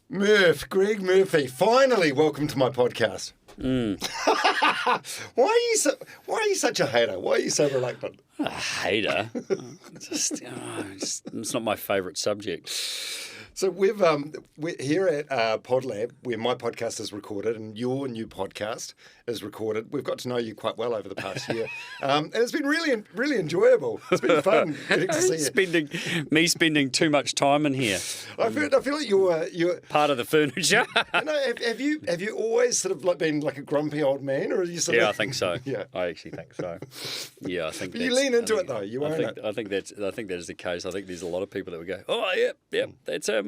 Murph, Greg Murphy, finally welcome to my podcast. Why are you such a hater? Why are you so reluctant? A hater? It's not my favourite subject. So we're here at PodLab, where my podcast is recorded and your new podcast is recorded. We've got to know you quite well over the past year, and it's been really enjoyable. It's been fun getting to see you. Spending too much time in here. I feel like you're part of the furniture. Have you always sort of like been like a grumpy old man, or are you sort of? I think so. Yeah, I actually think so. Yeah, I think. But you lean into it though. You own it. I think that is the case. I think there's a lot of people that would go, "Oh, yeah, that's him."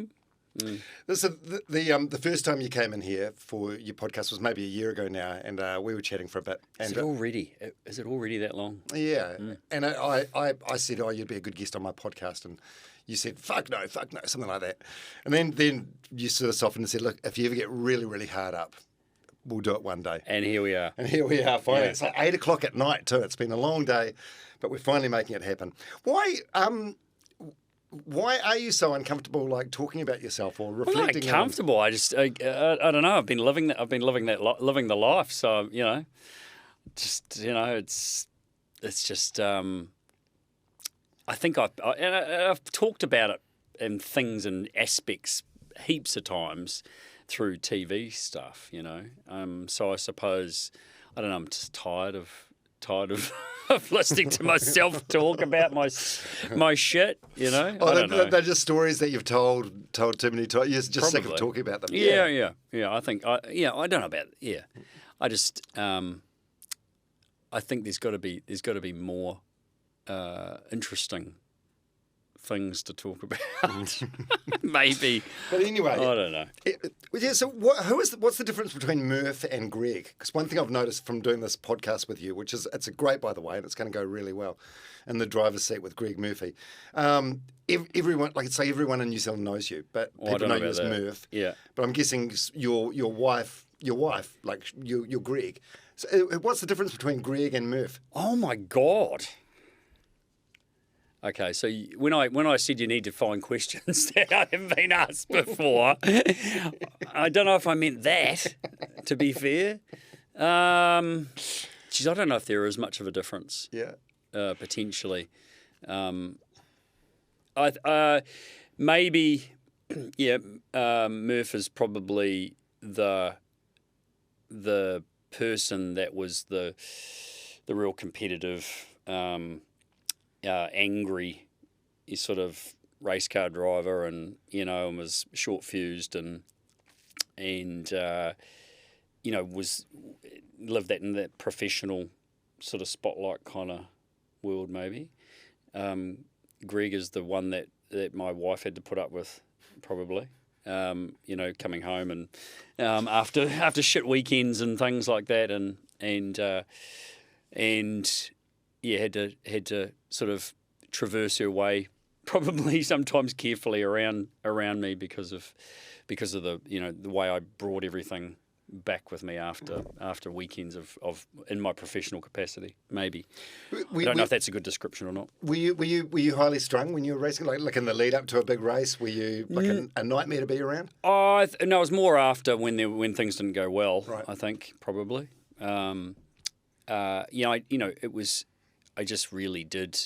This is the first time you came in here for your podcast was maybe a year ago now, and we were chatting for a bit. And Is it already that long? Yeah, and I said, "Oh, you'd be a good guest on my podcast," and you said, "Fuck no," something like that. And then you sort of softened and said, "Look, if you ever get really hard up, we'll do it one day." And here we are. Finally. Yeah. It's like 8 o'clock at night too. It's been a long day, but we're finally making it happen. Why are you so uncomfortable, like talking about yourself or reflecting? I'm not comfortable. I don't know. I've been living the life. So it's just. I think I've talked about it in things and aspects heaps of times through TV stuff. So I suppose I don't know. I'm just tired of of listening to myself talk about my shit, I don't know. They're just stories that you've told too many times. You're just sick of talking about them. Yeah. I think, I don't know about it. Yeah. I just, I think there's got to be more interesting things to talk about. Maybe. But anyway. I don't know. Yeah, so what's the difference between Murph and Greg? Because one thing I've noticed from doing this podcast with you, it's a great, by the way, and it's going to go really well, in the driver's seat with Greg Murphy. Everyone, like say everyone in New Zealand knows you, but people know you as Murph. Yeah. But I'm guessing your wife, like you're Greg. So what's the difference between Greg and Murph? Oh my God. Okay, so when I said you need to find questions that haven't been asked before, I don't know if I meant that, to be fair. I don't know if there is much of a difference. Yeah. Potentially. Maybe, Murph is probably the person that was the real competitive, angry sort of race car driver, and was short fused and was lived that in that professional sort of spotlight kind of world maybe. Greg is the one that my wife had to put up with probably. Coming home and after shit weekends and things like that, and had to sort of traverse her way, probably sometimes carefully around me because of the the way I brought everything back with me after weekends of in my professional capacity. Maybe I don't know if that's a good description or not. Were you highly strung when you were racing? Like in the lead up to a big race, were you like a nightmare to be around? No, it was more after when things didn't go well. Right. I think probably. It was. I just really did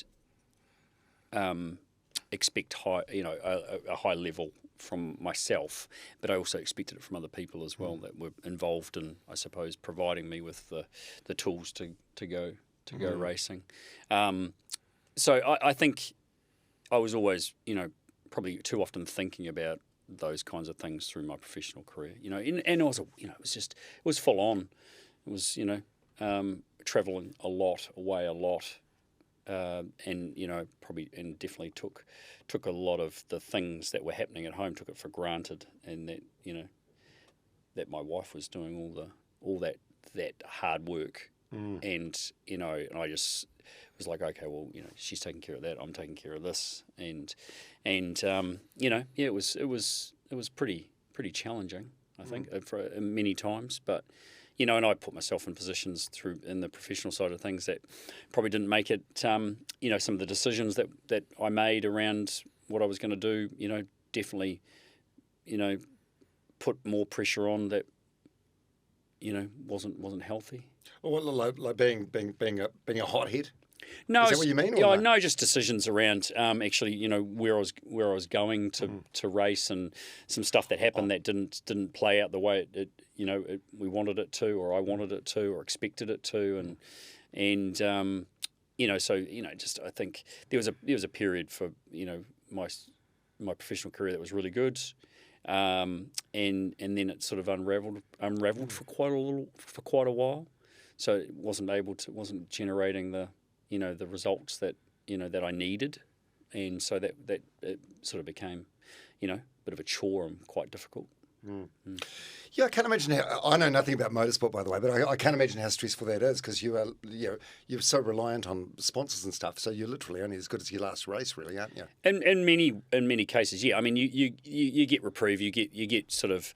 expect a high level from myself, but I also expected it from other people as well that were involved in, I suppose, providing me with the tools to go racing. So I think I was always, probably too often thinking about those kinds of things through my professional career, and also, it was full on. It was, traveling away a lot, and probably and definitely took a lot of the things that were happening at home, took it for granted, and that that my wife was doing all that hard work, and I just was like, okay, well, she's taking care of that, I'm taking care of this, and it was pretty pretty challenging, I think, for many times. But, you know, and I put myself in positions in the professional side of things that probably didn't make it, you know, some of the decisions that I made around what I was going to do, you know, definitely, you know, put more pressure on that, wasn't healthy. Or like being a hothead. No, is that what you mean? Or Yeah, no? no, just decisions around actually, where I was going to race, and some stuff that happened that didn't play out the way we wanted it to, or I wanted it to, or expected it to, and just I think there was a period for my professional career that was really good. And then it sort of unraveled for quite a while. So it wasn't generating the results that that I needed, and so that it sort of became a bit of a chore and quite difficult. Yeah, I can't imagine how. I know nothing about motorsport, by the way, but I can't imagine how stressful that is, because you're so reliant on sponsors and stuff. So you're literally only as good as your last race, really, aren't you? In many cases, yeah. I mean, you get reprieve, you get sort of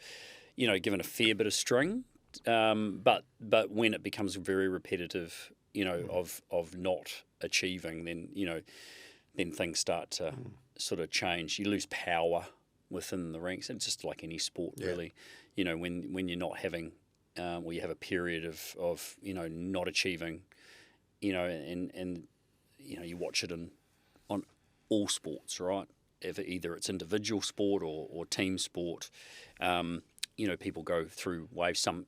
given a fair bit of string, but when it becomes very repetitive, of not achieving, then things start to sort of change. You lose power within the ranks. It's just like any sport, really. When you're not having, or you have a period of not achieving, and you watch it on all sports, right? Either it's individual sport or team sport. People go through waves. Some,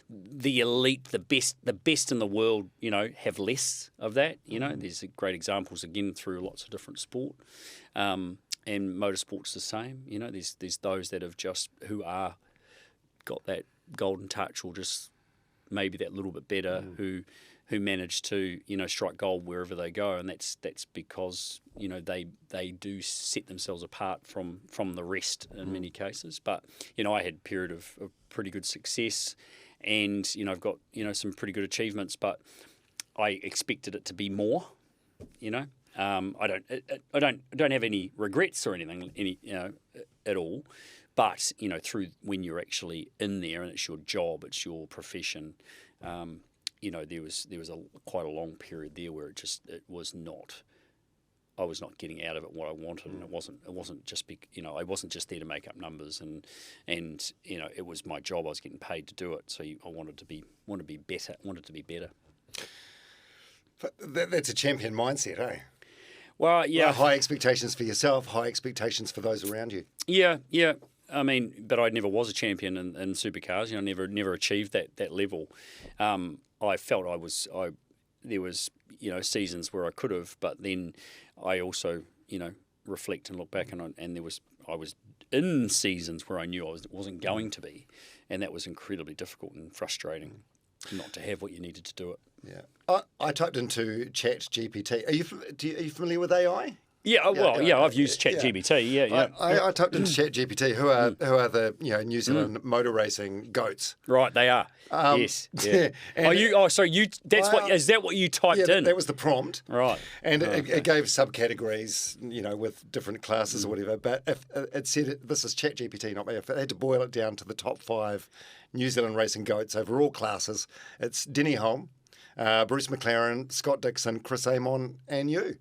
the elite, the best in the world, have less of that. There's great examples again through lots of different sport. And motorsport's the same. There's those that have who are got that golden touch, or just maybe that little bit better, who manage to strike gold wherever they go, and that's because they do set themselves apart from the rest in many cases. But I had a period of pretty good success, and I've got some pretty good achievements, but I expected it to be more. I don't have any regrets or anything at all. But through when you're actually in there and it's your job, it's your profession, there was quite a long period there where I was not getting out of it what I wanted, and it wasn't just I wasn't just there to make up numbers, and it was my job. I was getting paid to do it, so I wanted to be better. But that's a champion mindset, eh? Well, yeah. Like high expectations for yourself, high expectations for those around you. Yeah. I mean, but I never was a champion in supercars. Never achieved that level. I felt there was seasons where I could have, but then I also reflect and look back, and I was in seasons where I knew I wasn't going to be, and that was incredibly difficult and frustrating not to have what you needed to do it. Yeah, I typed into ChatGPT. Are you familiar with AI? Yeah, I've used ChatGPT. Yeah. I typed into ChatGPT, who are the New Zealand motor racing goats. Right, they are. Yes. Yeah. Is that what you typed in? That was the prompt. Right. And it gave subcategories, with different classes or whatever. But if it said this is ChatGPT, not me. If it had to boil it down to the top 5 New Zealand racing goats over all classes, it's Denny Hulme, Bruce McLaren, Scott Dixon, Chris Amon, and you.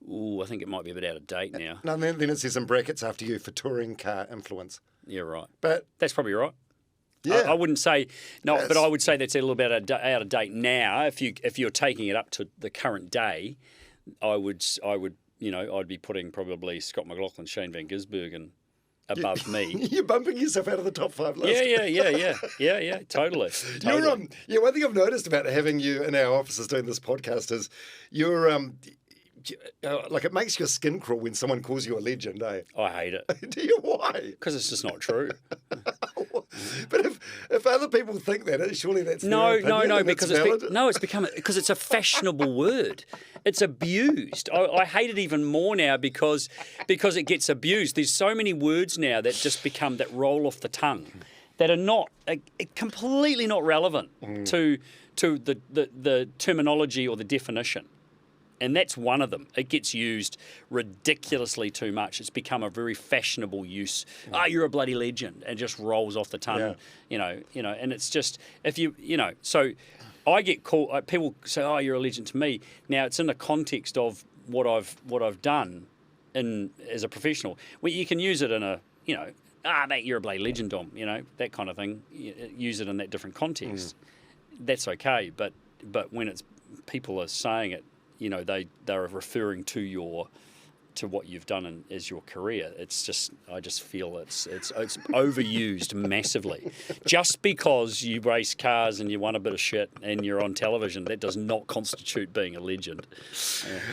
Ooh, I think it might be a bit out of date now. No, then it says in brackets after you for touring car influence. Yeah, right. But that's probably right. Yeah, I wouldn't say no, but I would say that's a little bit out of date now. If you're taking it up to the current day, I'd be putting probably Scott McLaughlin, Shane Van Gisbergen above me. You're bumping yourself out of the top 5 list. Yeah, totally. You're one thing I've noticed about having you in our offices doing this podcast is you're like it makes your skin crawl when someone calls you a legend, eh? I hate it. Do you? Why? Because it's just not true. But if other people think that, surely that's no, because it's a fashionable word. It's abused. I hate it even more now because it gets abused. There's so many words now that just become that roll off the tongue that are completely not relevant to the terminology or the definition. And that's one of them. It gets used ridiculously too much. It's become a very fashionable use. You're a bloody legend, and just rolls off the tongue. Yeah. And it's just so I get called. People say, "Oh, you're a legend" to me. Now it's in the context of what I've done as a professional. Well, you can use it in mate, you're a bloody legend, Dom, you know, that kind of thing. Use it in that different context. That's okay, but when it's people are saying it, you know, they're referring to what you've done as your career. It's just, I just feel it's overused massively. Just because you race cars and you won a bit of shit and you're on television, that does not constitute being a legend.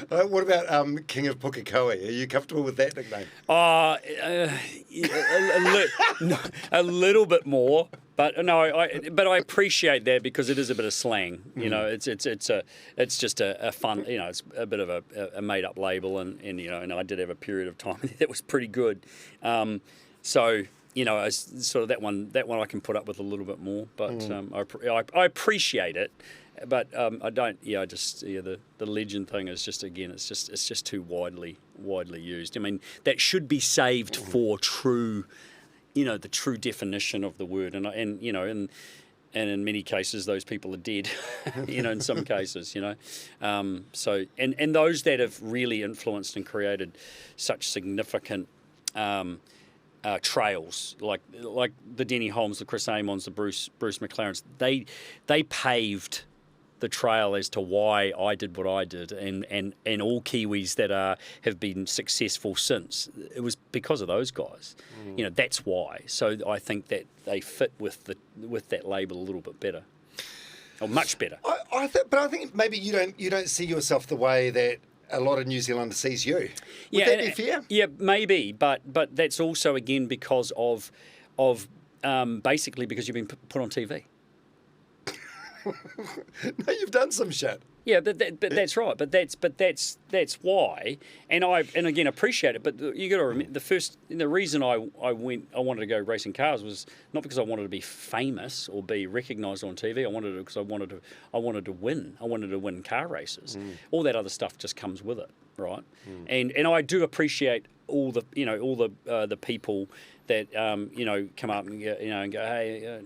What about King of Pukekohe? Are you comfortable with that nickname? A little bit more. But no, I appreciate that because it is a bit of slang. You know, it's just a fun. You know, it's a bit of a made up label, and you know, and I did have a period of time that was pretty good. So you know, sort of that one I can put up with a little bit more. But I appreciate it. But I don't. Yeah, the legend thing is just, again, it's just too widely used. I mean, that should be saved for true. You know, the true definition of the word, and you know, and in many cases those people are dead. You know, in some cases, you know, so and those that have really influenced and created such significant trails, like the Denny Holmes, the Chris Amons, the Bruce McLarens, they paved the trail as to why I did what I did, and all Kiwis that have been successful since. It was because of those guys. You know, that's why. So I think that they fit with that label a little bit better, or much better. I think maybe you don't see yourself the way that a lot of New Zealanders sees you. Would that be fair? Yeah, maybe, but that's also, again, because of basically because you've been put on TV. No, you've done some shit. Yeah, but that's right. But that's why, and again appreciate it. But you got to remember, the reason I wanted to go racing cars was not because I wanted to be famous or be recognised on TV. I wanted to because I wanted to win. I wanted to win car races. All that other stuff just comes with it, right? And I do appreciate all the people that you know, come up and go, hey,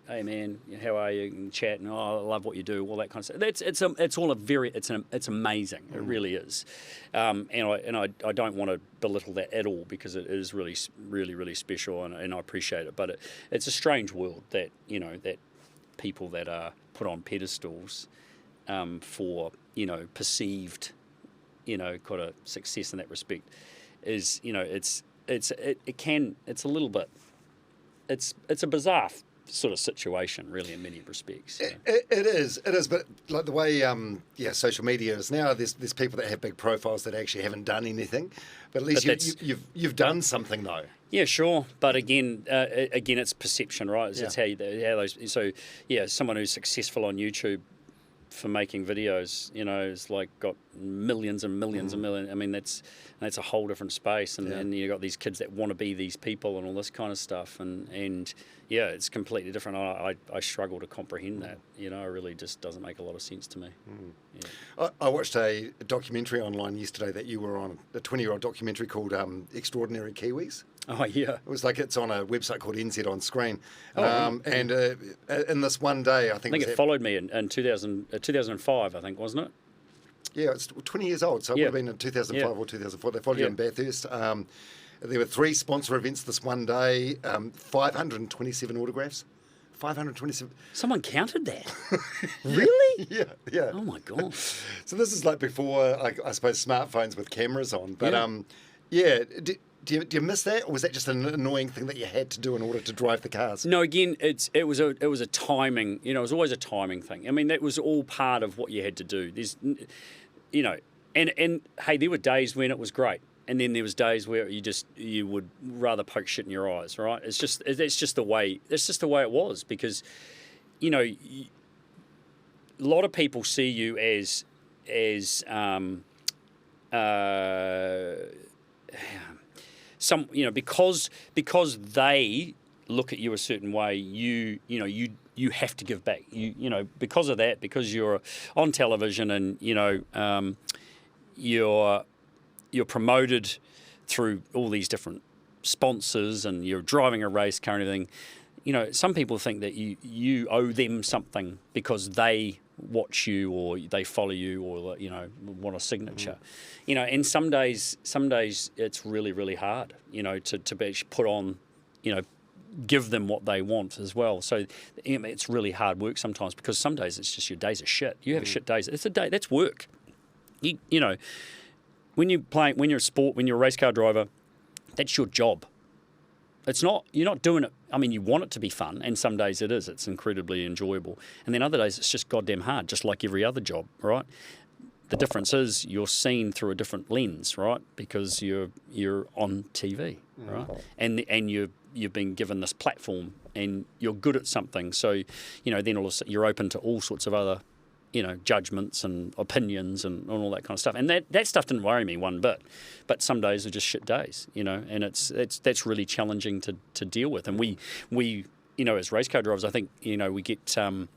hey man, how are you, and chat, and I love what you do, all that kind of stuff. It's amazing. It really is, and I don't want to belittle that at all, because it is really really really special, and I appreciate it. But it's a strange world that, you know, that people that are put on pedestals for, you know, perceived, you know, kind of success in that respect is, you know, it's a little bit, it's a bizarre sort of situation, really, in many respects. So. It is, but like the way social media is now, there's people that have big profiles that actually haven't done anything, but at least you've done something though. Yeah, sure, but again, it's perception, right? It's how those. So yeah, someone who's successful on YouTube for making videos, you know, is like got millions and millions and millions. I mean, that's a whole different space, and you got these kids that want to be these people and all this kind of stuff, and yeah, it's completely different. I struggle to comprehend that. You know, it really just doesn't make a lot of sense to me. Yeah. I watched a documentary online yesterday that you were on, a 20-year-old documentary called Extraordinary Kiwis. Oh, yeah. It was like, it's on a website called NZ On Screen. And in this one day, I think it followed me in 2005, I think, wasn't it? Yeah, it's 20 years old, so it would have been in 2005 or 2004. They followed you in Bathurst. There were 3 sponsor events this one day, 527 autographs. 527. Someone counted that? Really? Yeah. Oh, my God. So this is like before, I suppose, smartphones with cameras on. But, do you miss that, or was that just an annoying thing that you had to do in order to drive the cars? No, again, it was a timing. You know, it was always a timing thing. I mean, that was all part of what you had to do. There's, you know, and hey, there were days when it was great, and then there was days where you would rather poke shit in your eyes, right? It's just the way it was, because, you know, a lot of people see you as some, you know, because they look at you a certain way, you have to give back. You know, because of that, because you're on television, and you know, you're promoted through all these different sponsors, and you're driving a race car and everything. You know, some people think that you owe them something because they watch you, or they follow you, or, you know, want a signature. You know, and some days it's really really hard, you know, to be put on, give them what they want as well. So it's really hard work sometimes, because some days it's just your days are shit. You have a shit days. It's a day. That's work. You know, when you're a sport, when you're a race car driver, that's your job. It's not, you're not doing it. I mean, you want it to be fun, and some days it is. It's incredibly enjoyable. And then other days it's just goddamn hard, just like every other job, right? The difference is you're seen through a different lens, right? Because you're on TV, right? And you've been given this platform, and you're good at something. So, then all of a sudden you're open to all sorts of other, judgments and opinions and all that kind of stuff. And that stuff didn't worry me one bit. But some days are just shit days, and that's really challenging to deal with. And we as race car drivers, I think, we get the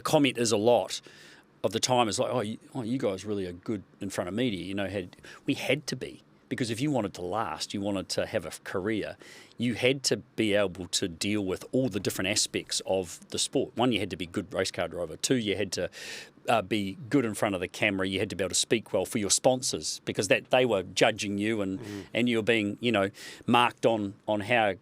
comment is a lot of the time is like, oh, you guys really are good in front of media. We had to be. Because if you wanted to last, you wanted to have a career, you had to be able to deal with all the different aspects of the sport. One, you had to be a good race car driver. Two, you had to be good in front of the camera. You had to be able to speak well for your sponsors, because they were judging you, and you were being, marked on how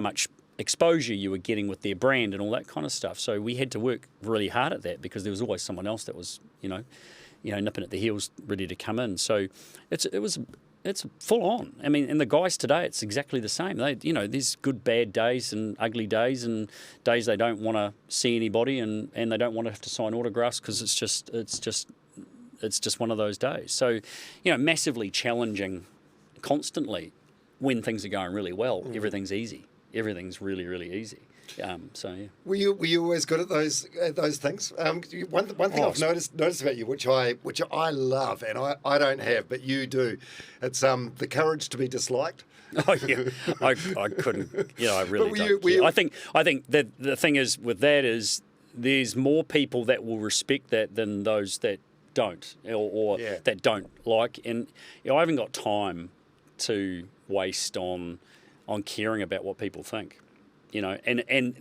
much exposure you were getting with their brand and all that kind of stuff. So we had to work really hard at that, because there was always someone else that was, nipping at the heels, ready to come in. So it's full on. I mean, and the guys today, it's exactly the same. There's good, bad days and ugly days, and days they don't want to see anybody, and they don't want to have to sign autographs, because it's just one of those days. So, massively challenging constantly. When things are going really well, everything's easy. Everything's really, really easy. So yeah. Were you always good at those things? One thing I've noticed about you, which I love, and I don't have, but you do. It's the courage to be disliked. Oh yeah, I couldn't. I really don't. I think that the thing is with that is there's more people that will respect that than those that don't, or that don't like. And I haven't got time to waste on caring about what people think. And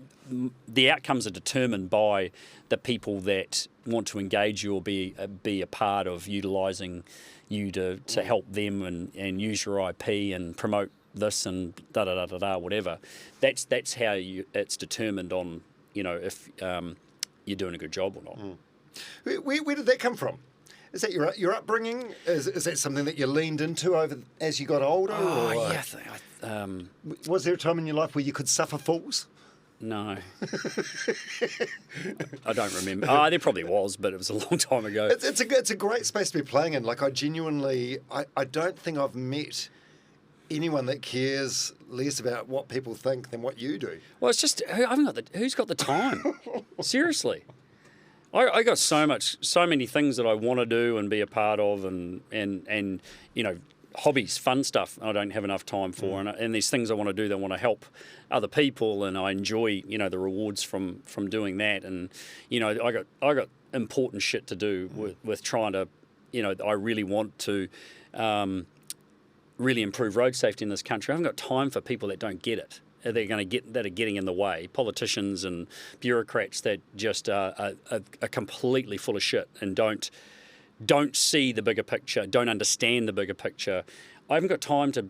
the outcomes are determined by the people that want to engage you or be a part of utilising you to help them and use your IP and promote this and whatever. That's how it's determined on if you're doing a good job or not. Where did that come from? Is that your upbringing? Is that something that you leaned into as you got older? Was there a time in your life where you could suffer fools? No. I don't remember. There probably was, but it was a long time ago. It's a great space to be playing in. Like, I genuinely, I don't think I've met anyone that cares less about what people think than what you do. Well, it's just, who's got the time? Seriously. I got so many things that I want to do and be a part of, and hobbies, fun stuff I don't have enough time for, and there's things I want to do that want to help other people, and I enjoy the rewards from doing that, and I got important shit to do with trying to I really want to really improve road safety in this country. I haven't got time for people that don't get it. That are getting in the way, politicians and bureaucrats that just are completely full of shit and don't see the bigger picture, don't understand the bigger picture. I haven't got time to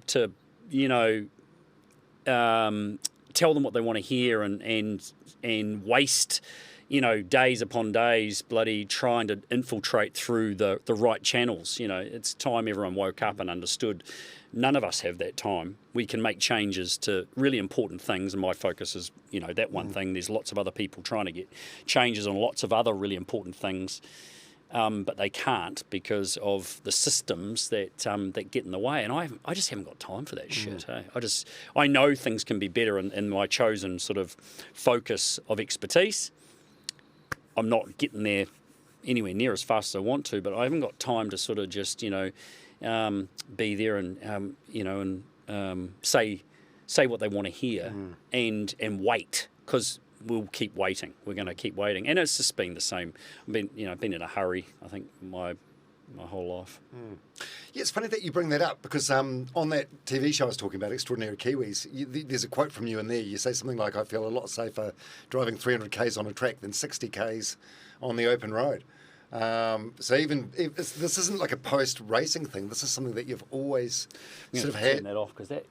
tell them what they want to hear and waste days upon days bloody trying to infiltrate through the right channels. It's time everyone woke up and understood. None of us have that time. We can make changes to really important things, and my focus is, that one thing. There's lots of other people trying to get changes on lots of other really important things, but they can't because of the systems that get in the way. And I just haven't got time for that shit. Hey? I know things can be better in my chosen sort of focus of expertise. I'm not getting there anywhere near as fast as I want to, but I haven't got time to sort of just, be there and, say what they want to hear and wait, because we'll keep waiting. We're going to keep waiting. And it's just been the same. I've been in a hurry, I think, my whole life. Yeah, it's funny that you bring that up, because on that TV show I was talking about, Extraordinary Kiwis, there's a quote from you in there. You say something like, I feel a lot safer driving 300 Ks on a track than 60 Ks on the open road. So even if this isn't like a post-racing thing. This is something that you've always sort of had. Turn that off because that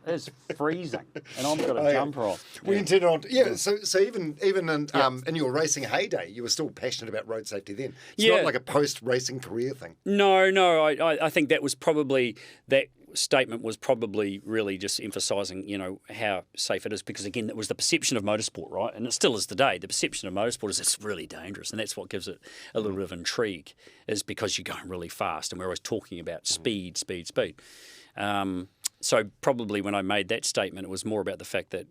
is freezing, and I've got a jumper on. We can turn it on. Yeah. So even in your racing heyday, you were still passionate about road safety then. It's not like a post-racing career thing. No. I think that was probably that statement was probably really just emphasising, how safe it is, because again, that was the perception of motorsport, right? And it still is today. The perception of motorsport is it's really dangerous, and that's what gives it a little bit of intrigue, is because you're going really fast, and we're always talking about speed. So probably when I made that statement, it was more about the fact that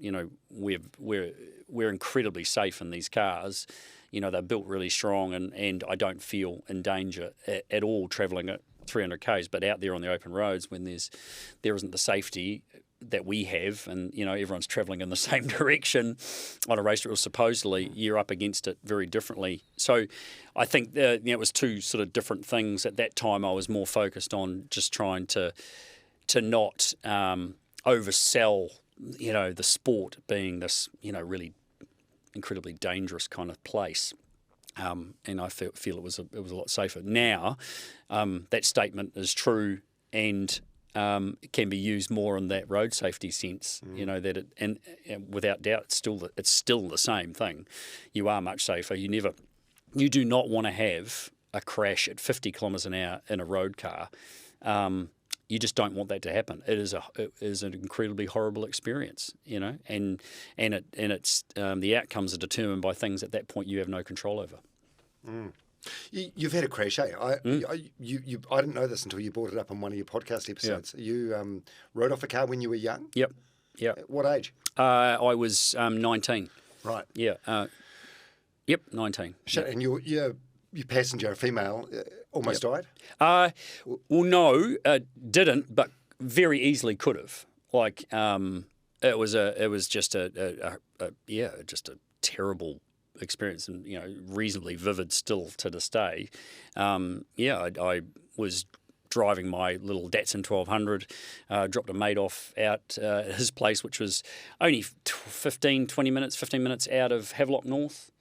we're incredibly safe in these cars. They're built really strong, and I don't feel in danger at all travelling at 300 k's, but out there on the open roads when there isn't the safety that we have, and everyone's travelling in the same direction on a race route, supposedly you're up against it very differently. So I think it was two sort of different things. At that time I was more focused on just trying to not oversell the sport being this really incredibly dangerous kind of place. And I feel it was a lot safer. Now, that statement is true, and it can be used more in that road safety sense. That and without doubt, it's still the same thing. You are much safer. You do not want to have a crash at 50 kilometres an hour in a road car. You just don't want that to happen. It is an incredibly horrible experience, and it's the outcomes are determined by things at that point you have no control over. You've had a crash, eh? I didn't know this until you brought it up on one of your podcast episodes. Yeah. You rode off a car when you were young? Yep. At what age? I was 19. Right. Yeah. Yep, 19. And your passenger, a female, almost died? Well, no, didn't, but very easily could have. Like, it was just a terrible experience, and reasonably vivid still to this day. I was driving my little Datsun 1200, dropped a mate off out at his place, which was only 15 minutes out of Havelock North.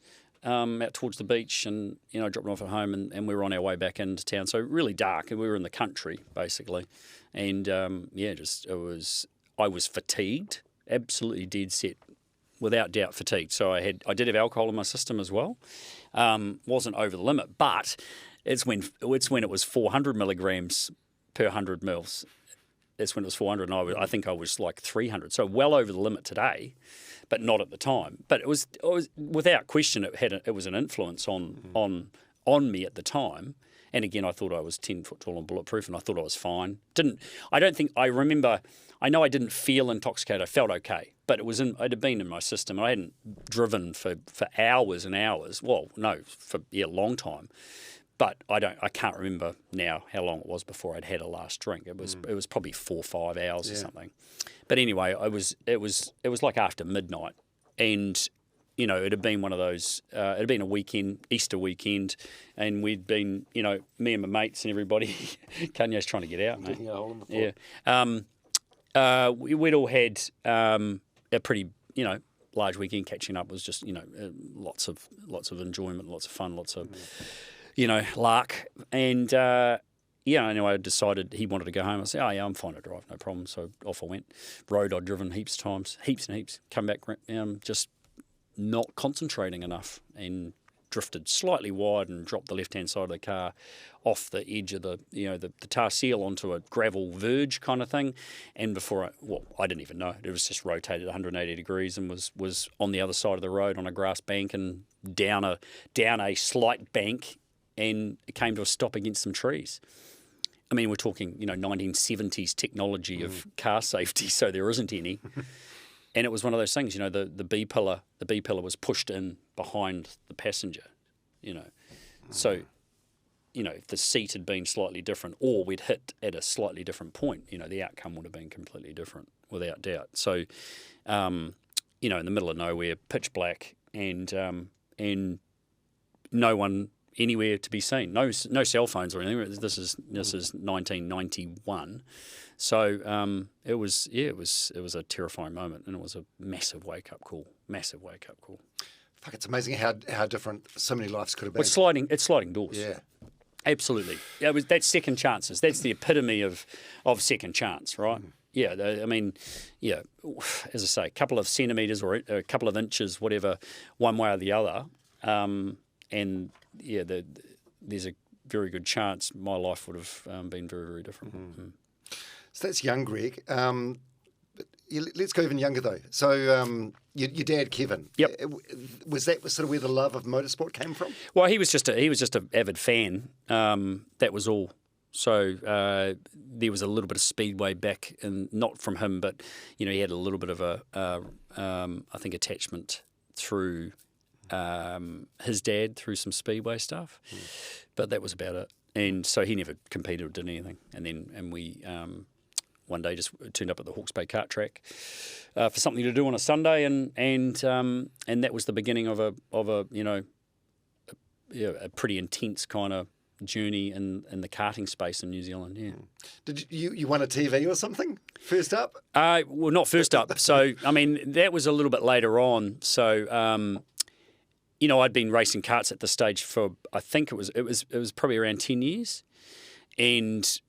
Out towards the beach, and dropped him off at home, and we were on our way back into town. So really dark, and we were in the country basically, and I was fatigued, absolutely dead set, without doubt fatigued. So I did have alcohol in my system as well. Wasn't over the limit, but it's when it was 400 milligrams per 100 mils. That's when it was 400, and I think I was like 300. So well over the limit today, but not at the time. But it was without question it was an influence on me at the time. And again, I thought I was 10 foot tall and bulletproof, and I thought I was fine. I know I didn't feel intoxicated. I felt okay, but it had been in my system. I hadn't driven for hours and hours. Well, no, for a long time. But I can't remember now how long it was before I'd had a last drink. It was probably 4 or 5 hours or something. But anyway, it was like after midnight, and it had been one of those. It had been a weekend, Easter weekend, and we'd been, me and my mates and everybody. Kanye's trying to get out, mate. Yeah. We'd all had a pretty, large weekend. Catching up was just, lots of enjoyment, lots of fun, lots of. Lark. And, anyway, I decided he wanted to go home. I said, oh, yeah, I'm fine to drive, no problem. So off I went. Road I'd driven heaps of times, heaps and heaps. Come back, just not concentrating enough, and drifted slightly wide and dropped the left-hand side of the car off the edge of the tar seal onto a gravel verge kind of thing. And before I didn't even know. It was just rotated 180 degrees and was on the other side of the road on a grass bank and down a slight bank, and it came to a stop against some trees. I mean, we're talking, 1970s technology of car safety, so there isn't any. And it was one of those things, the B pillar was pushed in behind the passenger, So, if the seat had been slightly different, or we'd hit at a slightly different point, the outcome would have been completely different, without doubt. So, in the middle of nowhere, pitch black, and no one anywhere to be seen. No cell phones or anything. This is 1991. So it was a terrifying moment, and it was a massive wake up call. Fuck, it's amazing how different so many lives could have been. It's sliding doors. Yeah. Absolutely. That's second chances. That's the epitome of second chance, right? Yeah, I mean, yeah, as I say, a couple of centimetres or a couple of inches, whatever, one way or the other. And, yeah, there's a very good chance my life would have been very, very different. So that's young Greg. Let's go even younger, though. So your dad, Kevin, Yep. Was that sort of where the love of motorsport came from? Well, he was just an avid fan. That was all. So there was a little bit of speedway back, and not from him, but he had a little bit of I think attachment through his dad through some speedway stuff, but that was about it. And so he never competed or did anything. And we one day just turned up at the Hawke's Bay kart track for something to do on a Sunday, and that was the beginning of a pretty intense kind of journey in the karting space in New Zealand. Yeah. Did you won a TV or something first up? Well, not first up. So I mean, that was a little bit later on. So I'd been racing karts at the stage for, I think it was probably around 10 years, and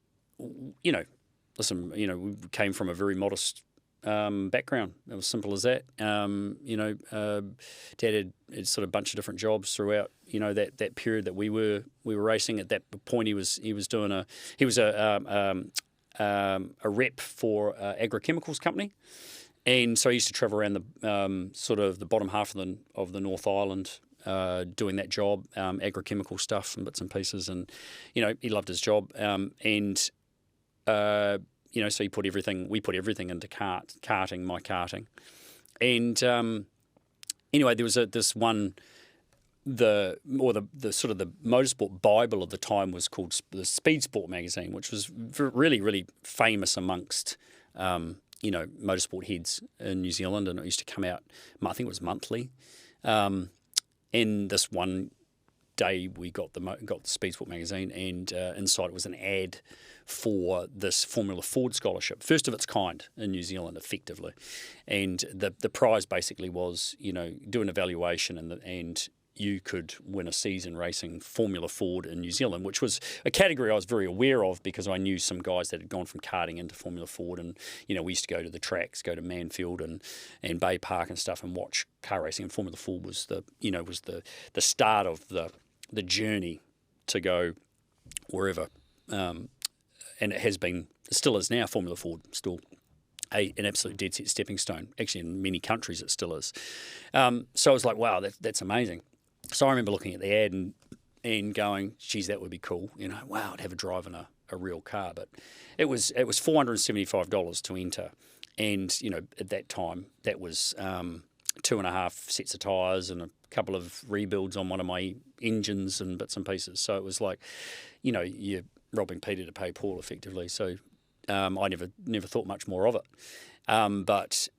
listen, we came from a very modest background. It was simple as that. Dad had sort of a bunch of different jobs throughout, that period that we were racing. At that point, he was a rep for agrochemicals company, and so he used to travel around the sort of the bottom half of the North Island. Doing that job, agrochemical stuff and bits and pieces, and he loved his job, so we put everything into karting, and anyway, there was this one, the sort of the motorsport Bible of the time was called the Speed Sport magazine, which was really, really famous amongst motorsport heads in New Zealand, and it used to come out, I think it was monthly. And this one day we got the Speed Sport magazine, and inside it was an ad for this Formula Ford scholarship, first of its kind in New Zealand, effectively. And the prize basically was, do an evaluation, and you could win a season racing Formula Ford in New Zealand, which was a category I was very aware of because I knew some guys that had gone from karting into Formula Ford, and we used to go to the tracks, go to Manfield and Bay Park and stuff, and watch car racing. And Formula Ford was the start of the journey to go wherever, and it has been, still is now. Formula Ford still an absolute dead set stepping stone. Actually, in many countries it still is. So I was like, wow, that's amazing. So I remember looking at the ad and going, geez, that would be cool. Wow, I'd have a drive in a real car. But it was $475 to enter. And, at that time, that was 2.5 sets of tyres and a couple of rebuilds on one of my engines and bits and pieces. So it was like, you're robbing Peter to pay Paul, effectively. So I never thought much more of it. But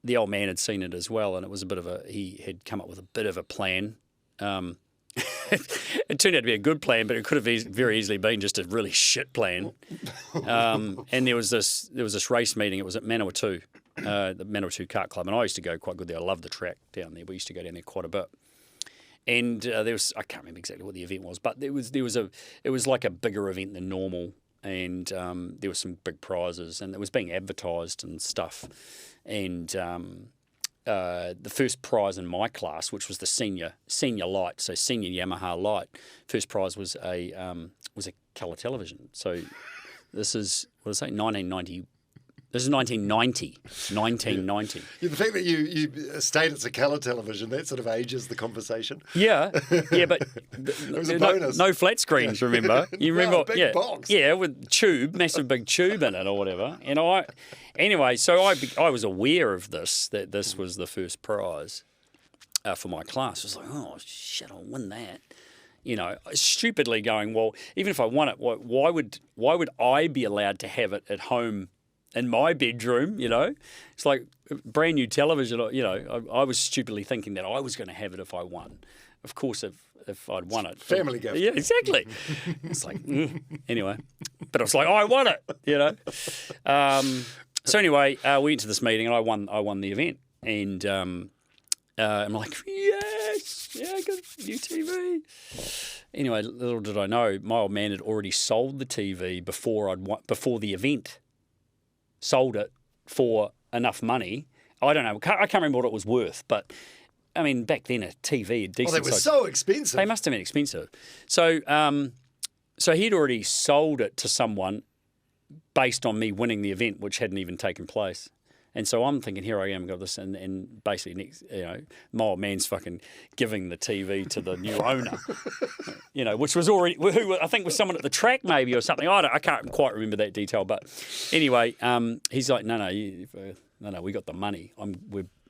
the old man had seen it as well, and it was he had come up with a bit of a plan. It turned out to be a good plan, but it could have very easily been just a really shit plan. And there was this race meeting. It was at Manawatu, the Manawatu Kart Club, and I used to go quite good there. I loved the track down there. We used to go down there quite a bit. And there was, I can't remember exactly what the event was, but it was like a bigger event than normal, and there were some big prizes, and it was being advertised and stuff. And the first prize in my class, which was the senior light, so senior Yamaha light, first prize was a colour television. So this is, what did I say, 1990. This is 1990. 1990. Yeah, the fact that you state it's a colour television, that sort of ages the conversation. Yeah, but it was a bonus. No flat screens, remember? You remember? No, big box. Yeah, with massive big tube in it or whatever. And I was aware of this, that this was the first prize for my class. I was like, oh shit, I'll win that. Stupidly going, well, even if I won it, why would I be allowed to have it at home? In my bedroom, it's like a brand new television. I was stupidly thinking that I was going to have it if I won. Of course, if I'd won it, family gift. Yeah, exactly. It's like anyway, but I was like, I won it. So anyway, we went to this meeting and I won the event, and I'm like, yes, yeah, good new TV. Anyway, little did I know, my old man had already sold the TV before the event. Sold it for enough money. I don't know. I can't remember what it was worth, but I mean, back then a TV, a decent. They were so expensive. They must have been expensive. So, so he'd already sold it to someone based on me winning the event, which hadn't even taken place. And so I'm thinking, here I am, got this, and basically next, my old man's fucking giving the TV to the new owner, which was already, who I think was someone at the track maybe or something. I can't quite remember that detail, but anyway, he's like, no, we got the money.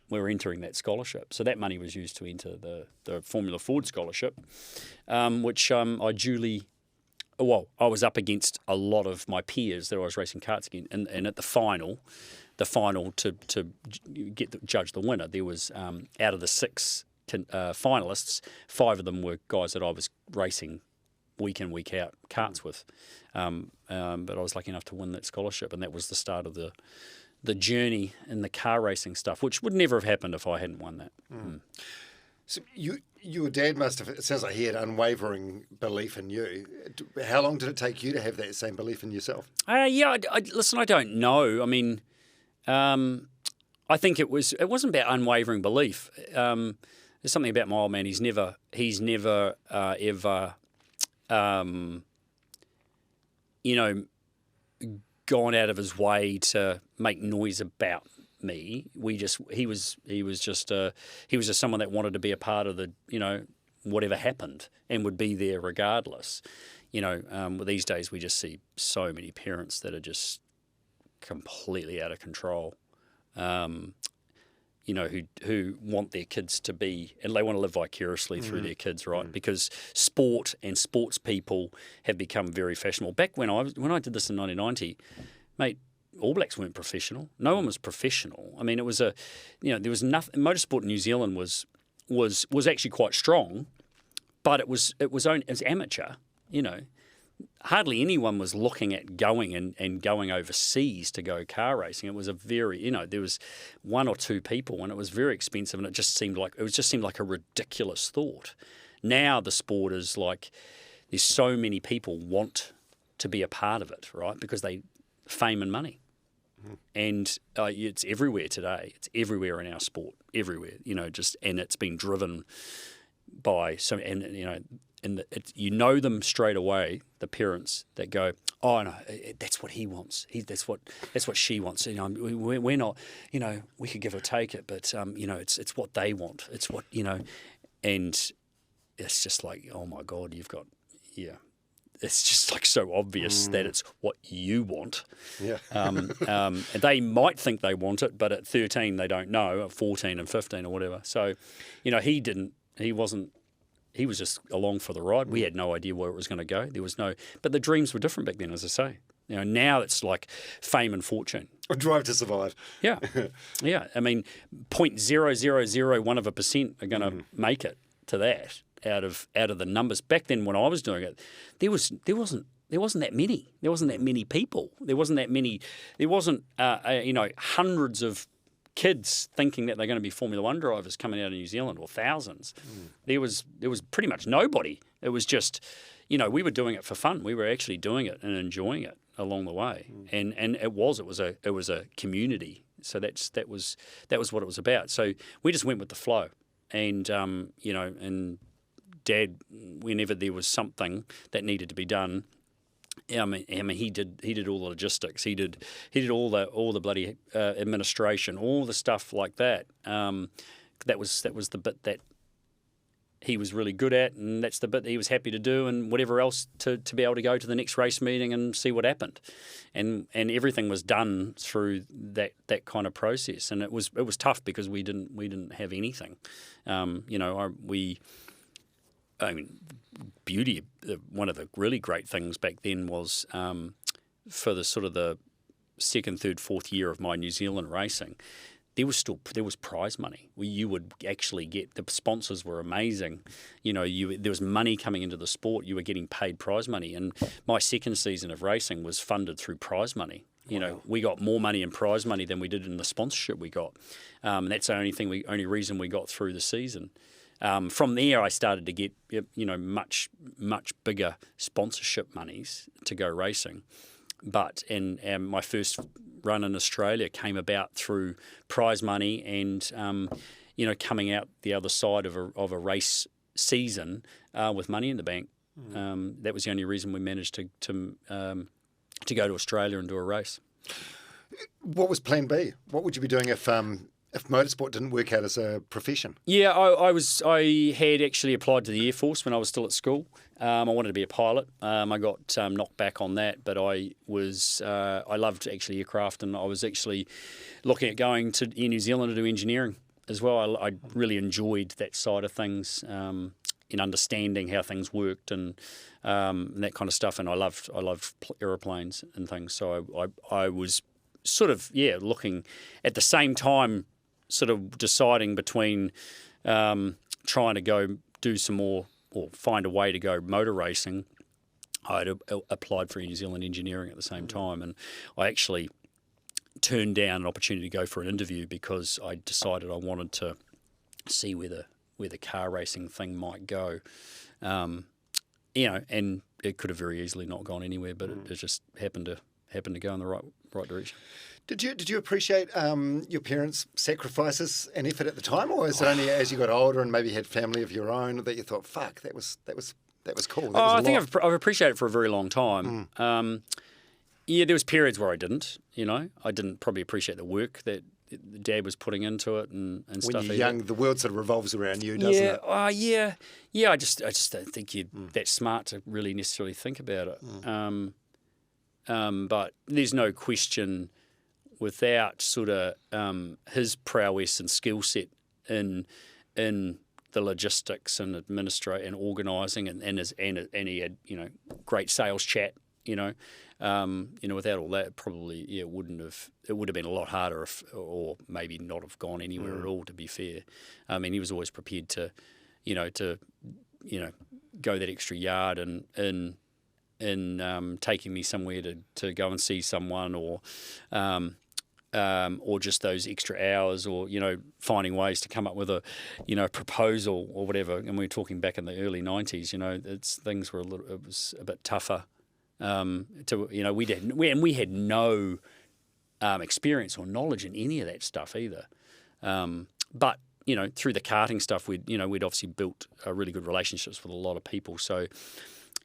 We're entering that scholarship. So that money was used to enter the Formula Ford scholarship, which I duly. Well, I was up against a lot of my peers that I was racing karts against, and at the final to judge the winner, there was out of the 6 finalists, 5 of them were guys that I was racing week in, week out karts with. But I was lucky enough to win that scholarship, and that was the start of the journey in the car racing stuff, which would never have happened if I hadn't won that. So your dad must have, it sounds like he had unwavering belief in you. How long did it take you to have that same belief in yourself? Listen, I don't know. I mean, I think it wasn't about unwavering belief. There's something about my old man. He's never ever, gone out of his way to make noise about me. He was just someone that wanted to be a part of the, whatever happened, and would be there regardless. These days we just see so many parents that are just completely out of control, who want their kids to be, and they want to live vicariously through their kids, right? Because sport and sports people have become very fashionable. Back when I did this in 1990, mate, All Blacks weren't professional. No one was professional. I mean, it was there was nothing. Motorsport in New Zealand was actually quite strong, but it was amateur. Hardly anyone was looking at going and going overseas to go car racing. It was a very, there was 1 or 2 people, and it was very expensive, and it just seemed like a ridiculous thought. Now the sport is like, there's so many people want to be a part of it, right? Because fame and money. And it's everywhere today. It's everywhere in our sport, everywhere. And it's been driven by some, and them straight away. The parents that go, oh no, that's what he wants. That's what she wants. We're not. We could give or take it, but it's what they want. It's what and it's just like, oh my God, you've got It's just like so obvious that it's what you want. Yeah. And they might think they want it, but at 13 they don't know. At 14 and 15 or whatever. So, he didn't. He wasn't. He was just along for the ride. We had no idea where it was going to go. There was no. But the dreams were different back then, as I say. Now it's like fame and fortune. Or drive to survive. Yeah. Yeah. I mean, 0.0001% are going to make it to that. Out of the numbers back then when I was doing it, there wasn't that many. There wasn't that many people. There wasn't hundreds of kids thinking that they're going to be Formula One drivers coming out of New Zealand, or thousands. There was pretty much nobody. It was just, we were doing it for fun. We were actually doing it and enjoying it along the way, and it was a community. So that was what it was about. So we just went with the flow, and and Dad, whenever there was something that needed to be done, I mean, he did all the logistics. He did all the bloody administration, all the stuff like that. That was the bit that he was really good at, and that's the bit that he was happy to do, and whatever else to be able to go to the next race meeting and see what happened, and everything was done through that kind of process, and it was tough because we didn't have anything, beauty. One of the really great things back then was for the sort of the second, third, fourth year of my New Zealand racing, there was prize money. You would actually get, the sponsors were amazing. There was money coming into the sport. You were getting paid prize money, and my second season of racing was funded through prize money. You know, we got more money in prize money than we did in the sponsorship we got. And that's the only reason we got through the season. From there, I started to get, you know, much bigger sponsorship monies to go racing. But my first run in Australia came about through prize money and, you know, coming out the other side of a race season with money in the bank. That was the only reason we managed to go to Australia and do a race. What was Plan B? What would you be doing if motorsport didn't work out as a profession? Yeah, I had actually applied to the Air Force when I was still at school. I wanted to be a pilot. I got knocked back on that, but I loved actually aircraft, and I was actually looking at going to Air New Zealand to do engineering as well. I really enjoyed that side of things. In understanding how things worked and that kind of stuff, and I loved aeroplanes and things. So I was sort of looking at the same time, sort of deciding between trying to go do some more or find a way to go motor racing. I'd applied for New Zealand engineering at the same time, and I actually turned down an opportunity to go for an interview because I decided I wanted to see where the car racing thing might go. You know, and it could have very easily not gone anywhere, but it just happened to go in the right direction. Did you appreciate your parents' sacrifices and effort at the time, or is it only as you got older and maybe had family of your own that you thought, "Fuck, that was cool"? I think I've appreciated it for a very long time. There was periods where I didn't. You know, I didn't probably appreciate the work that Dad was putting into it and stuff. When you're young, the world sort of revolves around you, doesn't it? Yeah. I just don't think you're that smart to really necessarily think about it. But there's no question, without sort of his prowess and skill set in the logistics and administrate and organising, and he had, you know, great sales chat. You know, without all that, probably it would have been a lot harder, or maybe not have gone anywhere at all. To be fair, I mean, he was always prepared to go that extra yard and taking me somewhere to go and see someone, or just those extra hours, or, you know, finding ways to come up with a, you know, proposal or whatever. And we were talking back in the early 90s. You know, things were it was a bit tougher. We had no experience or knowledge in any of that stuff either. But, you know, through the karting stuff, we'd obviously built really good relationships with a lot of people. So,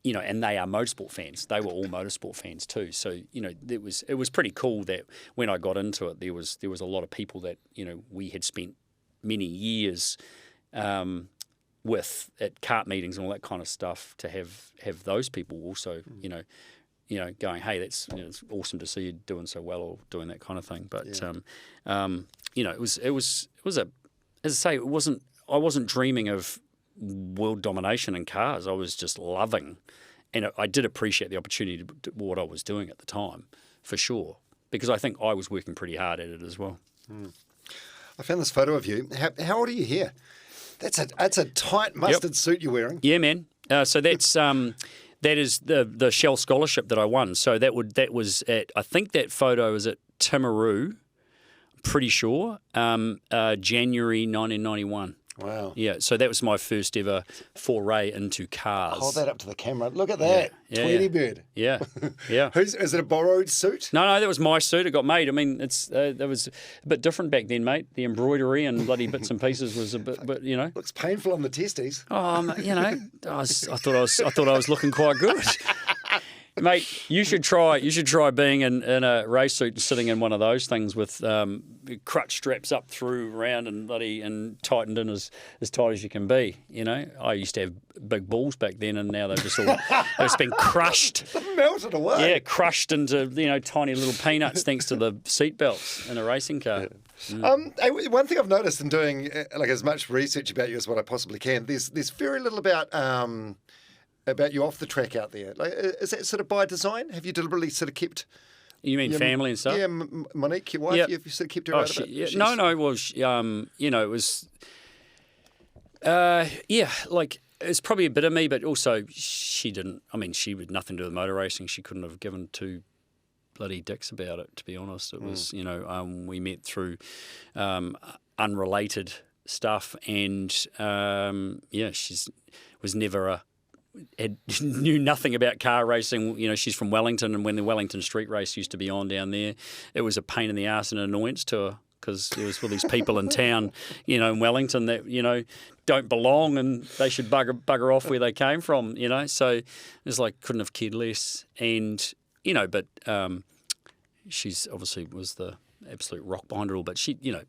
you know, and they are motorsport fans. They were all motorsport fans too. So, you know, it was pretty cool that when I got into it, there was a lot of people that, you know, we had spent many years with at kart meetings and all that kind of stuff, to have those people also, you know, going, hey, that's, you know, it's awesome to see you doing so well, or doing that kind of thing. But you know, it was a, as I say, I wasn't dreaming of world domination in cars. I was just loving, and I did appreciate the opportunity to do what I was doing at the time, for sure, because I think I was working pretty hard at it as well. I found this photo of you. How old are you here? That's a tight mustard suit you're wearing. Yeah, man. So that's that is the Shell scholarship that I won. So that was at, I think that photo is at Timaru, pretty sure, January 1991. Wow. Yeah, so that was my first ever foray into cars. Hold that up to the camera. Look at that. Tweety bird. Yeah. Yeah. Is it a borrowed suit? No, that was my suit. It got made. I mean, that was a bit different back then, mate. The embroidery and bloody bits and pieces was a bit, you know. Looks painful on the testes. You know, I thought I was looking quite good. Mate, you should try being in a race suit and sitting in one of those things with crutch straps up through around and tightened in as tight as you can be. You know, I used to have big balls back then, and now they've just been crushed. Melted away. Yeah, crushed into, you know, tiny little peanuts thanks to the seat belts in a racing car. One thing I've noticed in doing like as much research about you as what I possibly can, there's very little about you off the track out there. Like, is that sort of by design? Have you deliberately sort of kept... You mean family and stuff? Yeah, Monique, your wife, you've sort of kept her out of it? Yeah. No, well, you know, it was... like, it's probably a bit of me, but also she didn't... I mean, she had nothing to do with motor racing. She couldn't have given two bloody dicks about it, to be honest. It was, we met through unrelated stuff, and she's was never knew nothing about car racing. She's from Wellington, and when the Wellington street race used to be on down there, it was a pain in the arse and an annoyance to her, because there was all these people in town, in Wellington that, don't belong, and they should bugger off where they came from, So it was like, couldn't have cared less. And, but she's obviously was the absolute rock behind it all. But she didn't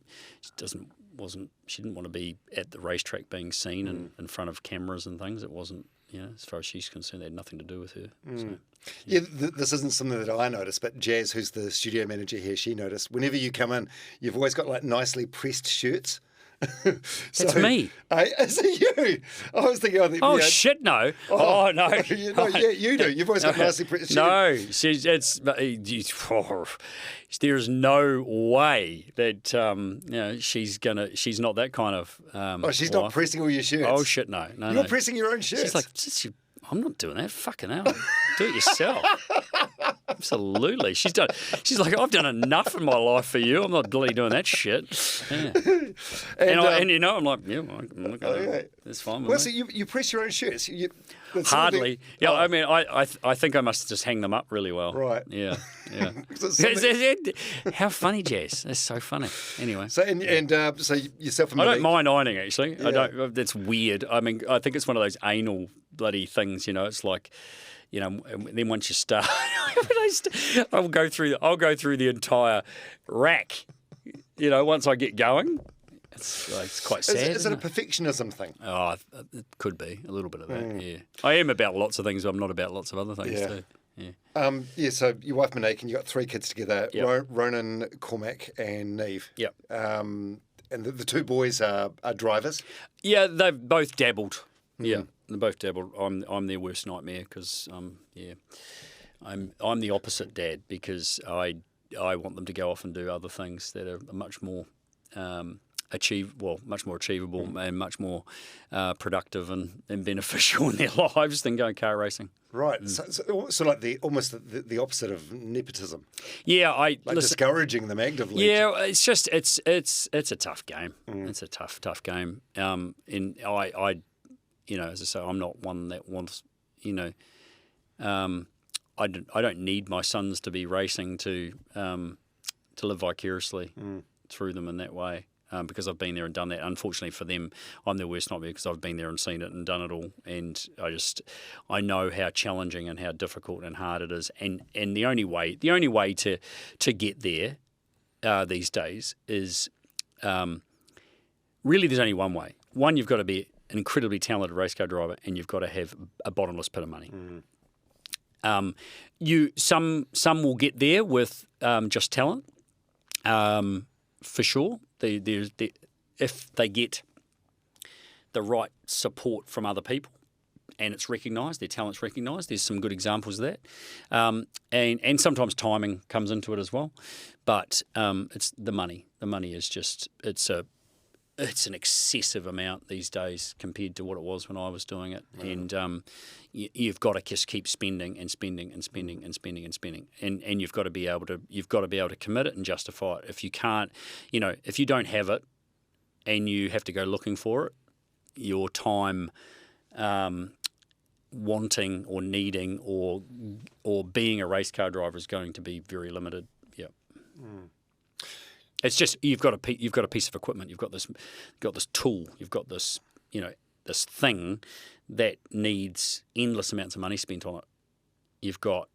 want to be at the racetrack being seen in front of cameras and things. It wasn't, as far as she's concerned, it had nothing to do with her. So. Yeah, this isn't something that I noticed, but Jazz, who's the studio manager here, she noticed whenever you come in, you've always got like nicely pressed shirts. That's me. Is it you? I was thinking, shit, no. Oh, no. You do. You've always got nicely pressed shirts. No, there's no way that she's not that kind of. She's not pressing all your shirts. Oh shit, no. You're pressing your own shirts. She's like, I'm not doing that. Fucking hell. Do it yourself. Absolutely. She's like, I've done enough in my life for you. I'm not bloody doing that shit. Yeah. I'm like, that's fine. Well, so you press your own shirts. Hardly. Yeah, I mean, I think I must just hang them up really well. Right. Yeah. How funny, Jazz. That's so funny. Anyway. So so yourself and I don't mind ironing, actually. Yeah. I don't. That's weird. I mean, I think it's one of those anal bloody things. It's like, and then once you start, I'll go through the entire rack. Once I get going. It's quite sad. Is it a perfectionism thing? Oh, it could be a little bit of that. Yeah, I am about lots of things, but I'm not about lots of other things too. Yeah. So your wife Monique, and you got 3 kids together: yep. Ronan, Cormac, and Neve. Yep. And the 2 boys are drivers. Yeah, they've both dabbled. Yeah, they both dabbled. I'm their worst nightmare because I'm the opposite dad, because I want them to go off and do other things that are much more much more achievable and much more productive and beneficial in their lives than going car racing. Right. So like almost the opposite of nepotism. Yeah, discouraging them actively. Yeah, it's just it's a tough game. It's a tough game. And I as I say, I'm not one that wants I don't need my sons to be racing to live vicariously through them in that way. Because I've been there and done that. Unfortunately for them, I'm their worst nightmare, because I've been there and seen it and done it all. And I know how challenging and how difficult and hard it is. And the only way to get there these days is really there's only one way. One, you've got to be an incredibly talented race car driver, and you've got to have a bottomless pit of money. Some will get there with just talent, for sure. If they get the right support from other people and it's recognised, their talent's recognised, there's some good examples of that. And sometimes timing comes into it as well. But it's the money. The money is just, it's an excessive amount these days compared to what it was when I was doing it. Yeah. And you've got to just keep spending and spending and spending and spending and spending. And you've got to be able to commit it and justify it. If you can't, if you don't have it and you have to go looking for it, your time wanting or needing or being a race car driver is going to be very limited. Yeah. It's just you've got a piece of equipment. You've got this tool. You've got this this thing that needs endless amounts of money spent on it. You've got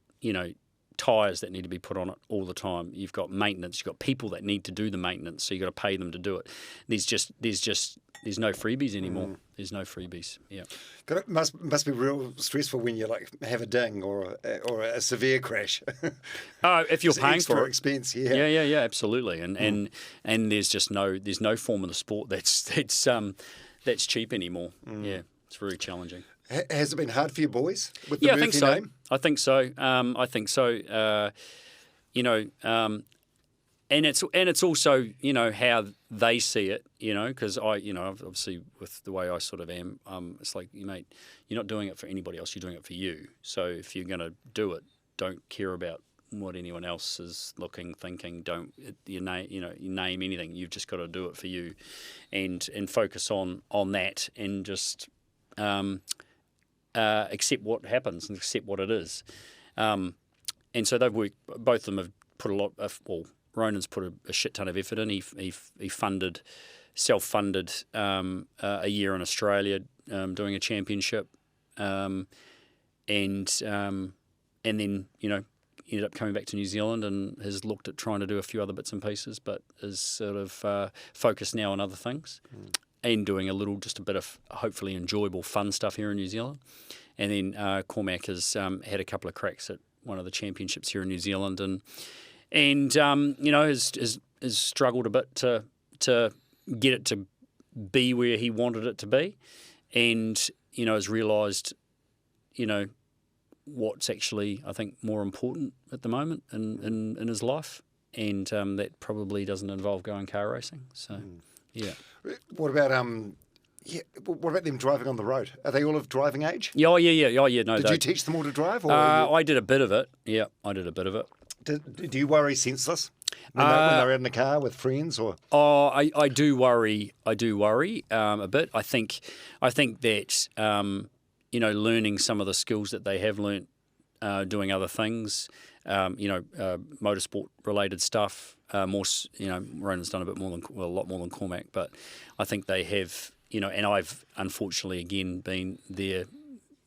tyres that need to be put on it all the time. You've got maintenance. You've got people that need to do the maintenance. So you've got to pay them to do it. There's no freebies anymore. There's no freebies. Yeah. But it must be real stressful when you have a ding or a severe crash. If you're paying for it, expense. Yeah, absolutely. And there's no form of the sport that's cheap anymore. Yeah, it's very challenging. Has it been hard for your boys with the Murphy name? I think so. And it's also how they see it. Because obviously with the way I sort of am, it's like, mate, you're not doing it for anybody else. You're doing it for you. So if you're going to do it, don't care about what anyone else is thinking. Don't you name anything. You've just got to do it for you, and focus on that, and just accept what happens and accept what it is. And so they've worked. Both of them have put a lot. Ronan's put a shit ton of effort in. He self-funded a year in Australia doing a championship, and then ended up coming back to New Zealand and has looked at trying to do a few other bits and pieces, but is sort of focused now on other things and doing just a bit of hopefully enjoyable, fun stuff here in New Zealand. And then Cormac has had a couple of cracks at one of the championships here in New Zealand, and has struggled a bit to get it to be where he wanted it to be, and has realised what's actually, I think, more important at the moment in his life, and that probably doesn't involve going car racing. So, yeah. What about what about them driving on the road? Are they all of driving age? Yeah, oh yeah. No, did you teach them all to drive? Or I did a bit of it. Yeah, I did a bit of it. Do you worry senseless when they're in the car with friends? Or I do worry. I do worry a bit. I think that learning some of the skills that they have learnt doing other things, motorsport related stuff. Ronan's done a lot more than Cormac, but I think they have. And I've unfortunately again been their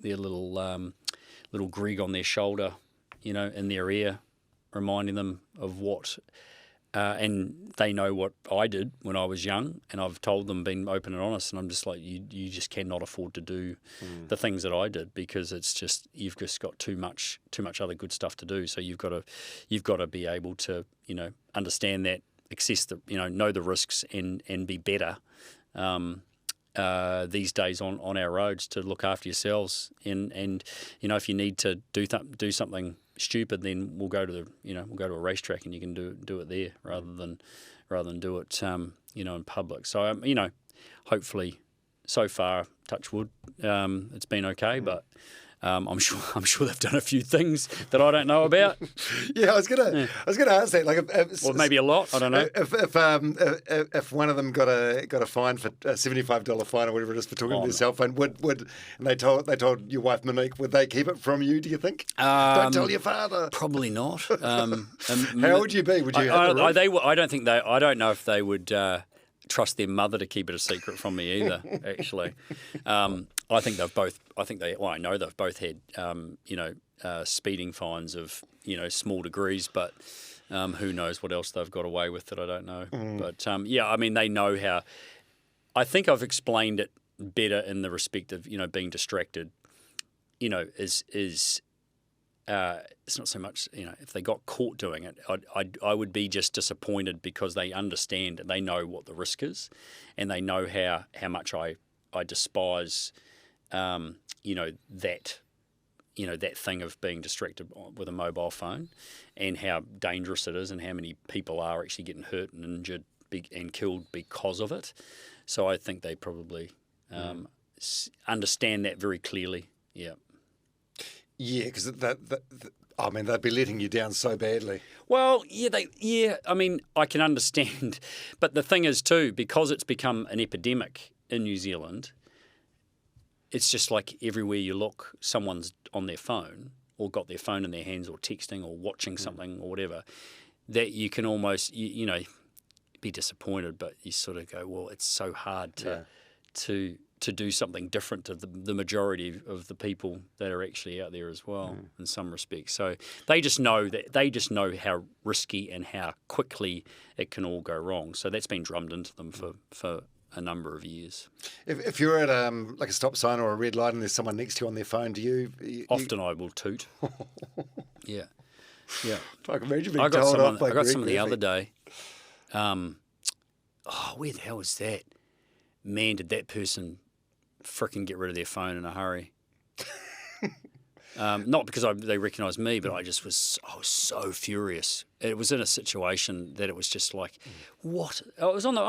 little Greg on their shoulder, in their ear, reminding them of what, and they know what I did when I was young, and I've told them, been open and honest, and I'm just like, you just cannot afford to do the things that I did, because it's just, you've just got too much other good stuff to do. So you've got to be able to, understand that, access the, know the risks, and be better these days on our roads, to look after yourselves, and if you need to do something stupid, then we'll go to a racetrack, and you can do it there rather than do it in public. So hopefully so far, touch wood, it's been okay, but I'm sure they've done a few things that I don't know about. Yeah, I was gonna ask that. Like, well, maybe a lot. I don't know. If one of them got a fine for a $75 fine or whatever it is for talking to their cell phone, and they told your wife Monique, would they keep it from you? Do you think? Don't tell your father. Probably not. How would you be? Would you? I don't know if they would trust their mother to keep it a secret from me either. Actually. I think they've both. I know they've both had, speeding fines of, small degrees, but who knows what else they've got away with that I don't know. But they know how. I think I've explained it better in the respect of being distracted. Is it's not so much if they got caught doing it, I would be just disappointed, because they understand and they know what the risk is, and they know how much I despise. That thing of being distracted with a mobile phone, and how dangerous it is, and how many people are actually getting hurt and injured and killed because of it. So I think they probably understand that very clearly. Yeah. Yeah, because they'd be letting you down so badly. Well, I can understand, but the thing is too, because it's become an epidemic in New Zealand. It's just like everywhere you look, someone's on their phone, or got their phone in their hands, or texting, or watching something, or whatever, that you can almost, be disappointed, but you sort of go, well, it's so hard to do something different to the majority of the people that are actually out there as well, in some respects. So they just know how risky and how quickly it can all go wrong. So that's been drummed into them for a number of years. If you're at like a stop sign or a red light and there's someone next to you on their phone, do you often I will toot. Yeah. I can imagine being told off by I got someone the other day. Where the hell was that? Man, did that person fricking get rid of their phone in a hurry? Not because they recognised me, but I was so furious. It was in a situation that it was just like, what? Oh, it was on the,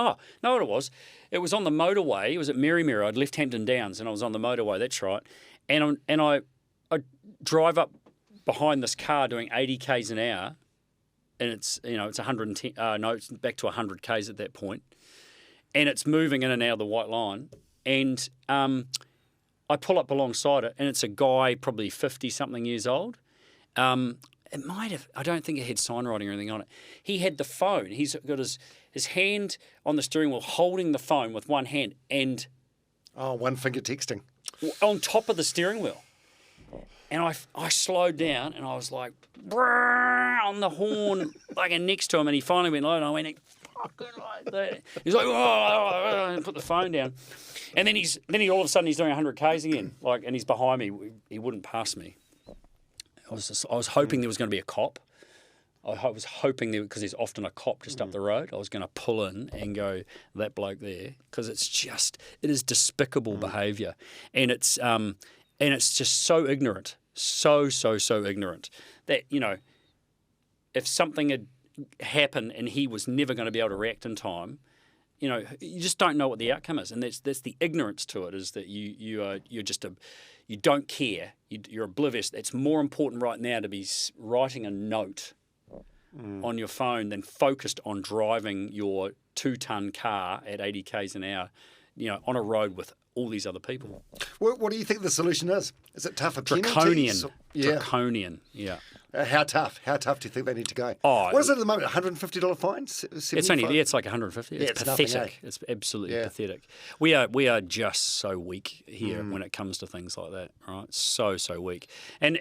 no, what it was. It was on the motorway. It was at Merrymerry. I'd left Hampton Downs and I was on the motorway, that's right. And I drive up behind this car doing 80 k's an hour, and it's 110. No, it's back to 100 k's at that point, and it's moving in and out of the white line, and I pull up alongside it, and it's a guy probably 50-something years old. It might have. I don't think it had sign writing or anything on it. He had the phone. He's got his hand on the steering wheel, holding the phone with one hand, and one finger texting on top of the steering wheel. And I slowed down, and I was like, brrr, on the horn, like next to him, and he finally went low, and I went, fucking like that. He's like, oh, and put the phone down. And then he all of a sudden he's doing 100 k's again, and he's behind me. He wouldn't pass me. I was hoping there was going to be a cop. I was hoping there, because there's often a cop just up the road. I was going to pull in and go, that bloke there, because it is despicable behaviour, and it's just so ignorant, so ignorant that if something had happened and he was never going to be able to react in time, you just don't know what the outcome is, and that's the ignorance to it, is that you don't care, you're oblivious. It's more important right now to be writing a note on your phone than focused on driving your 2-ton car at 80 k's an hour, on a road with all these other people. What do you think the solution is? Is it tougher penalties? Yeah. Draconian, yeah. How tough? How tough do you think they need to go? What is it at the moment? $150 fine? It's like 150. It's pathetic. Nothing, It's absolutely pathetic. We are just so weak here when it comes to things like that. Right? So weak. And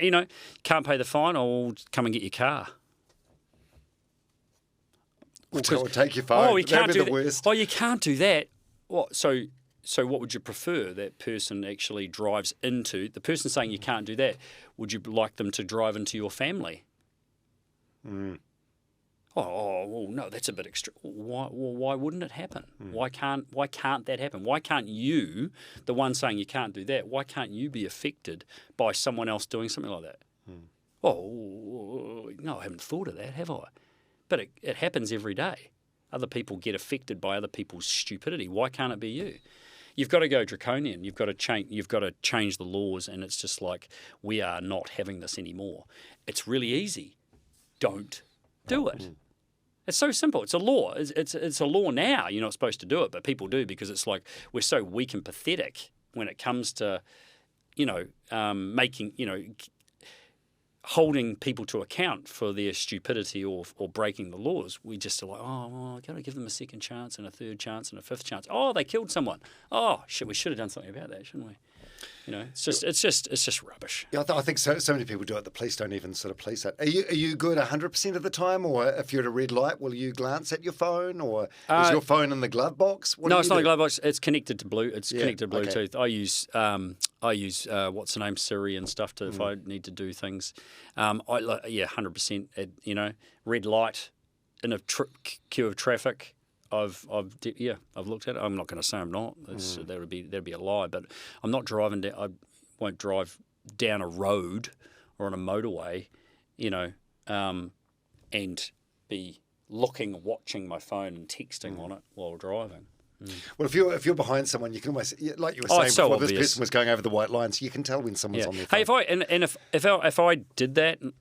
can't pay the fine, or come and get your car. We'll take your phone. You can't do the worst. You can't do that. What? So what would you prefer? That person actually drives into the person saying you can't do that. Would you like them to drive into your family? Well, no, that's a bit extreme. Why wouldn't it happen? Why can't that happen? Why can't you, the one saying you can't do that, why can't you be affected by someone else doing something like that? No, I haven't thought of that, have I? But it happens every day. Other people get affected by other people's stupidity. Why can't it be you? You've got to go draconian. You've got to change the laws, and it's just like, we are not having this anymore. It's really easy. Don't do it. It's so simple. It's a law. It's a law now. You're not supposed to do it, but people do, because it's like we're so weak and pathetic when it comes to, making, holding people to account for their stupidity or breaking the laws. We just are like, I've got to give them a second chance and a third chance and a fifth chance. Oh, they killed someone. Oh, shit, we should have done something about that, shouldn't we? It's just rubbish. Yeah, I think so many people do it. The police don't even sort of police it. Are you good 100% of the time, or if you're at a red light, will you glance at your phone, or is your phone in the glove box? No, it's not a glove box. It's connected to connected to Bluetooth. Okay. I use what's the name, Siri and stuff to if I need to do things. 100%. Red light in a queue of traffic. I've looked at it. I'm not going to say I'm not. That'd be a lie. But I'm not driving down. I won't drive down a road or on a motorway, and be watching my phone and texting on it while driving. Well, if you're behind someone, you can almost, like you were saying before, this person was going over the white lines. You can tell when someone's on their phone. Hey, if I did that and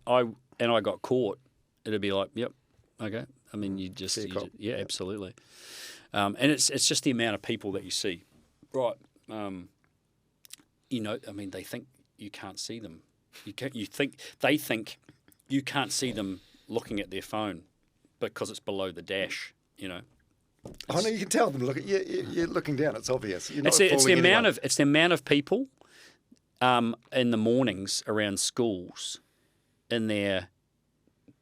I got caught, it'd be like, yep, okay. I mean, absolutely. And it's just the amount of people that you see, right? They think you can't see them. They think you can't see them looking at their phone because it's below the dash. No, you can tell them. Look, you're looking down. It's obvious. It's the amount of people in the mornings around schools in their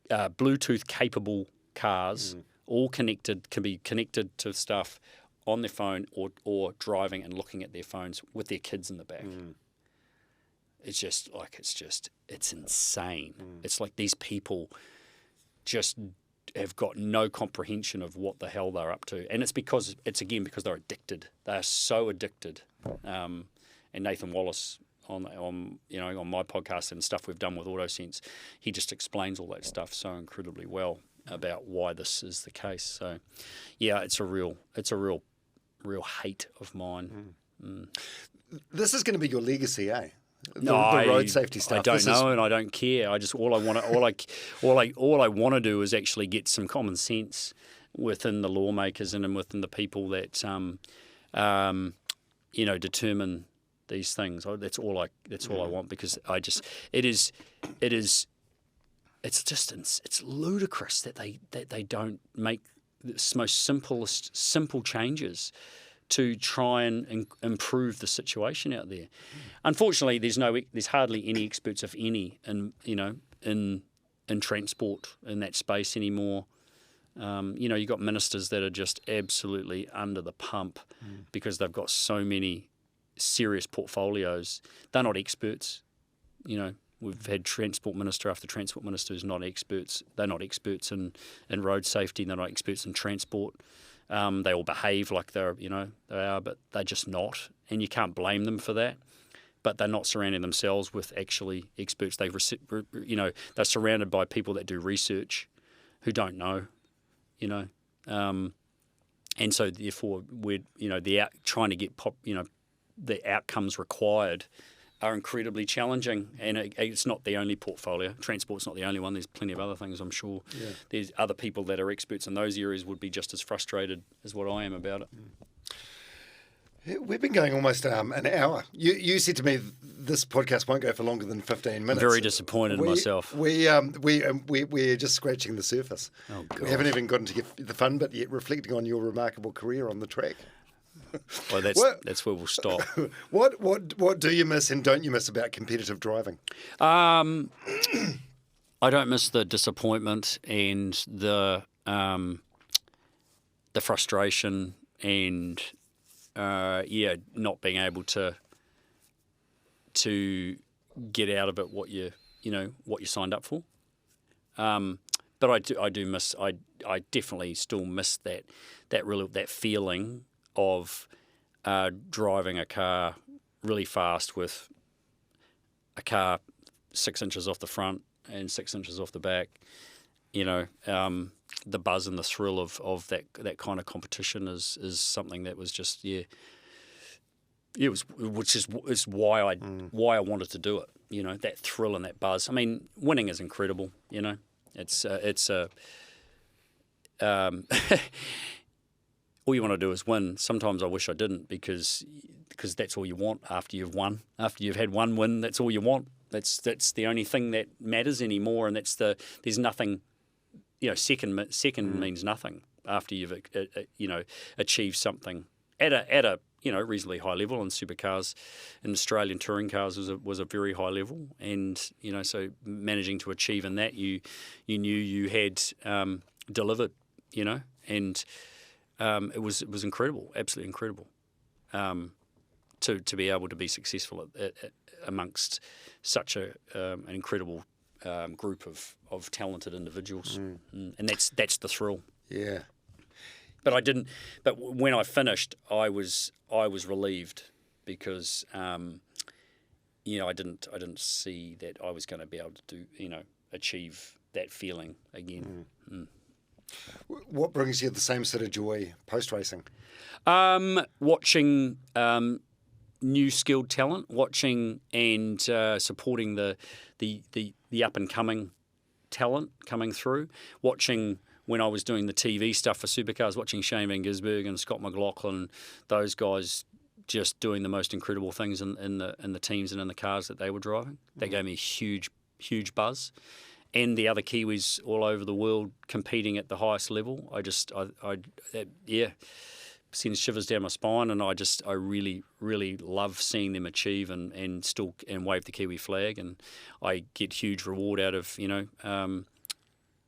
Bluetooth capable cars, all can be connected to stuff on their phone or driving and looking at their phones with their kids in the back. It's insane. It's like these people just have got no comprehension of what the hell they're up to, and it's because they're addicted. They are so addicted. And Nathan Wallace on my podcast and stuff we've done with AutoSense, he just explains all that stuff so incredibly well about why this is the case. So, yeah, it's a real hate of mine. This is going to be your legacy, eh? The road safety stuff. I don't know, and I don't care. I just all I want to do is actually get some common sense within the lawmakers and within the people that determine these things. That's all I want, because it's ludicrous that they don't make the most simple changes to try and improve the situation out there. Unfortunately, there's hardly any experts, if any, in transport in that space anymore. You've got ministers that are just absolutely under the pump because they've got so many serious portfolios. They're not experts. We've had transport minister after transport minister who's not experts. They're not experts in road safety. They're not experts in transport. They all behave like they are, but they're just not, and you can't blame them for that. But they're not surrounding themselves with actually experts. They're surrounded by people that do research, who don't know, and so therefore we're trying to get the outcomes required are incredibly challenging, and it's not the only portfolio. Transport's not the only one. There's plenty of other things, I'm sure. Yeah. There's other people that are experts in those areas would be just as frustrated as what I am about it. We've been going almost an hour. You said to me this podcast won't go for longer than 15 minutes. I'm very disappointed in myself. We're just scratching the surface. Oh, God. We haven't even gotten to the fun bit yet, reflecting on your remarkable career on the track. Well, that's where we'll stop. What do you miss and don't you miss about competitive driving? I don't miss the disappointment and the frustration and not being able to get out of it what you signed up for. But I do miss. I definitely still miss that feeling of driving a car really fast with a car 6 inches off the front and 6 inches off the back. The buzz and the thrill of that kind of competition is something that was just which is why I wanted to do it. That thrill and that buzz. I mean, winning is incredible. It's all you want to do is win. Sometimes I wish I didn't, because that's all you want after you've won. After you've had one win, that's all you want. That's the only thing that matters anymore, and there's nothing. Second means nothing after you've achieved something at a reasonably high level. And supercars and Australian touring cars was a very high level, and so managing to achieve in that, you knew you had delivered, and it was incredible, absolutely incredible, to be able to be successful amongst such an incredible group of talented individuals, and that's the thrill. Yeah. But I didn't. But when I finished, I was relieved, because I didn't see that I was going to be able to achieve that feeling again. What brings you the same sort of joy post racing? Watching new skilled talent, watching and supporting the up and coming talent coming through, watching. When I was doing the TV stuff for supercars, watching Shane Van Gisbergen and Scott McLaughlin, those guys just doing the most incredible things in the teams and in the cars that they were driving. That gave me a huge buzz. And the other Kiwis all over the world competing at the highest level. Sends shivers down my spine, and I really, really love seeing them achieve and wave the Kiwi flag, and I get huge reward out of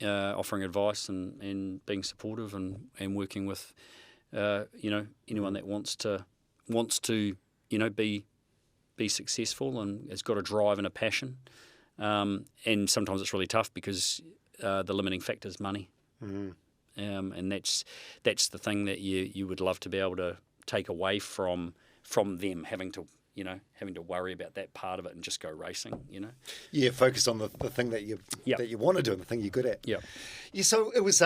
offering advice and being supportive and working with anyone that wants to be successful and has got a drive and a passion, and sometimes it's really tough because the limiting factor is money, and that's the thing that you would love to be able to take away from them having to worry about that part of it and just go racing, Yeah, focus on the thing that you want to do and the thing you're good at. Yeah. Yeah, so it was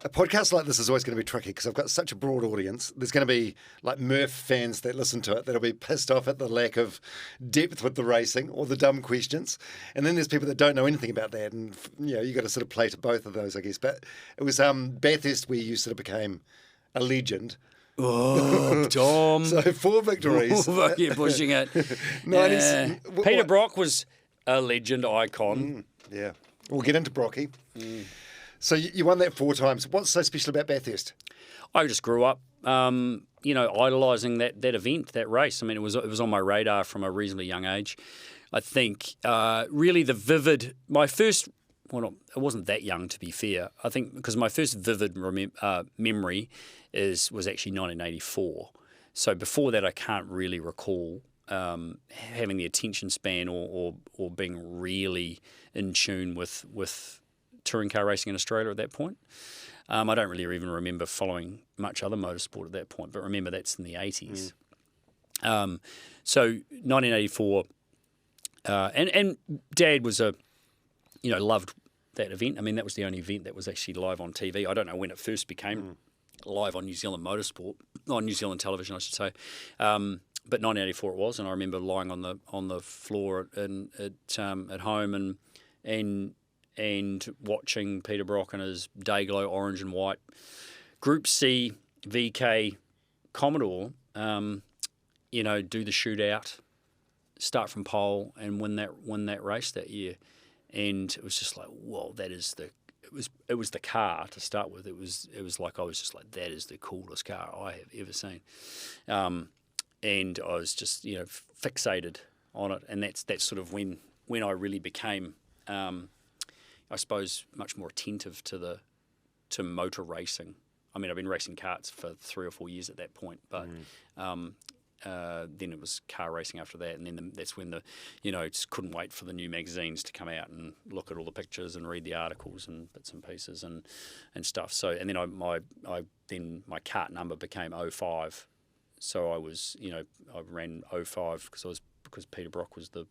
A podcast like this is always going to be tricky because I've got such a broad audience. There's going to be like Murph fans that listen to it that'll be pissed off at the lack of depth with the racing or the dumb questions. And then there's people that don't know anything about that. And, you got to sort of play to both of those, I guess. But it was Bathurst where you sort of became a legend. Oh, Tom. So 4 victories. You're pushing it. 90s. Peter Brock was a legend icon. Yeah. We'll get into Brocky. So you won that 4 times. What's so special about Bathurst? I just grew up, idolising that event, that race. I mean, it was on my radar from a reasonably young age. I think really my first, well, it wasn't that young to be fair. I think because my first vivid memory was actually 1984. So before that, I can't really recall having the attention span or being really in tune with touring car racing in Australia at that point. I don't really even remember following much other motorsport at that point, but remember that's in the 80s. So 1984, and Dad was loved that event. I mean, that was the only event that was actually live on TV. I don't know when it first became live on New Zealand motorsport, on New Zealand television, I should say. But 1984 it was, and I remember lying on the floor at home and watching Peter Brock in his Dayglow orange and white Group C VK Commodore, do the shootout, start from pole, and win that race that year. And it was just like, whoa, it was the car to start with. It was like I was just like, that is the coolest car I have ever seen. And I was just fixated on it, and that's sort of when I really became, I suppose, much more attentive to motor racing. I mean, I've been racing karts for 3 or 4 years at that point, but then it was car racing after that, and then that's when just couldn't wait for the new magazines to come out and look at all the pictures and read the articles and bits and pieces and stuff. So, and then my kart number became 05. So I was, I ran 05 because Peter Brock was the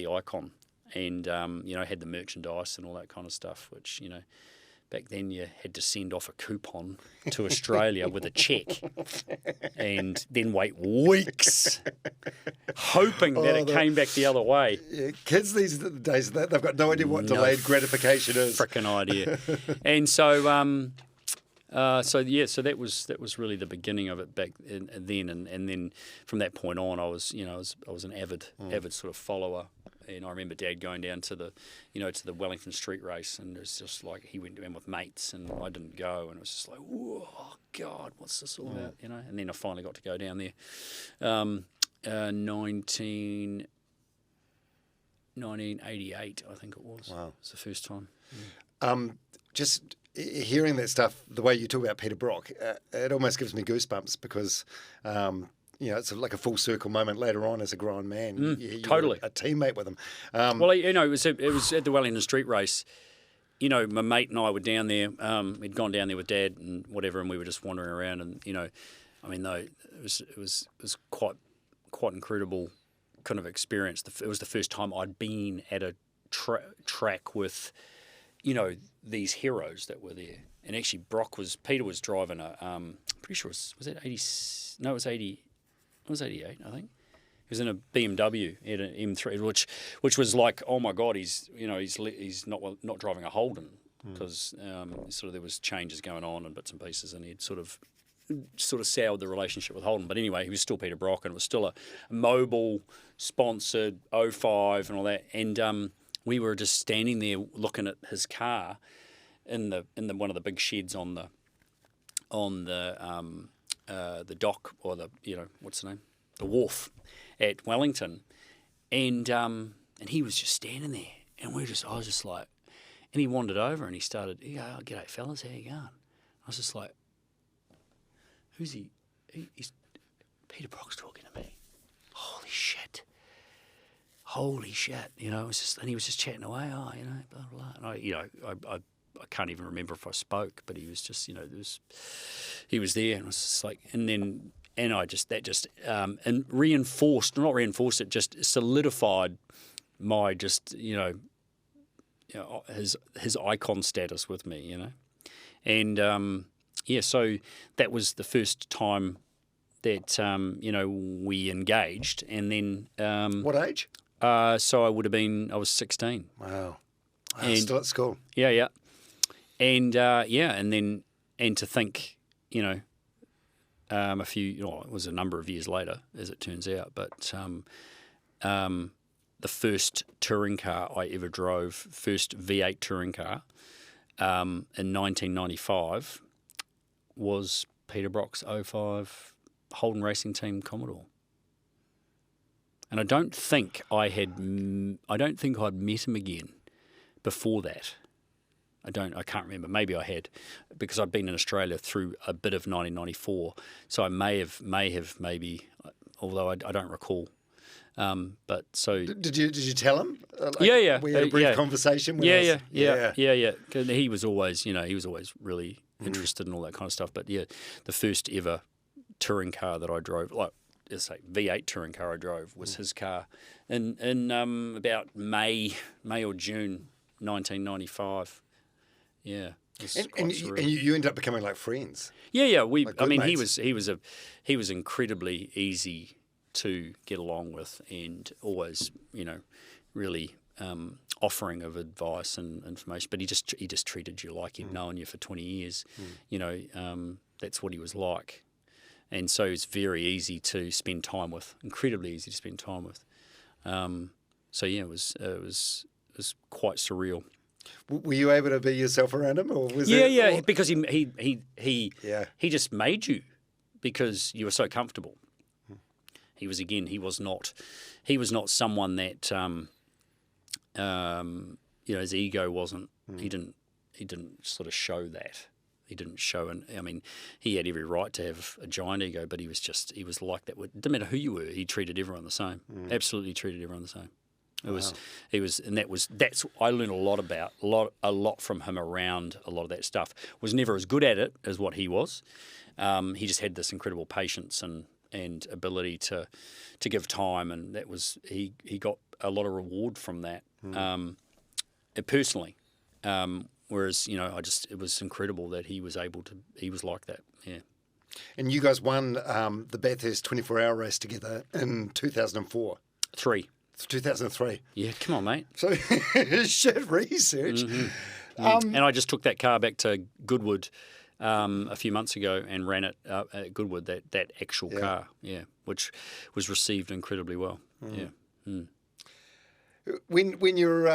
icon, and had the merchandise and all that kind of stuff, which back then you had to send off a coupon to Australia with a cheque, and then wait weeks, hoping that it came back the other way. Yeah, kids these days, they've got no idea what delayed gratification is. Frickin' idea. And so. So that was really the beginning of it back then, and then from that point on, I was an avid sort of follower, and I remember Dad going down to the Wellington Street race, and it was just like he went down with mates, and I didn't go, and it was just like, oh God, what's this all about, And then I finally got to go down there, 1988, I think it was. Wow, it was the first time. Just hearing that stuff, the way you talk about Peter Brock, it almost gives me goosebumps because, it's like a full circle moment later on as a grown man. You totally. were a teammate with him. Well, it was at the Wellington Street race. My mate and I were down there. We'd gone down there with Dad and whatever, and we were just wandering around. And it was quite incredible kind of experience. It was the first time I'd been at a track with, these heroes that were there. And actually, Peter was driving a, pretty sure was that 80? No, it was 80. It was 88, I think. He was in a BMW at an M3, which was like, oh my God, he's not driving a Holden because sort of there was changes going on and bits and pieces, and he'd sort of soured the relationship with Holden. But anyway, he was still Peter Brock, and it was still a mobile sponsored 05 and all that. And we were just standing there looking at his car in the one of the big sheds on the dock, or the what's the name, the wharf at Wellington, and he was just standing there, and I was just like, and he wandered over and he started, oh, g'day fellas, how you going? I was just like, who's he? He's Peter Brock's talking to me. Holy shit. It was just, and he was just chatting away, blah, blah, blah. And I can't even remember if I spoke, but he was just, he was there, and I was just like, and reinforced it, just solidified my his icon status with me, And so that was the first time that we engaged, and then What age? so I was 16. Wow. And Still at school. Yeah. And to think, it was a number of years later, as it turns out, but the first touring car I ever drove, first V8 touring car, in 1995, was Peter Brock's 05 Holden Racing Team Commodore. And I don't think I'd met him again before that. I can't remember. Maybe I had, because I'd been in Australia through a bit of 1994. So I may have, although I don't recall. But so did you tell him? Yeah. We had a brief conversation. Yeah. He was always, really interested in all that kind of stuff. But yeah, the first ever touring car that I drove, let's say V8 touring car I drove, was his car in about May or June 1995. Yeah. And you ended up becoming like friends. Yeah. Mates. He was incredibly easy to get along with, and always, really offering of advice and information. But he just treated you like he'd known you for 20 years. That's what he was like. And so it's very easy to spend time with, incredibly easy to spend time with. It was quite surreal. Were you able to be yourself around him, or was because he just made you, because you were so comfortable. He was not someone that his ego wasn't. He didn't sort of show that. He didn't show, and I mean, he had every right to have a giant ego, but he was like that. It didn't matter who you were. He treated everyone the same. Absolutely treated everyone the same. That's I learned a lot from him around a lot of that stuff. Was never as good at it as what he was. He just had this incredible patience and ability to give time, and that was he got a lot of reward from that personally. Whereas, it was incredible that he was like that. Yeah. And you guys won the Bathurst 24-hour race together in 2004. 2003. Yeah, come on, mate. So, shit research. And I just took that car back to Goodwood a few months ago and ran it at Goodwood, that actual car, which was received incredibly well. Yeah. When you're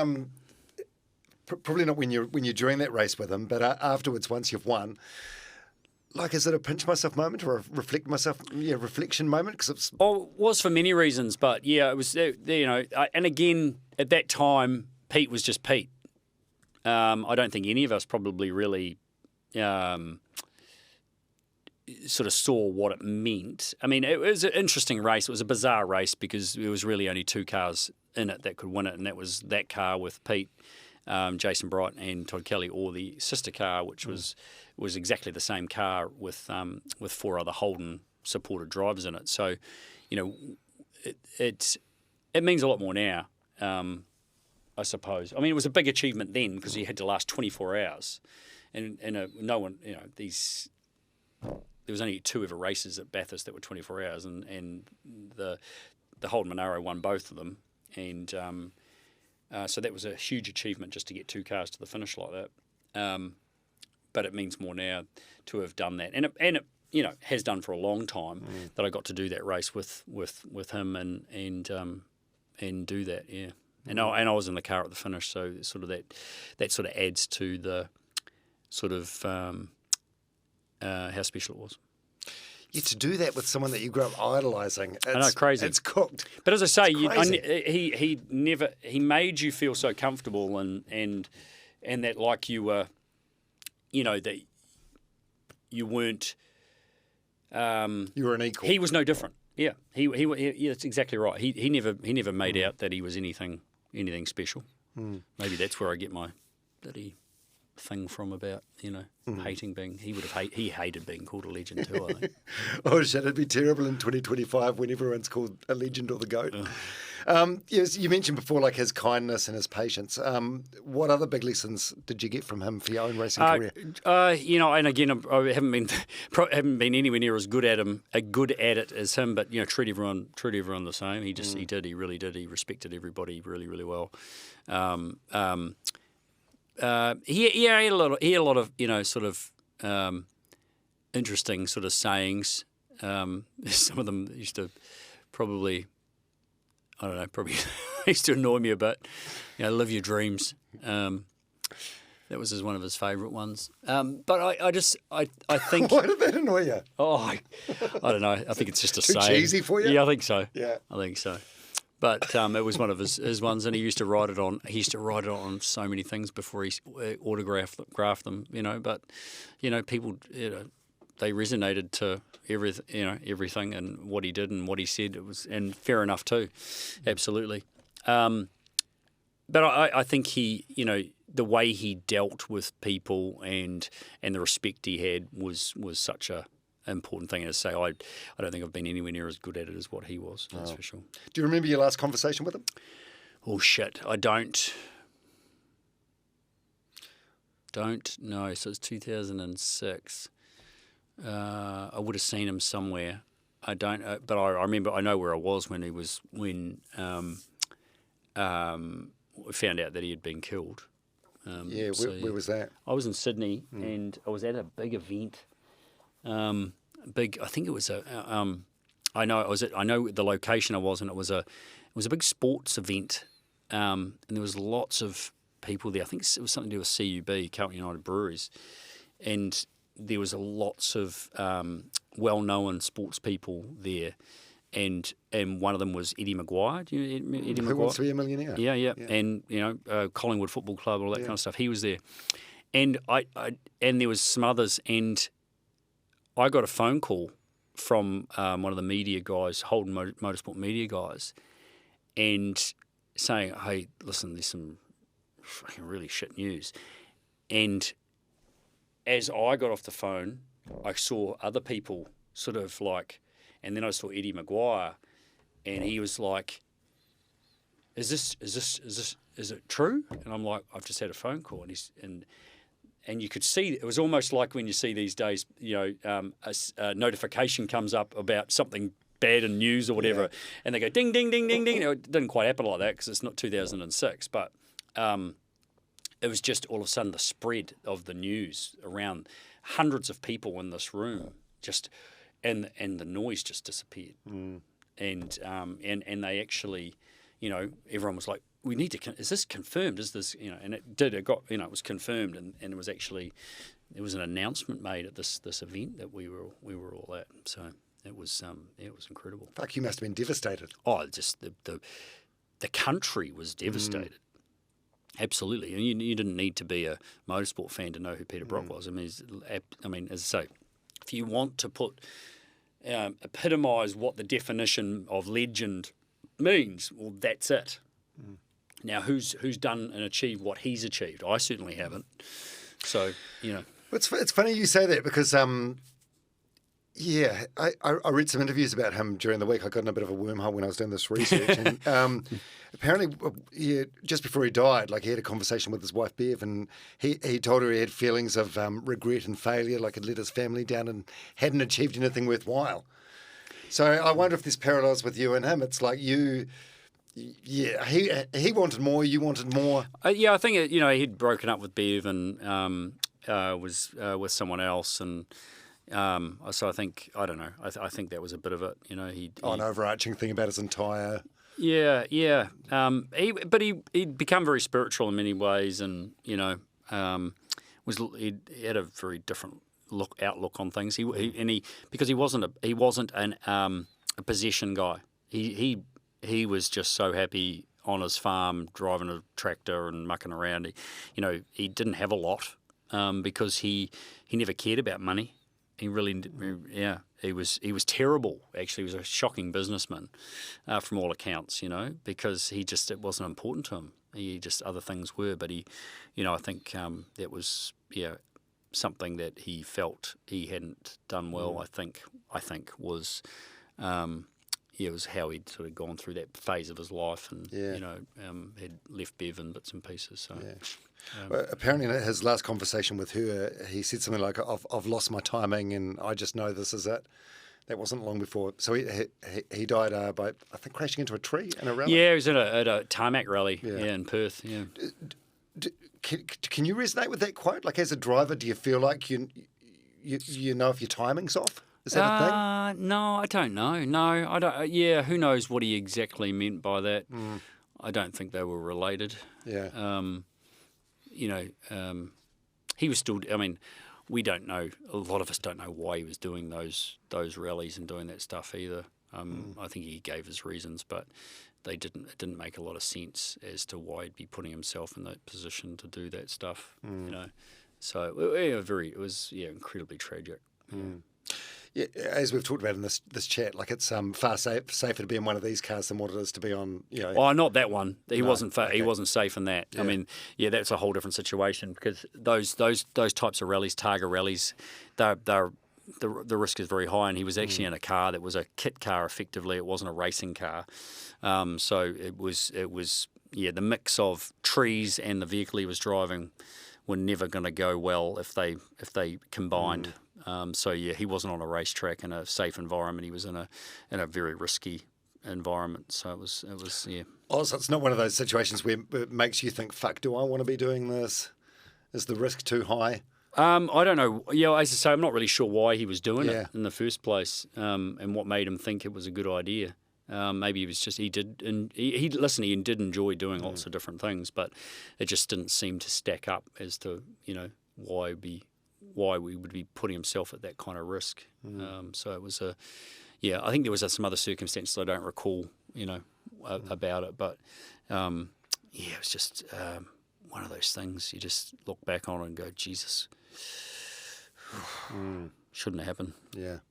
probably not when you're during that race with him, but afterwards, once you've won, is it a pinch myself moment or a reflection moment? Because it was for many reasons, but it was and again at that time, Pete was just Pete. I don't think any of us probably really sort of saw what it meant. I mean, it was an interesting race. It was a bizarre race because there was really only two cars in it that could win it, and that was that car with Pete, Jason Bright and Todd Kelly, or the sister car, which was exactly the same car with four other Holden supported drivers in it. So, it means a lot more now, I suppose. I mean, it was a big achievement then because you had to last 24 hours, and no one, there was only two ever races at Bathurst that were 24 hours, and the Holden Monaro won both of them, and so that was a huge achievement just to get two cars to the finish like that. But it means more now to have done that, and it has done for a long time that I got to do that race with him and do that, yeah. And I was in the car at the finish, so sort of that sort of adds to the sort of how special it was. Yeah, to do that with someone that you grew up idolising, I know, crazy. It's cooked. But as I say, he made you feel so comfortable and that like you were, that you weren't. You were an equal. He was no different. Yeah, he that's exactly right. He never made out that he was anything special. Maybe that's where I get my bloody thing from about hating being. He hated being called a legend too, I think. Oh shit! It'd be terrible in 2025 when everyone's called a legend or the GOAT. Yes, you mentioned before, like his kindness and his patience. What other big lessons did you get from him for your own racing career? And again, I haven't been anywhere near as good at it as him. But treat everyone the same. He really did. He respected everybody really, really well. He had a lot of sort of interesting sort of sayings. Some of them used to probably used to annoy me a bit. Live your dreams. That was one of his favourite ones. But I think. Why did that annoy you? Oh, I don't know. I think it's just a Too saying. cheesy for you? Yeah, I think so. Yeah, I think so. But it was one of his ones, and he used to write it on. He used to write it on so many things before he autographed them. But people, they resonated to everything and what he did and what he said. It was, and fair enough too, absolutely. But I think he, the way he dealt with people and the respect he had was such a important thing. And to say, I don't think I've been anywhere near as good at it as what he was. That's for sure. Do you remember your last conversation with him? Oh shit, I don't know. So it's 2006. I would have seen him somewhere. I don't, but I remember. I know where I was when we found out that he had been killed. Where was that? I was in Sydney, and I was at a big event. I think it was I know the location I was, and it was a big sports event, and there was lots of people there. I think it was something to do with CUB, Carlton United Breweries, and there was lots of well-known sports people there, and one of them was Eddie Maguire. Do you know Eddie Maguire? Who Wants to Be a Millionaire? Yeah. And Collingwood Football Club, all that kind of stuff. He was there, and and there was some others, and I got a phone call from one of the media guys, Holden Motorsport media guys, and saying, "Hey, listen, there's some fucking really shit news." And as I got off the phone, I saw other people sort of like, and then I saw Eddie Maguire, and he was like, "Is it true?" And I'm like, "I've just had a phone call," and you could see, it was almost like when you see these days, a notification comes up about something bad in news or whatever, and they go ding, ding, ding, ding, ding. It didn't quite happen like that because it's not 2006, but it was just all of a sudden the spread of the news around, hundreds of people in this room, and the noise just disappeared, and they actually, everyone was like, we need to. Is this confirmed? Is this And it did. It got. It was confirmed, and it was actually, there was an announcement made at this event that we were all at. So it was incredible. Fuck, you must have been devastated. Oh, just the country was devastated. Absolutely, and you didn't need to be a motorsport fan to know who Peter Brock was. I mean, as I say, if you want to epitomise what the definition of legend means, well, that's it. Now, who's done and achieved what he's achieved? I certainly haven't. So, It's funny you say that because, I read some interviews about him during the week. I got in a bit of a wormhole when I was doing this research. And apparently, just before he died, like he had a conversation with his wife, Bev, and he told her he had feelings of regret and failure, like he'd let his family down and hadn't achieved anything worthwhile. So I wonder if there's parallels with you and him. It's like you... Yeah, he wanted more. You wanted more. I think he'd broken up with Bev and was with someone else, and so I think I don't know. I think that was a bit of it. An overarching thing about his entire. Yeah. He'd become very spiritual in many ways, and he had a very different outlook on things. Because he wasn't a possession guy. He was just so happy on his farm, driving a tractor and mucking around. He didn't have a lot because he never cared about money. He really, he was terrible. Actually, he was a shocking businessman from all accounts. Because it wasn't important to him. Other things were. But I think that was something that he felt he hadn't done well. I think was. it was how he'd sort of gone through that phase of his life, and had left Bev in bits and pieces. So. Yeah. Well, apparently in his last conversation with her, he said something like, I've lost my timing and I just know this is it. That wasn't long before. So he died by, I think, crashing into a tree in a rally? Yeah, he was at a tarmac rally in Perth, yeah. Can you resonate with that quote? Like, as a driver, do you feel like you know if your timing's off? Is that a thing? No, I don't know. No, I don't. Yeah, who knows what he exactly meant by that? I don't think they were related. Yeah. He was still. I mean, we don't know. A lot of us don't know why he was doing those rallies and doing that stuff either. I think he gave his reasons, but it didn't make a lot of sense as to why he'd be putting himself in that position to do that stuff. So it was incredibly tragic. Yeah, as we've talked about in this chat, like it's far safer to be in one of these cars than what it is to be on. Oh, not that one. He wasn't. He wasn't safe in that. Yeah. I mean, that's a whole different situation because those types of rallies, Targa rallies, the risk is very high. And he was actually in a car that was a kit car. Effectively, it wasn't a racing car. So it was. The mix of trees and the vehicle he was driving were never going to go well if they combined. He wasn't on a racetrack in a safe environment. He was in a very risky environment. So it was. Oh, so it's not one of those situations where it makes you think, "Fuck, do I want to be doing this? Is the risk too high?" I don't know. Yeah, as I say, I'm not really sure why he was doing it in the first place, and what made him think it was a good idea. Maybe it was just he did enjoy doing lots of different things, but it just didn't seem to stack up as to why we would be putting himself at that kind of risk. So it was I think there was some other circumstances I don't recall, about it, but it was just one of those things you just look back on and go, Jesus, shouldn't have happened. Yeah.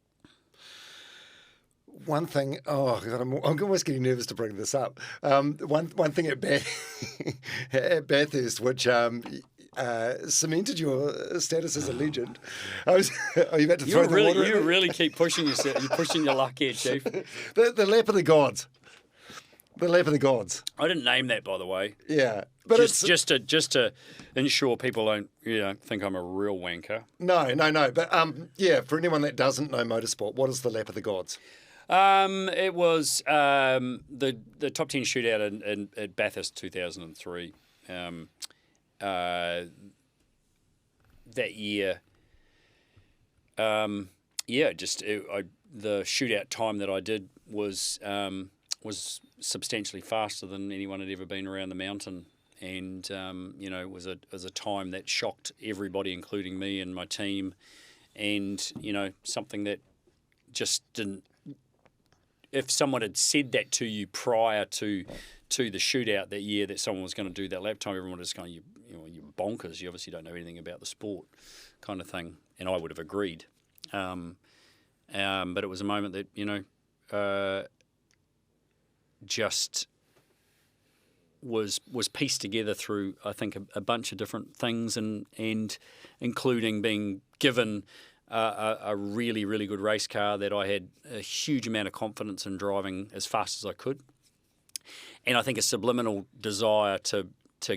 One thing, God, I'm almost getting nervous to bring this up. One thing at Bathurst, which cemented your status as a legend. Are you about to throw the water? You really keep pushing yourself. You're pushing your luck here, Chief. The lap of the gods. The lap of the gods. I didn't name that, by the way. Yeah, but just to ensure people don't think I'm a real wanker. No. But for anyone that doesn't know motorsport, what is the lap of the gods? It was the top 10 shootout at Bathurst 2003. That year, the shootout time that I did was substantially faster than anyone had ever been around the mountain, and it was a time that shocked everybody, including me and my team, and something that just didn't. If someone had said that to you prior to the shootout that year that someone was going to do that lap time, everyone was going, you're bonkers. You obviously don't know anything about the sport, kind of thing. And I would have agreed. But it was a moment that just was pieced together through, I think, a bunch of different things, and including being given a really, really good race car that I had a huge amount of confidence in driving as fast as I could. And I think a subliminal desire to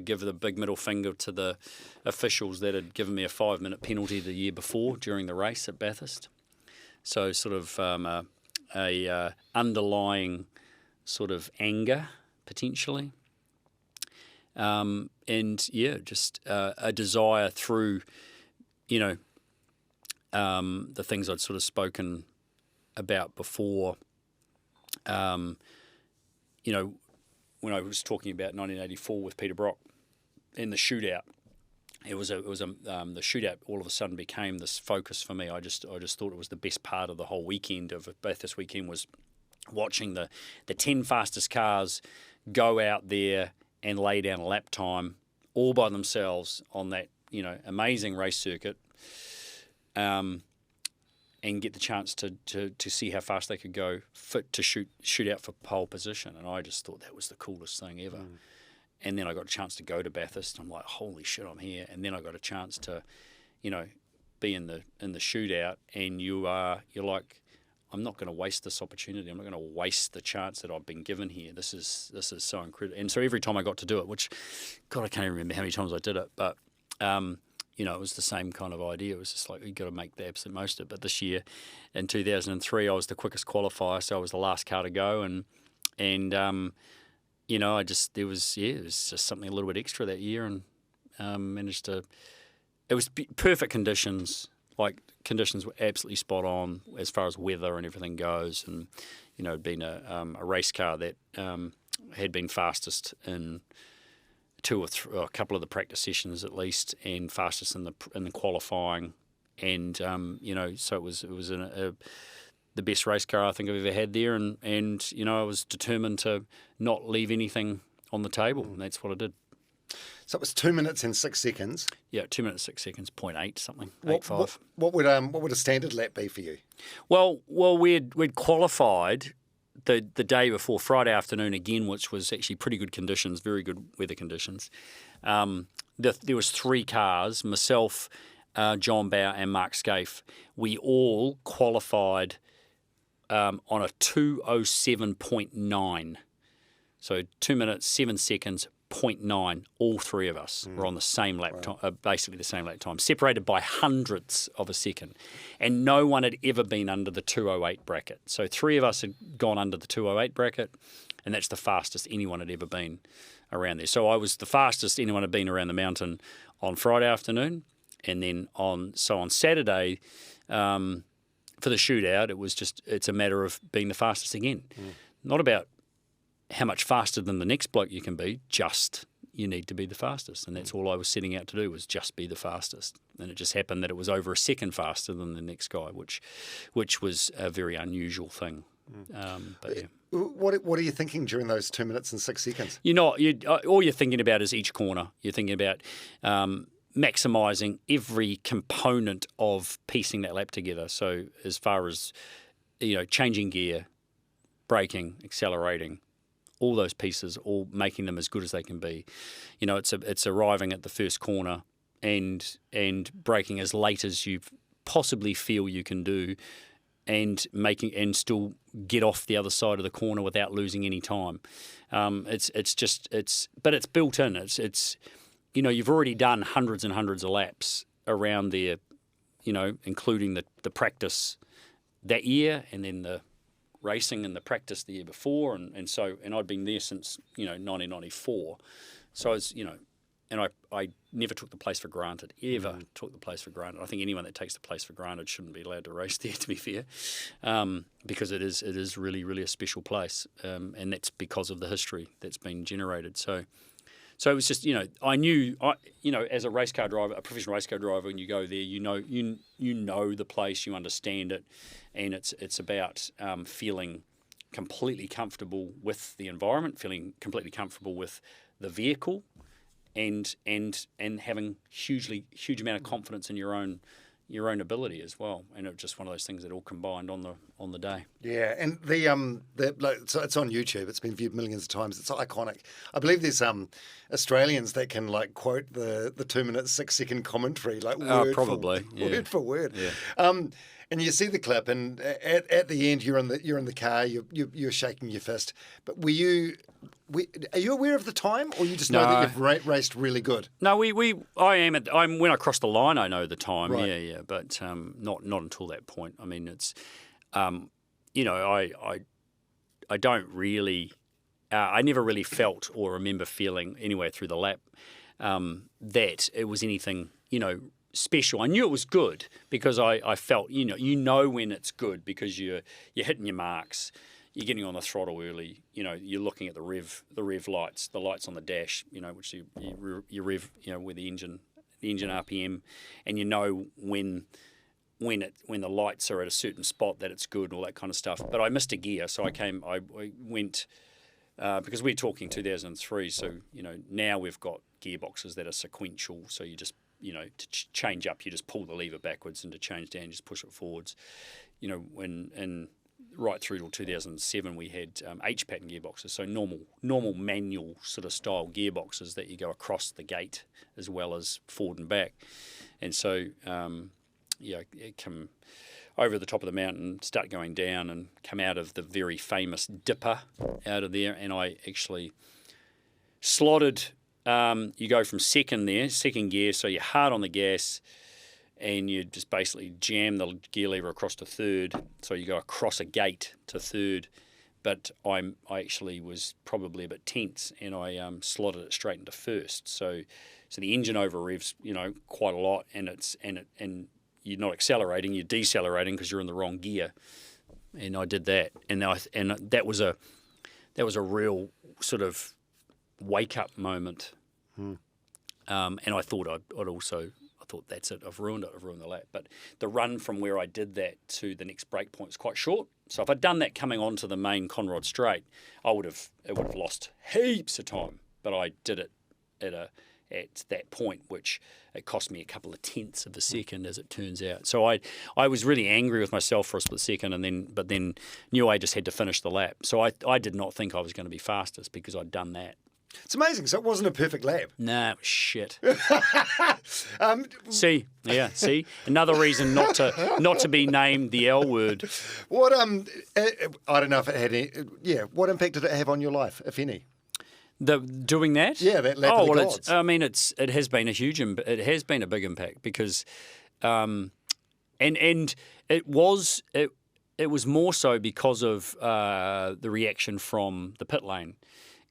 give the big middle finger to the officials that had given me a 5-minute penalty the year before during the race at Bathurst. So sort of a underlying sort of anger, potentially. Just a desire through, the things I'd sort of spoken about before, when I was talking about 1984 with Peter Brock in the shootout, the shootout all of a sudden became this focus for me. I just thought it was the best part of the whole weekend of Bathurst weekend was watching the 10 fastest cars go out there and lay down a lap time all by themselves on that amazing race circuit. And get the chance to see how fast they could go, fit to shoot out for pole position. And I just thought that was the coolest thing ever. And then I got a chance to go to Bathurst. I'm like, holy shit, I'm here. And then I got a chance to, be in the shootout, and you're like, I'm not going to waste this opportunity. I'm not going to waste the chance that I've been given here. This is so incredible. And so every time I got to do it, which, God, I can't even remember how many times I did it, but it was the same kind of idea. It was just like, you've got to make the absolute most of it. But this year, in 2003, I was the quickest qualifier, so I was the last car to go, and it was just something a little bit extra that year, and managed to. It was perfect conditions. Like, conditions were absolutely spot on as far as weather and everything goes, and it'd been a race car that had been fastest in a couple of the practice sessions at least, and fastest in the qualifying, and so it was the best race car I think I've ever had there, and I was determined to not leave anything on the table, and that's what I did. So it was 2 minutes and 6 seconds. Yeah, 2 minutes 6 seconds, 0.8 something, 0.85. What would a standard lap be for you? Well, we'd qualified the day before, Friday afternoon again, which was actually pretty good conditions, very good weather conditions. There was 3 cars, myself, John Bauer and Mark Scaife. We all qualified on a 2:07.9. So 2 minutes, 7 seconds, 0.9. All 3 of us were on the same lap time, basically the same lap time, separated by hundredths of a second. And no one had ever been under the 2:08 bracket. So 3 of us had gone under the 2:08 bracket, and that's the fastest anyone had ever been around there. So I was the fastest anyone had been around the mountain on Friday afternoon, and then on Saturday, for the shootout, it's a matter of being the fastest again. Not about how much faster than the next bloke you can be, just you need to be the fastest. And that's all I was setting out to do, was just be the fastest. And it just happened that it was over a second faster than the next guy, which was a very unusual thing. But yeah. What are you thinking during those 2 minutes and 6 seconds? All you're thinking about is each corner. You're thinking about maximising every component of piecing that lap together. So as far as, changing gear, braking, accelerating, all those pieces, all making them as good as they can be. It's arriving at the first corner and braking as late as you possibly feel you can do, and still get off the other side of the corner without losing any time. But it's built in. It's you've already done hundreds and hundreds of laps around there, including the practice that year, and then the racing and the practice the year before, and I'd been there since 1994, so I was and I never took the place for granted, took the place for granted. I think anyone that takes the place for granted shouldn't be allowed to race there, to be fair, because it is really, really a special place, and that's because of the history that's been generated. So it was just, I knew, as a race car driver, a professional race car driver, when you go there, you know the place, you understand it, and it's about feeling completely comfortable with the environment, feeling completely comfortable with the vehicle, and having huge amount of confidence in your own ability as well. And it was just one of those things that all combined on the day. Yeah, and so it's on YouTube. It's been viewed millions of times. It's iconic. I believe there's Australians that can quote the 2 minute 6 second commentary word for word. Yeah. And you see the clip, and at the end you're in the car. You're shaking your fist. But are you aware of the time, or you just know that you've raced really good? No, I'm when I cross the line, I know the time. Right. Yeah, but not until that point. I mean, it's I don't really. I never really felt or remember feeling anywhere through the lap that it was anything special. I knew it was good because I felt when it's good because you're hitting your marks. You're getting on the throttle early. You're looking at the rev lights, the lights on the dash. Which you rev. With the engine RPM, and when the lights are at a certain spot that it's good and all that kind of stuff. But I missed a gear, so I went because we're talking 2003. So now we've got gearboxes that are sequential. So you just to change up, you just pull the lever backwards, and to change down, you just push it forwards. When right through till 2007, we had H-pattern gearboxes, so normal manual sort of style gearboxes that you go across the gate as well as forward and back. And so come over the top of the mountain, start going down, and come out of the very famous dipper out of there, and I actually slotted. You go from second gear, so you're hard on the gas, and you just basically jam the gear lever across to third, so you go across a gate to third. But I actually was probably a bit tense, and I slotted it straight into first. So the engine over revs, quite a lot, and you're not accelerating, you're decelerating because you're in the wrong gear. And I did that, and that was a real sort of wake up moment. And I thought I thought that's it. I've ruined the lap. But the run from where I did that to the next break point was quite short. So if I'd done that coming onto the main Conrod Straight, it would have lost heaps of time. But I did it at that point, which it cost me a couple of tenths of a second, as it turns out. So I was really angry with myself for a split second, but then knew I just had to finish the lap. So I did not think I was going to be fastest because I'd done that. It's amazing. So it wasn't a perfect lap. Nah, it was shit. See, another reason not to be named the L word. What I don't know if it had any. Yeah, what impact did it have on your life, if any? Doing that? Yeah, that lap of the gods. It has been it has been a big impact because, and it was more so because of the reaction from the pit lane.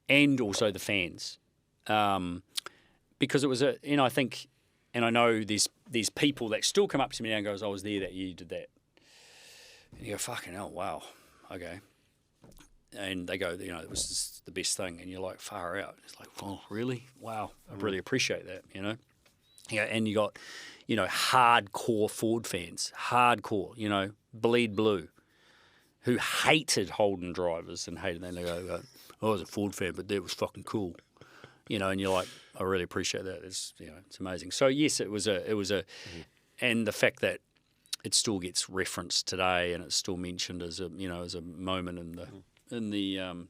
And also the fans, because it was I think, and I know there's people that still come up to me now and goes, "I was there that year, you did that," and you go, "Fucking hell, wow, okay," and they go, it was just the best thing, and you're like, far out. It's like, oh, really? Wow, I really appreciate that, Yeah, and you got, hardcore Ford fans, bleed blue, who hated Holden drivers and hated them. They go, I was a Ford fan, but that was fucking cool, and you're like, I really appreciate that. It's it's amazing. So yes, it was and the fact that it still gets referenced today and it's still mentioned as a moment in the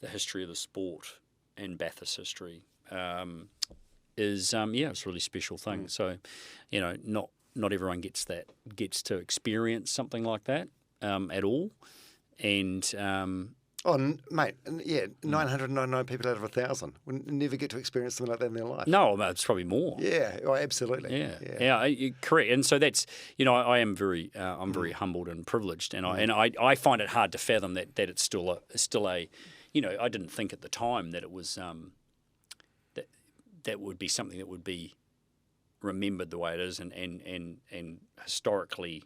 history of the sport and Bathurst history is it's a really special thing. So not everyone gets to experience something like that at all, and. Oh, mate, 999 people out of 1,000 would never get to experience something like that in their life. No, it's probably more. Yeah, absolutely. Yeah, correct. And so that's, I am very, I'm very humbled and privileged, and I find it hard to fathom that it's still a, I didn't think at the time that it was that would be something that would be remembered the way it is, and historically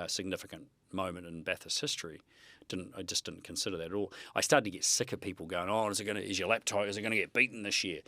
significant moment in Bathurst history. I just didn't consider that at all. I started to get sick of people going, "Oh, is your lap tight? Is it going to get beaten this year?"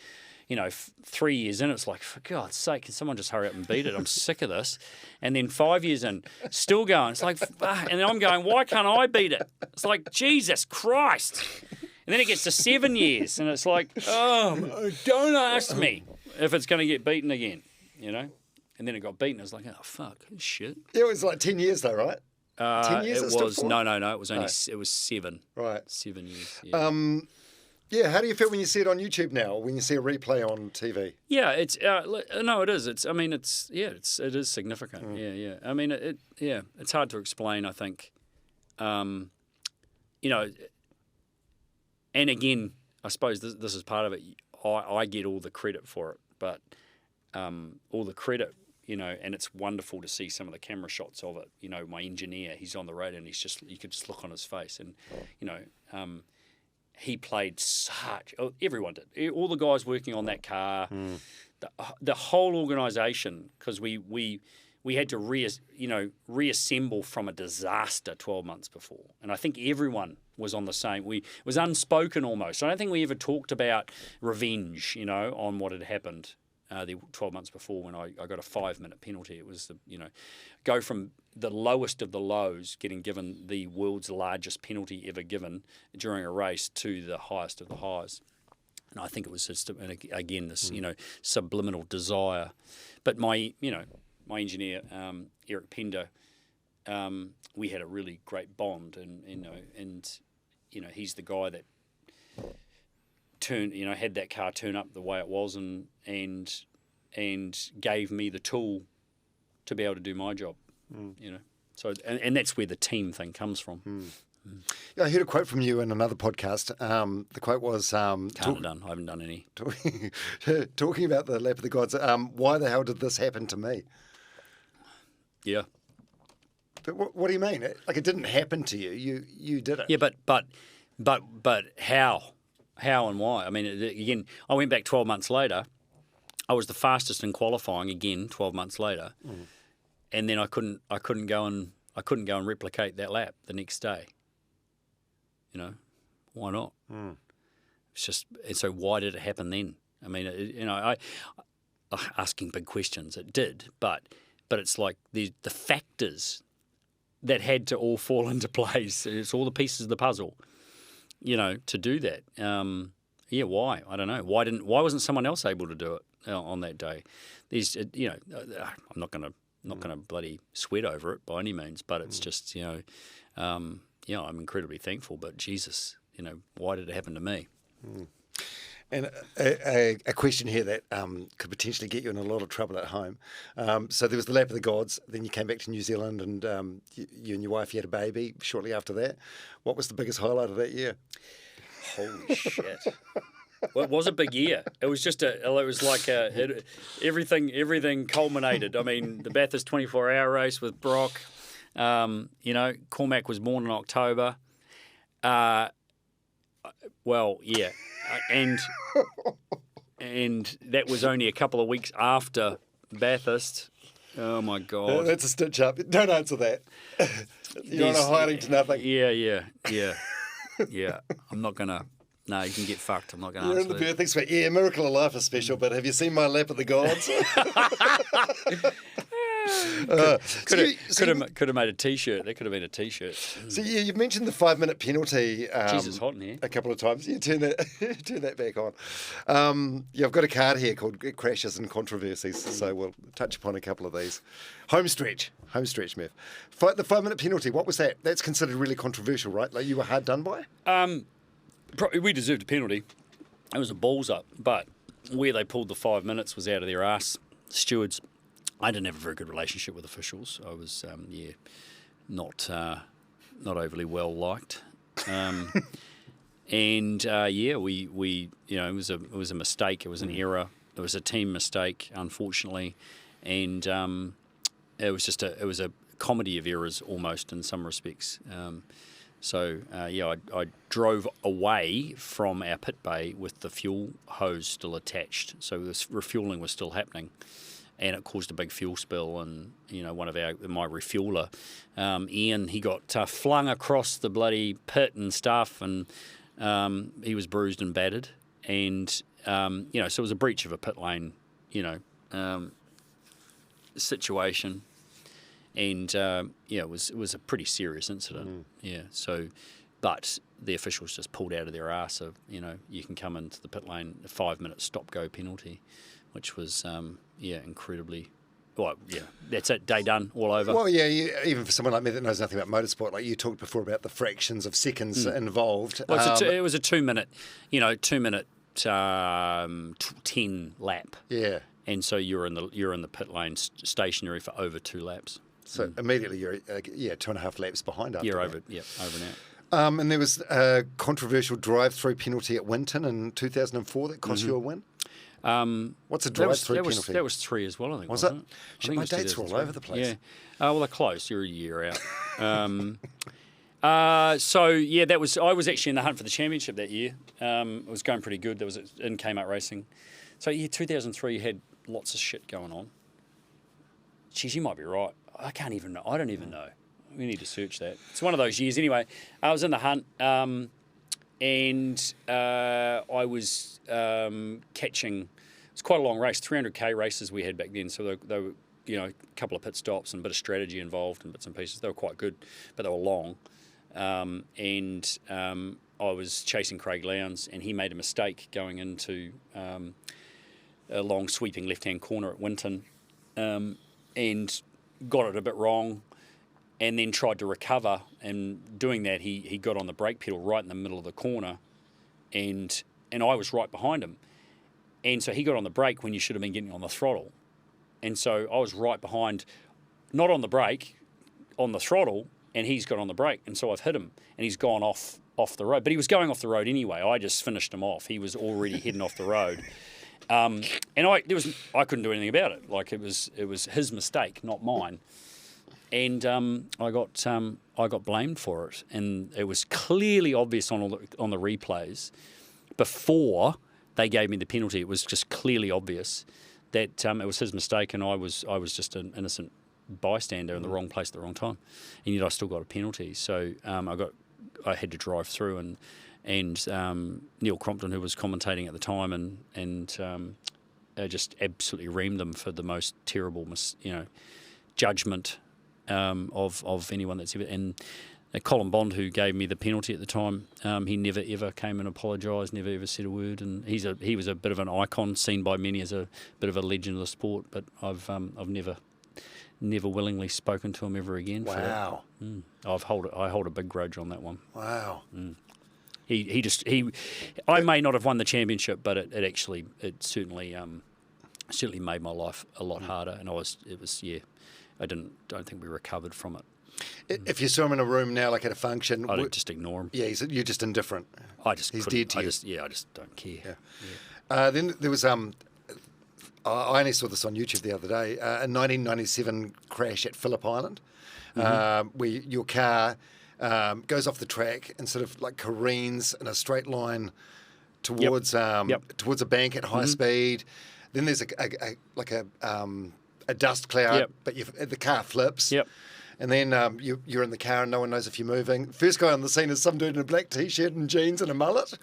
3 years in, it's like, for God's sake, can someone just hurry up and beat it? I'm sick of this. And then 5 years in, still going. It's like, and then I'm going, why can't I beat it? It's like, Jesus Christ. And then it gets to 7 years, and it's like, oh, don't ask me if it's going to get beaten again, And then it got beaten. I was like, oh, fuck, shit. It was like 10 years though, right? 10 years it was no. It was only it was 7. Right. 7 years. Yeah. How do you feel when you see it on YouTube now, or when you see a replay on TV? Yeah, it's no, it is. It is significant. Yeah. I mean, it's hard to explain. I think, and again, I suppose this is part of it. I get all the credit for it, but all the credit. And it's wonderful to see some of the camera shots of it. My engineer, he's on the road and you could just look on his face. And, he played everyone did. All the guys working on that car, the whole organisation, because we had to reassemble from a disaster 12 months before. And I think everyone was on the same. It was unspoken almost. I don't think we ever talked about revenge, on what had happened. The 12 months before, when I got a 5-minute penalty. It was go from the lowest of the lows, getting given the world's largest penalty ever given during a race, to the highest of the highs. And I think it was just again this subliminal desire. But my engineer Eric Pender, we had a really great bond, and he's the guy that had that car turn up the way it was, and gave me the tool to be able to do my job. You know, so and that's where the team thing comes from. Yeah, I heard a quote from you in another podcast. The quote was... I haven't done any. Talking about the lap of the gods, why the hell did this happen to me? Yeah. But what do you mean? Like, it didn't happen to you. You did it. Yeah, but how? How and why? I mean, again, I went back 12 months later. I was the fastest in qualifying again 12 months later. And then I couldn't go and replicate that lap the next day. You know, why not? It's just, and so why did it happen then? I mean, I asking big questions. It did, but it's like the factors that had to all fall into place. It's all the pieces of the puzzle, you know, to do that. Yeah, why? I don't know. Why wasn't someone else able to do it on that day? These, you know, I'm not gonna bloody sweat over it by any means, but it's just, you know, yeah, I'm incredibly thankful. But Jesus, you know, why did it happen to me? And a question here that could potentially get you in a lot of trouble at home. So there was the lap of the gods. Then you came back to New Zealand, and you and your wife, you had a baby shortly after that. What was the biggest highlight of that year? Holy shit! Well, it was a big year. It was just everything culminated. I mean, the Bathurst 24-hour race with Brock. You know, Cormac was born in October. Well, yeah, and that was only a couple of weeks after Bathurst. Oh my God! That's a stitch up. Don't answer that. You're not hiding to nothing. Yeah. I'm not gonna. No, you can get fucked. I'm not going to You're answer in the birthing suite. Yeah, Miracle of Life is special, but have you seen my lap of the gods? Could have made a T-shirt. That could have been a T-shirt. So you've mentioned the 5-minute penalty. Jesus, hot in here. A couple of times. You turn that back on. Yeah, I've got a card here called Crashes and Controversies, so we'll touch upon a couple of these. Home stretch, Murph. The 5-minute penalty. What was that? That's considered really controversial, right? Like you were hard done by. We deserved a penalty. It was a balls up, but where they pulled the 5 minutes was out of their arse. Stewards, I didn't have a very good relationship with officials. I was, not overly well liked. And we you know, it was a mistake. It was an error. It was a team mistake, unfortunately, and it was a comedy of errors almost in some respects. I drove away from our pit bay with the fuel hose still attached. So this refuelling was still happening, and it caused a big fuel spill. And you know, one of my refueler, Ian, he got flung across the bloody pit and stuff, and he was bruised and battered. And so it was a breach of a pit lane, situation. And it was a pretty serious incident. Yeah. So, but the officials just pulled out of their arse of you can come into the pit lane, a 5-minute stop go penalty, which was incredibly. Well, yeah, that's it. Day done, all over. Well, yeah, even for someone like me that knows nothing about motorsport, like you talked before about the fractions of seconds involved. Well, it was a 2-minute, 10 lap. Yeah. And so you're in the pit lane stationary for over 2 laps. So immediately you're 2.5 laps behind after you're that. over and out. And there was a controversial drive-through penalty at Winton in 2004 that cost you a win. What's a drive-through penalty? That was 3 as well, I think. Was it? I think my dates were all over the place. Yeah. Well, they're close. You're a year out. I was actually in the hunt for the championship that year. It was going pretty good. There was in Kmart Racing. So 2003 had lots of shit going on. Geez, you might be right. I can't even know. I don't even know. We need to search that. It's one of those years. Anyway, I was in the hunt, and I was catching. It's quite a long race, 300k races we had back then. So they were, a couple of pit stops and a bit of strategy involved and bits and pieces. They were quite good, but they were long. And I was chasing Craig Lowndes, and he made a mistake going into a long sweeping left-hand corner at Winton, and got it a bit wrong, and then tried to recover. And doing that, he got on the brake pedal right in the middle of the corner, and I was right behind him. And so he got on the brake when you should have been getting on the throttle. And so I was right behind not on the brake, on the throttle, and he's got on the brake, and so I've hit him, and he's gone off the road. But he was going off the road anyway. I just finished him off. He was already heading off the road, and I couldn't do anything about it. Like it was his mistake, not mine. And I got blamed for it, and it was clearly obvious on the replays before they gave me the penalty. It was just clearly obvious that it was his mistake, and I was just an innocent bystander in the wrong place at the wrong time, and yet I still got a penalty. So I had to drive through, and Neil Crompton, who was commentating at the time, and just absolutely reamed them for the most terrible, judgment of anyone that's ever. And Colin Bond, who gave me the penalty at the time, he never ever came and apologised, never ever said a word, and he was a bit of an icon, seen by many as a bit of a legend of the sport. But I've never willingly spoken to him ever again. Wow. For that. I hold a big grudge on that one. Wow. I may not have won the championship, but it certainly made my life a lot harder, and I don't think we recovered from it. If you saw him in a room now, like at a function, I'd just ignore him. Yeah, you're just indifferent. He's dead to you. I just don't care. Yeah. Then there was I only saw this on YouTube the other day, a 1997 crash at Phillip Island, where your car goes off the track and sort of like careens in a straight line towards towards a bank at high speed. Then there's a dust cloud, but the car flips. Yep. And then you're in the car and no one knows if you're moving. First guy on the scene is some dude in a black T-shirt and jeans and a mullet.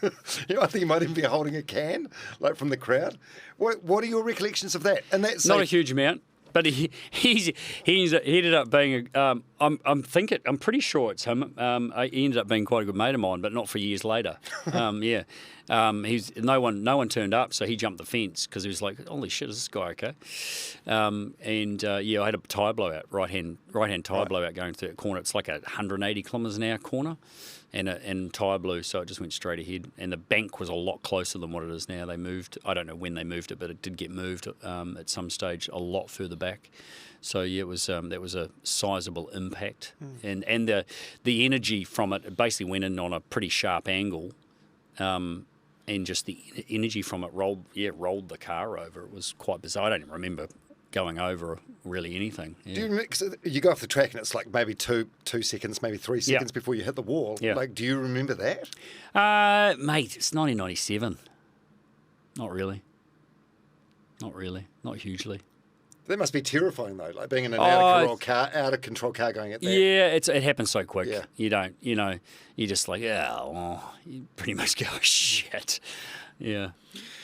I think he might even be holding a can, like from the crowd. What are your recollections of that? And that's not a huge amount, but he ended up being I'm pretty sure it's him. He ended up being quite a good mate of mine, but not for years later. No one turned up, so he jumped the fence because he was like, "Holy shit, is this guy okay?" I had a tyre blowout, right hand tyre blowout going through that corner. It's like a 180 kilometres an hour corner, and tyre blew, so it just went straight ahead. And the bank was a lot closer than what it is now. They moved. I don't know when they moved it, but it did get moved at some stage a lot further back. So it was that was a sizable impact, and the energy from it basically went in on a pretty sharp angle. And just the energy from it rolled the car over. It was quite bizarre. I don't even remember going over really anything. Yeah. Do you remember, 'cause you go off the track and it's like maybe two seconds, maybe 3 seconds before you hit the wall. Yeah. Like, do you remember that? Mate, it's 1997. Not really. Not hugely. That must be terrifying though, like being in an out of control car going at that. Yeah, it happens so quick. Yeah. You don't, you're just like, you pretty much go, shit. Yeah.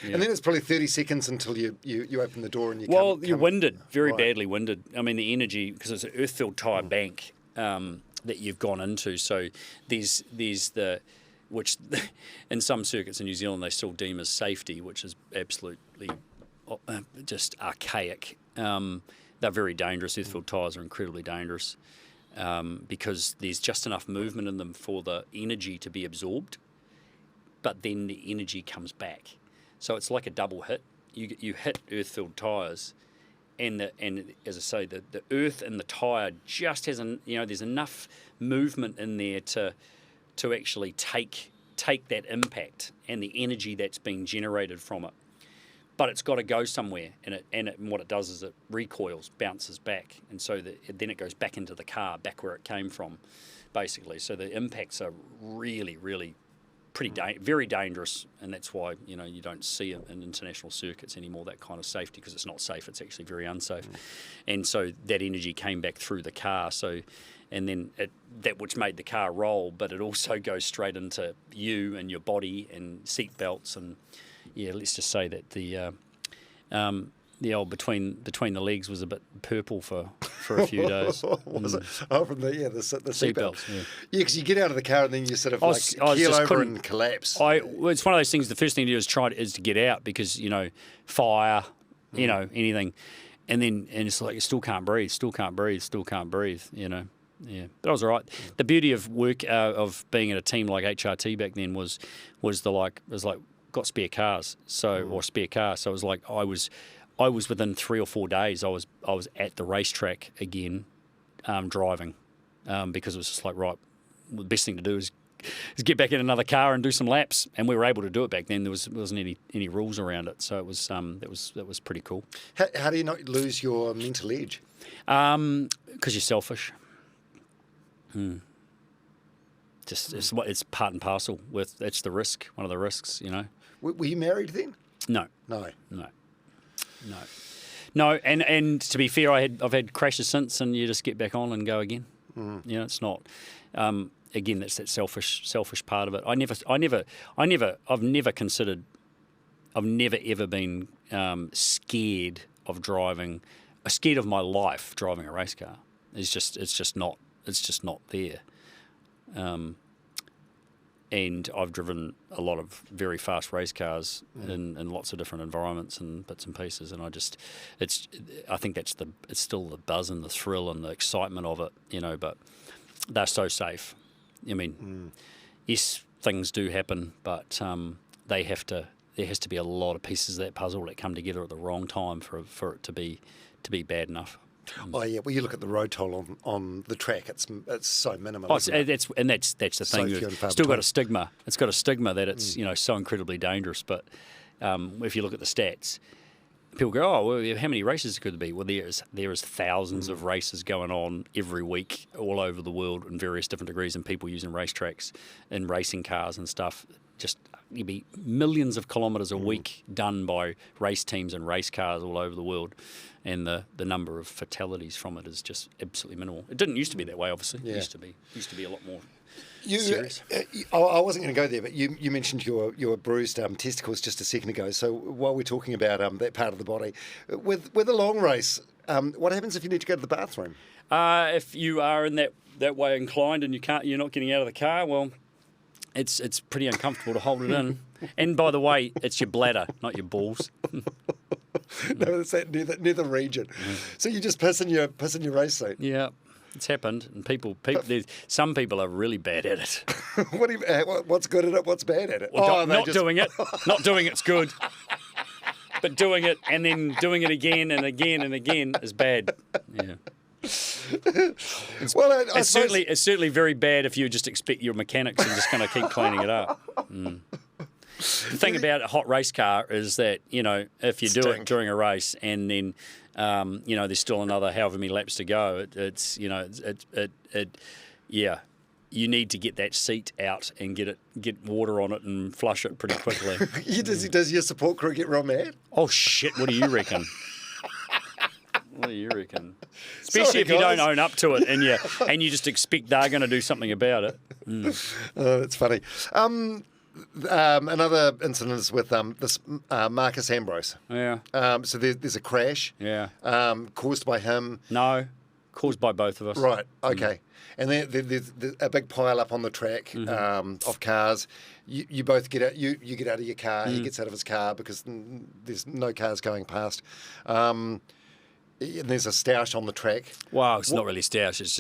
And then it's probably 30 seconds until you open the door and you you're winded, very badly winded. I mean, the energy, because it's an earth-filled tyre bank that you've gone into, so there's which in some circuits in New Zealand they still deem as safety, which is absolutely just archaic. They're very dangerous. Earth-filled tyres are incredibly dangerous because there's just enough movement in them for the energy to be absorbed, but then the energy comes back. So it's like a double hit. You hit earth-filled tyres, and as I say, the earth and the tyre just has there's enough movement in there to actually take that impact and the energy that's being generated from it. But it's got to go somewhere, and what it does is it recoils, bounces back, and so then it goes back into the car, back where it came from, basically. So the impacts are really, really very dangerous, and that's why you don't see it in international circuits anymore, that kind of safety, because it's not safe. It's actually very unsafe, and so that energy came back through the car. So, and then that which made the car roll, but it also goes straight into you and your body and seat belts and. Yeah, let's just say that the old between the legs was a bit purple for a few days. Was it? Oh, from the seatbelts. Yeah, because you get out of the car and then you sort of keel over and collapse. It's one of those things. The first thing to do is to get out because fire, anything, and it's like you still can't breathe. Yeah, but I was all right. The beauty of work of being at a team like HRT back then was got spare cars, so it was like I was within 3 or 4 days. I was at the racetrack again, driving, because it was just like, right, the best thing to do is get back in another car and do some laps, and we were able to do it back then. There wasn't any rules around it, so it was that was pretty cool. How do you not lose your mental edge? Because you're selfish. Just it's part and parcel with it's the risk, one of the risks, you know. Were you married then? No. And to be fair, I've had crashes since, and you just get back on and go again. You know, it's not. Again, that's that selfish part of it. I've never ever been scared of driving, scared of my life driving a race car. It's just not there. And I've driven a lot of very fast race cars in lots of different environments and bits and pieces, and I think it's still the buzz and the thrill and the excitement of it, you know. But they're so safe. I mean, yes, things do happen, but there has to be a lot of pieces of that puzzle that come together at the wrong time for it to be bad enough. Oh yeah, well you look at the road toll on the track; it's so minimal. That's the thing. It's still got a stigma. It's got a stigma that it's so incredibly dangerous. But if you look at the stats, people go, "Oh, well, how many races could there be?" Well, there is thousands of races going on every week all over the world in various different degrees, and people using racetracks and racing cars and stuff. Just you'd be millions of kilometres a week done by race teams and race cars all over the world, and the number of fatalities from it is just absolutely minimal. It didn't used to be that way, obviously. Yeah. It used to be a lot more serious. I wasn't going to go there, but you mentioned your bruised testicles just a second ago. So while we're talking about that part of the body, with a long race, what happens if you need to go to the bathroom? If you are in that way inclined and you're not getting out of the car, well, it's pretty uncomfortable to hold it in. And by the way, it's your bladder, not your balls. No, it's that near the region. So you just piss in your race suit. Yeah, it's happened, and people. Some people are really bad at it. What's good at it? What's bad at it? Well, not doing it. Not doing it's good. But doing it and then doing it again and again and again is bad. Yeah. It's certainly very bad if you just expect your mechanics and just kind of keep cleaning it up. The thing about a hot race car is that, if you do it during a race and then, there's still another however many laps to go, you need to get that seat out and get water on it and flush it pretty quickly. Does your support crew get real mad? Oh, shit, what do you reckon? What do you reckon? Especially if you don't own up to it and you just expect they're going to do something about it. That's funny. Another incident is with this Marcus Ambrose. Yeah. So there's a crash. Yeah. Caused by him. No, caused by both of us. Right. Okay. And then there's a big pile up on the track of cars. You both get out. You get out of your car. He gets out of his car because there's no cars going past. And there's a stoush on the track. Well, it's not really a stoush. It's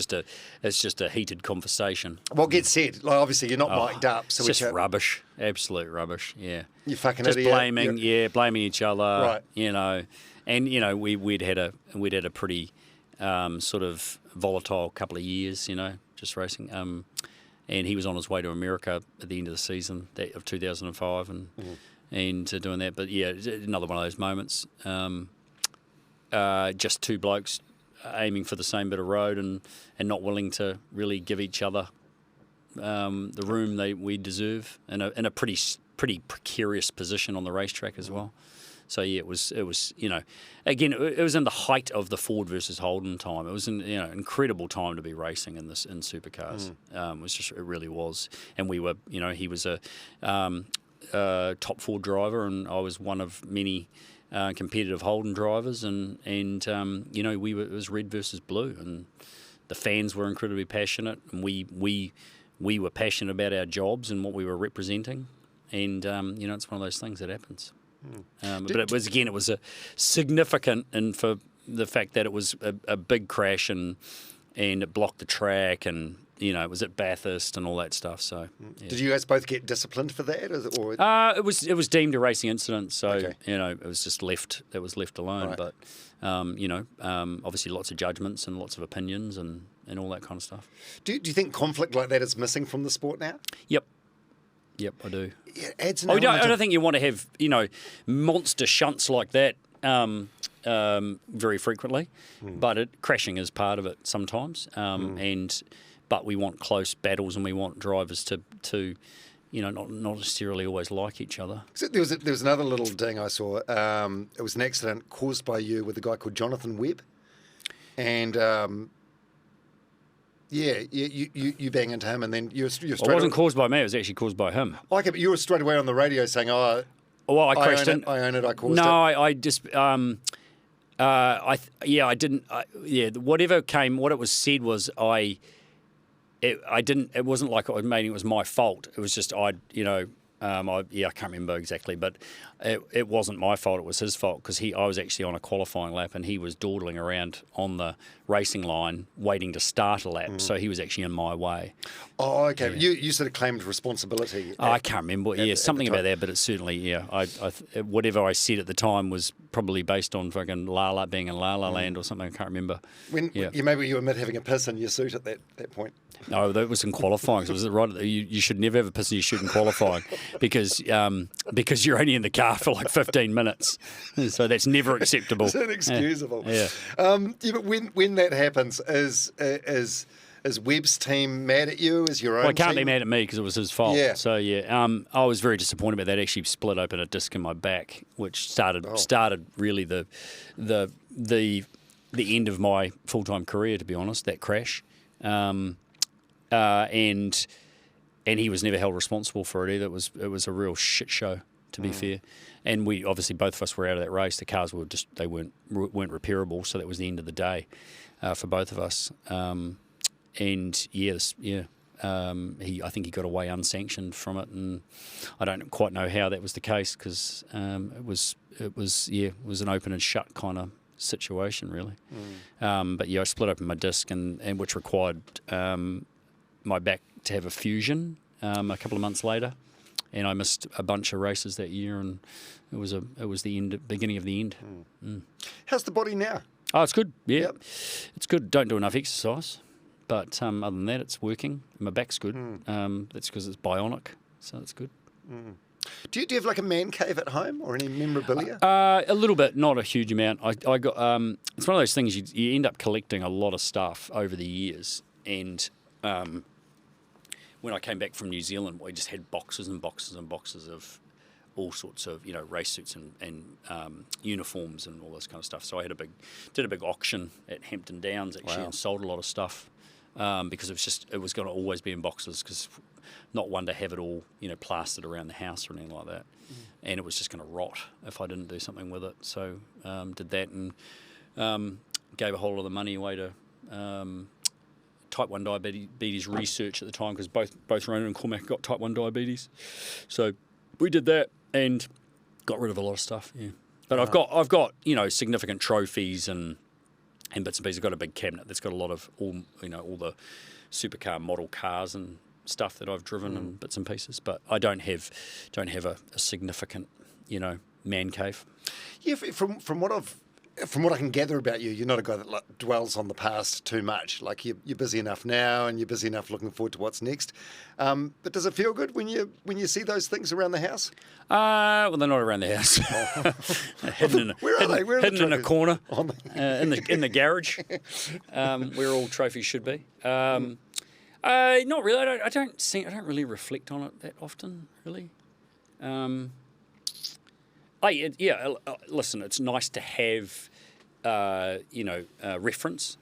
just a heated conversation. What gets said? Like, obviously, you're not mic'd up. So it's just rubbish. Absolute rubbish. Yeah. You fucking just idiot. blaming each other. Right. And we'd had a pretty sort of volatile couple of years. Just racing. And he was on his way to America at the end of the season of 2005, and doing that. But yeah, another one of those moments. Just two blokes aiming for the same bit of road and not willing to really give each other the room we deserve in a pretty precarious position on the racetrack as well. So yeah, it was again it was in the height of the Ford versus Holden time. It was an incredible time to be racing in supercars. It really was, and we were he was a top Ford driver, and I was one of many. Competitive Holden drivers, and it was red versus blue, and the fans were incredibly passionate, and we were passionate about our jobs and what we were representing, and it's one of those things that happens. But it was a significant, and for the fact that it was a big crash and it blocked the track, and it was at Bathurst and all that stuff. So, yeah. Did you guys both get disciplined for that? Or It was deemed a racing incident, so Okay. it was just left. It was left alone. Right. But obviously lots of judgments and lots of opinions and all that kind of stuff. do you think conflict like that is missing from the sport now? Yep, I do. It adds an I element don't of- think you want to have monster shunts like that very frequently, but crashing is part of it sometimes. But we want close battles, and we want drivers to not necessarily always like each other. So there was another little ding I saw. It was an accident caused by you with a guy called Jonathan Webb, and you bang into him, and then you're straight. It wasn't caused by me; it was actually caused by him. Okay, but you were straight away on the radio saying, "Oh, Well, I crashed in. I own it. I caused No, it." I just I didn't. Whatever came, what it was said was I didn't. It wasn't like it was my fault. It was just I can't remember exactly, but it wasn't my fault. It was his fault because I was actually on a qualifying lap and he was dawdling around on the racing line waiting to start a lap. So he was actually in my way. Oh, okay. Yeah. You sort of claimed responsibility. I can't remember. Something about that, but it's certainly whatever I said at the time was probably based on fucking being in La La Land or something. I can't remember. Maybe you admit having a piss in your suit at that point. No, that was in qualifying. So it was right. You should never have a piss in your suit in qualifying because you're only in the car for like 15 minutes. So that's never acceptable. It's inexcusable. Yeah. But when that happens, is Webb's team mad at you? Is your own? Well, I can't team? be mad at me because it was his fault. Yeah. So I was very disappointed about that. Actually, split open a disc in my back, which started really the end of my full-time career. To be honest, that crash. And he was never held responsible for it either. It was a real shit show, to be fair. And we obviously both of us were out of that race. The cars weren't repairable, so that was the end of the day for both of us. I think he got away unsanctioned from it, and I don't quite know how that was the case because it was an open and shut kind of situation really. But I split open my disc and which required my back to have a fusion a couple of months later, and I missed a bunch of races that year, and it was the beginning of the end. How's the body now? Oh, it's good. Yeah, Yep. It's good. Don't do enough exercise, but other than that, it's working. My back's good. That's because it's bionic, so it's good. Do you have like a man cave at home or any memorabilia? A little bit, not a huge amount. I got. It's one of those things you end up collecting a lot of stuff over the years, and when I came back from New Zealand, we just had boxes and boxes and boxes of all sorts of race suits and uniforms and all this kind of stuff. So I did a big auction at Hampton Downs actually and sold a lot of stuff because it was going to always be in boxes because not one to have it all plastered around the house or anything like that, and it was just going to rot if I didn't do something with it. So did that and gave a whole lot of the money away to type 1 diabetes research at the time because both Ronan and Cormac got type 1 diabetes. So we did that and got rid of a lot of stuff. Yeah, but I've got significant trophies and bits and pieces. I've got a big cabinet that's got a lot of all the supercar model cars and stuff that I've driven and bits and pieces. But I don't have a significant man cave. Yeah, from what I can gather about you, you're not a guy that dwells on the past too much. Like you're busy enough now, and you're busy enough looking forward to what's next. But does it feel good when you see those things around the house? Well, they're not around the house. Where are they? Where are the hidden in a trophies? corner in the garage, where all trophies should be. Not really. I don't really reflect on it that often. Really. Listen, it's nice to have, reference,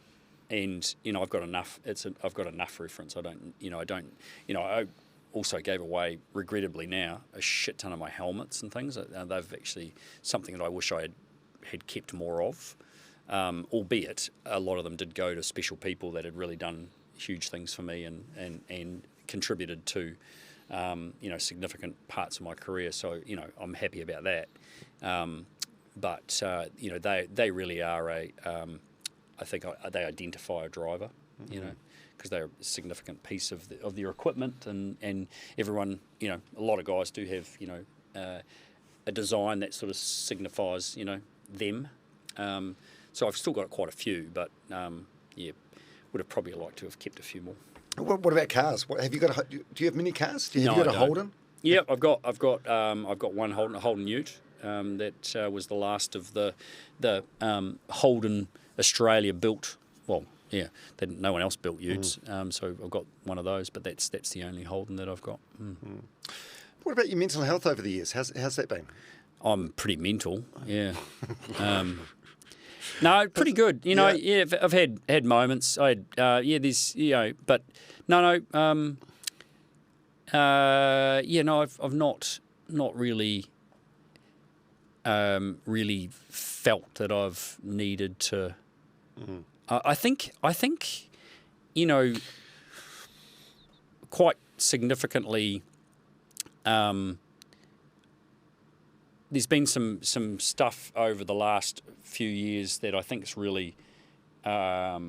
and I've got enough. I've got enough reference. I also gave away, regrettably now, a shit ton of my helmets and things. They've actually something that I wish I had kept more of. Albeit a lot of them did go to special people that had really done huge things for me and contributed to. Significant parts of my career. So, I'm happy about that. But they really are I think they identify a driver. you know, because they're a significant piece of your equipment, and everyone, you know, a lot of guys do have, you know, a design that sort of signifies, you know, them. So I've still got quite a few, but yeah, would have probably liked to have kept a few more. What about cars? Have you got? Do you have many cars? Have you got a I don't. Holden? Yeah, I've got one Holden, a Holden Ute. That was the last of the Holden Australia built. Well, yeah, no one else built Utes, so I've got one of those. But that's the only Holden that I've got. What about your mental health over the years? How's that been? I'm pretty mental. Yeah. No, pretty good. You know, yeah, I've had moments. There's, you know, but no. I've not really really felt that I've needed to. I think you know, quite significantly. There's been some stuff over the last few years that I think is really not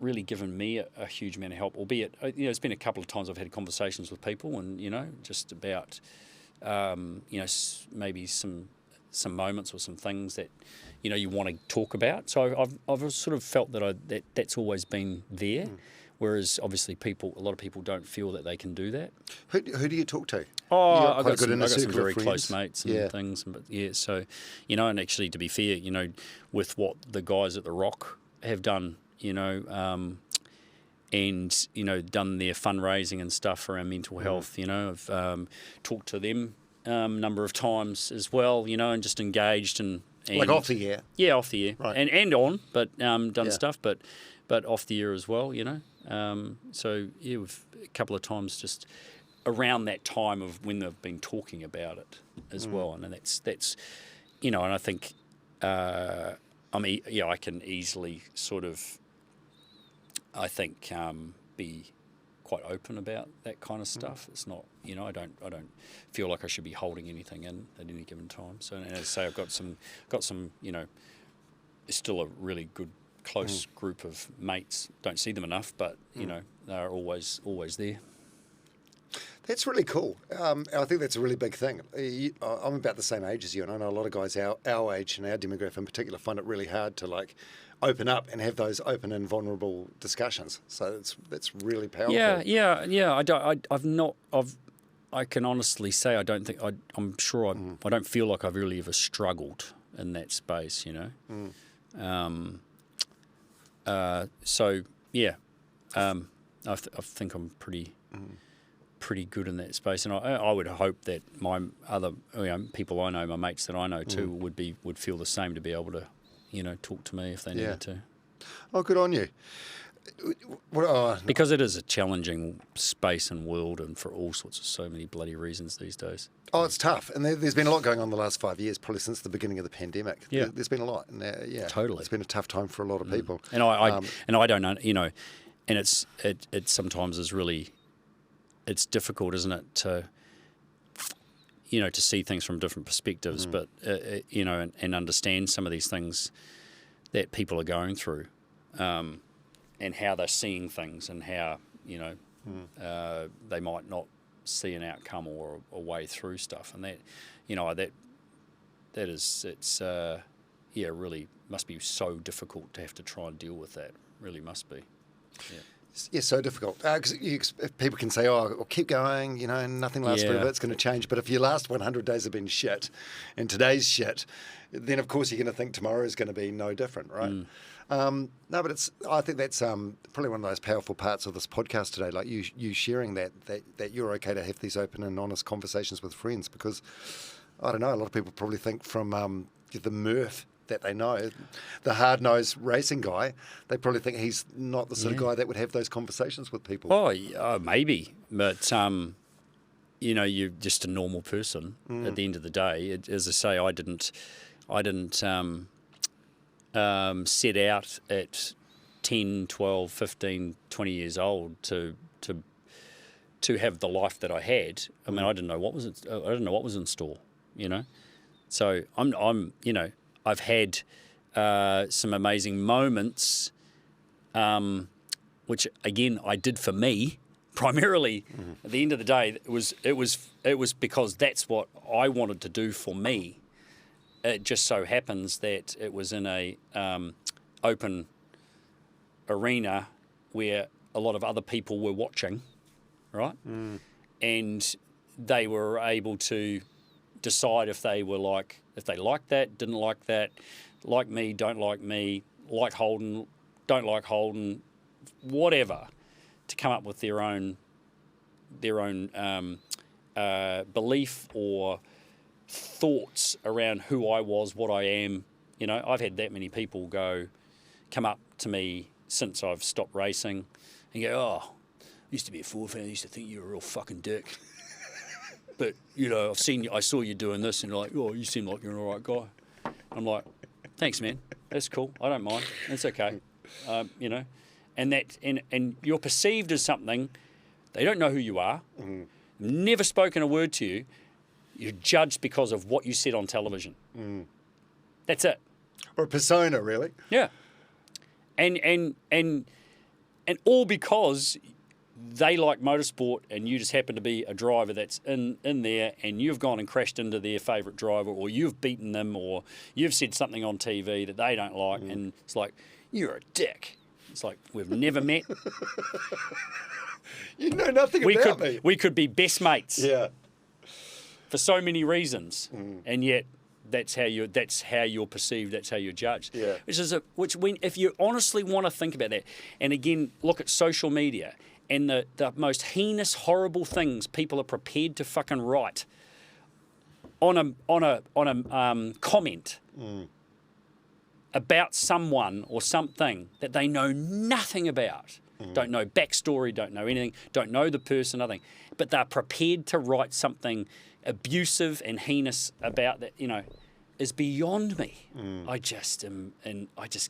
really given me a huge amount of help, albeit, you know, it's been a couple of times I've had conversations with people and, you know, just about, you know, maybe some moments or some things that, you know, you want to talk about. So I've sort of felt that that's always been there. Whereas obviously a lot of people don't feel that they can do that. Who do you talk to? Oh, I've got some very close mates and things. But yeah, so, you know, and actually to be fair, you know, with what the guys at The Rock have done, you know, and, you know, done their fundraising and stuff around mental health, you know, I've talked to them a number of times as well, you know, and just engaged and like off the air? Yeah, off the air. Right. And on, but done stuff, but off the air as well, you know. So, yeah, we've a couple of times just around that time of when they've been talking about it as well. And that's you know, and I think, I can easily sort of, I think, be quite open about that kind of stuff. It's not, you know, I don't feel like I should be holding anything in at any given time. So, and as I say, I've got some, you know, it's still a really good close group of mates. Don't see them enough, but you know, they're always there. That's really cool. I think that's a really big thing. I'm about the same age as you, and I know a lot of guys our age and our demographic in particular find it really hard to like open up and have those open and vulnerable discussions. So that's really powerful. Yeah. I can honestly say I don't think I'm sure I don't feel like I've really ever struggled in that space. You know. So yeah, I think I'm pretty good in that space, and I would hope that my other people I know, my mates that I know too, would feel the same, to be able to, you know, talk to me if they needed to. Oh, good on you. Because it is a challenging space and world, and for all sorts of so many bloody reasons these days. Oh, it's tough, and there's been a lot going on the last 5 years, probably since the beginning of the pandemic. Yeah, there's been a lot, and totally, it's been a tough time for a lot of people. And I don't know, you know, and it sometimes is really, it's difficult, isn't it, to, you know, to see things from different perspectives, but you know, and understand some of these things that people are going through. And how they're seeing things, and how, you know, they might not see an outcome or a way through stuff, and that, you know, that is, it's really must be so difficult to have to try and deal with that. Really must be. Yeah, so difficult. Because people can say, "Oh, well, keep going," you know, nothing lasts forever. It's going to change. But if your last 100 days have been shit, and today's shit, then of course you're going to think tomorrow is going to be no different, right? No, but I think that's probably one of those powerful parts of this podcast today, like you sharing that you're okay to have these open and honest conversations with friends, because I don't know, a lot of people probably think from the Murph that they know, the hard-nosed racing guy, they probably think he's not the sort of guy that would have those conversations with people. Oh, maybe, but you know, you're just a normal person at the end of the day. As I say, I didn't set out at 10, 12, 15, 20 years old to have the life that I had. I mean, I didn't know what was in store, you know. So I'm you know, I've had some amazing moments which again I did for me primarily. At the end of the day, it was because that's what I wanted to do for me. It just so happens that it was in a open arena where a lot of other people were watching, right? And they were able to decide if they liked that, didn't like that, like me, don't like me, like Holden, don't like Holden, whatever, to come up with their own belief or thoughts around who I was, what I am. You know, I've had that many people come up to me since I've stopped racing and go, "Oh, I used to be a Ford fan. I used to think you were a real fucking dick. But, you know, I saw you doing this, and you're like, oh, you seem like you're an all right guy." I'm like, "Thanks, man. That's cool. I don't mind. That's okay." You know, and you're perceived as something. They don't know who you are. Never spoken a word to you. You're judged because of what you said on television. That's it. Or a persona, really. Yeah. And all because they like motorsport and you just happen to be a driver that's in there, and you've gone and crashed into their favourite driver, or you've beaten them, or you've said something on TV that they don't like, and it's like, you're a dick. It's like, we've never met. You know nothing about me. We could be best mates. Yeah. For so many reasons, and yet that's how you're perceived. That's how you're judged. Yeah. If you honestly want to think about that, and again look at social media and the most heinous, horrible things people are prepared to fucking write on a comment about someone or something that they know nothing about. Don't know backstory, don't know anything, don't know the person, nothing. But they're prepared to write something abusive and heinous about that, you know, is beyond me. I just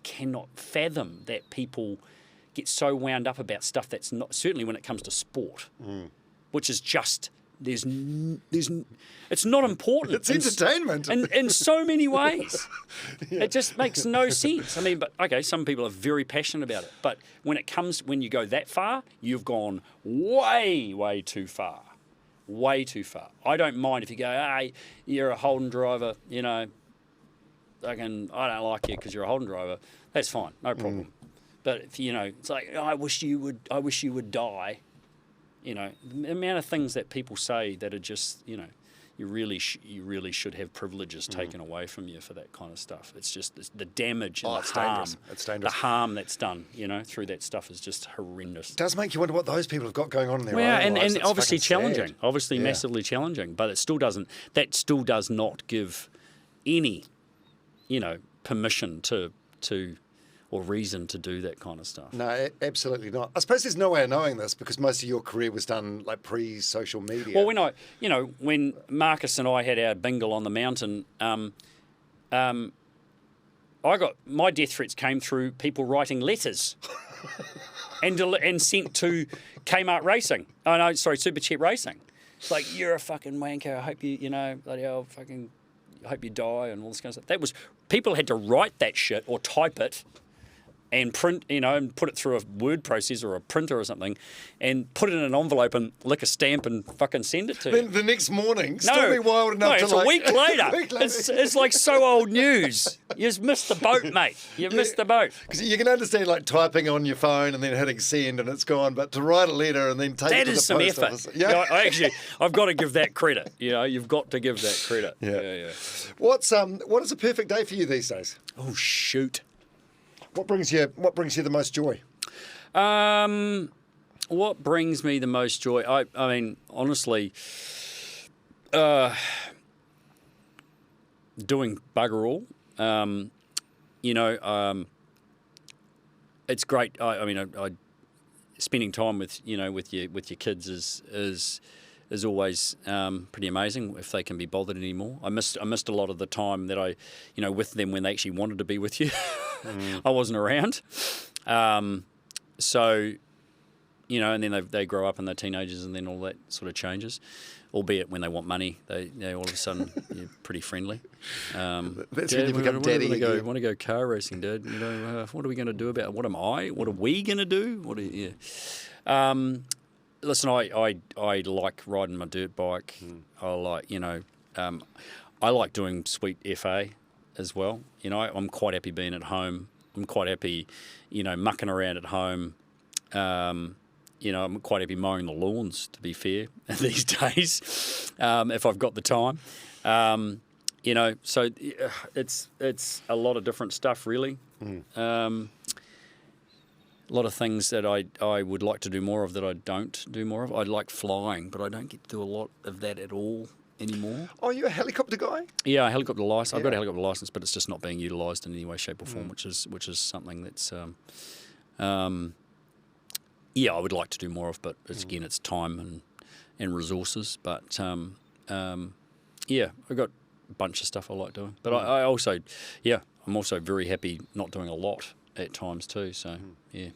cannot fathom that people get so wound up about stuff that's not, certainly when it comes to sport, which is just, it's not important. It's entertainment. In so many ways. Yeah. It just makes no sense. I mean, but okay, some people are very passionate about it. But when you go that far, you've gone way, way too far. Way too far. I don't mind if you go, hey, you're a Holden driver, you know, I don't like you because you're a Holden driver. That's fine, no problem. But if, you know, it's like, oh, I wish you would die. You know, the amount of things that people say that are just, you know, you really should have privileges taken away from you for that kind of stuff. It's just the damage and the harm. It's dangerous. The harm that's done, you know, through that stuff is just horrendous. It does make you wonder what those people have got going on in their own lives. And obviously challenging, sad. Obviously massively challenging, but it still does not give any, you know, permission to or reason to do that kind of stuff. No, absolutely not. I suppose there's no way of knowing this because most of your career was done like pre-social media. Well, when Marcus and I had our bingle on the mountain, my death threats came through people writing letters and sent to Kmart Racing. Oh no, sorry, Supercheap Racing. It's like, you're a fucking wanker. I hope bloody hell, fucking, I hope you die and all this kind of stuff. That was, people had to write that shit or type it and print, you know, and put it through a word processor or a printer or something, and put it in an envelope and lick a stamp and fucking send it to you. Then the next morning, still be wild enough to it's a week later. It's like so old news. You just missed the boat, mate. You missed the boat. Because you can understand like typing on your phone and then hitting send and it's gone, but to write a letter and then take it to the post office. That is some effort. Yeah. I've got to give that credit. You know, you've got to give that credit. Yeah. What is a perfect day for you these days? Oh shoot. What brings you the most joy? What brings me the most joy? I mean, honestly, doing bugger all. It's great. I mean, spending time with your kids is always pretty amazing if they can be bothered anymore. I missed a lot of the time that I, with them when they actually wanted to be with you. I wasn't around. So you know, and then they grow up and they're teenagers, and then all that sort of changes. Albeit when they want money, they all of a sudden you're pretty friendly. That's Dad, when you become daddy again. Want to go car racing, Dad? You know, what are we going to do about it? What am I? What are we going to do? Listen, I like riding my dirt bike. I like, you know, I like doing sweet FA as well. You know, I'm quite happy being at home. I'm quite happy, you know, mucking around at home. You know, I'm quite happy mowing the lawns, to be fair, these days, if I've got the time. You know, so it's a lot of different stuff, really. A lot of things that I would like to do more of that I don't do more of. I like flying, but I don't get to do a lot of that at all anymore. Oh, you're a helicopter guy? Yeah, a helicopter license. I've got a helicopter license, but it's just not being utilised in any way, shape, or form, which is something that's yeah, I would like to do more of, but again, it's time and resources. But yeah, I've got a bunch of stuff I like doing. But I also, yeah, I'm also very happy not doing a lot at times too. So yeah,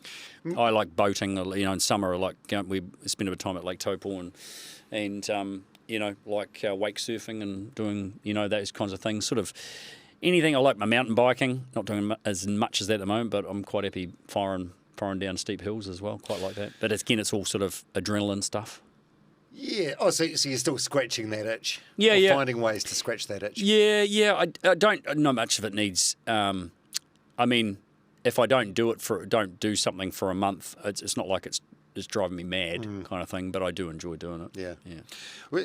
I like boating. You know, in summer, I like we spend a bit of time at Lake Taupo and you know, like wake surfing and doing, you know, those kinds of things. Sort of anything. I like my mountain biking. Not doing as much as that at the moment, but I'm quite happy firing down steep hills as well. Quite like that. But again, it's all sort of adrenaline stuff. Yeah. Oh, so you're still scratching that itch? Yeah, or finding ways to scratch that itch? Yeah. I don't. Not much of it needs. I mean, if I don't do something for a month, it's not like it's driving me mad kind of thing. But I do enjoy doing it. Yeah.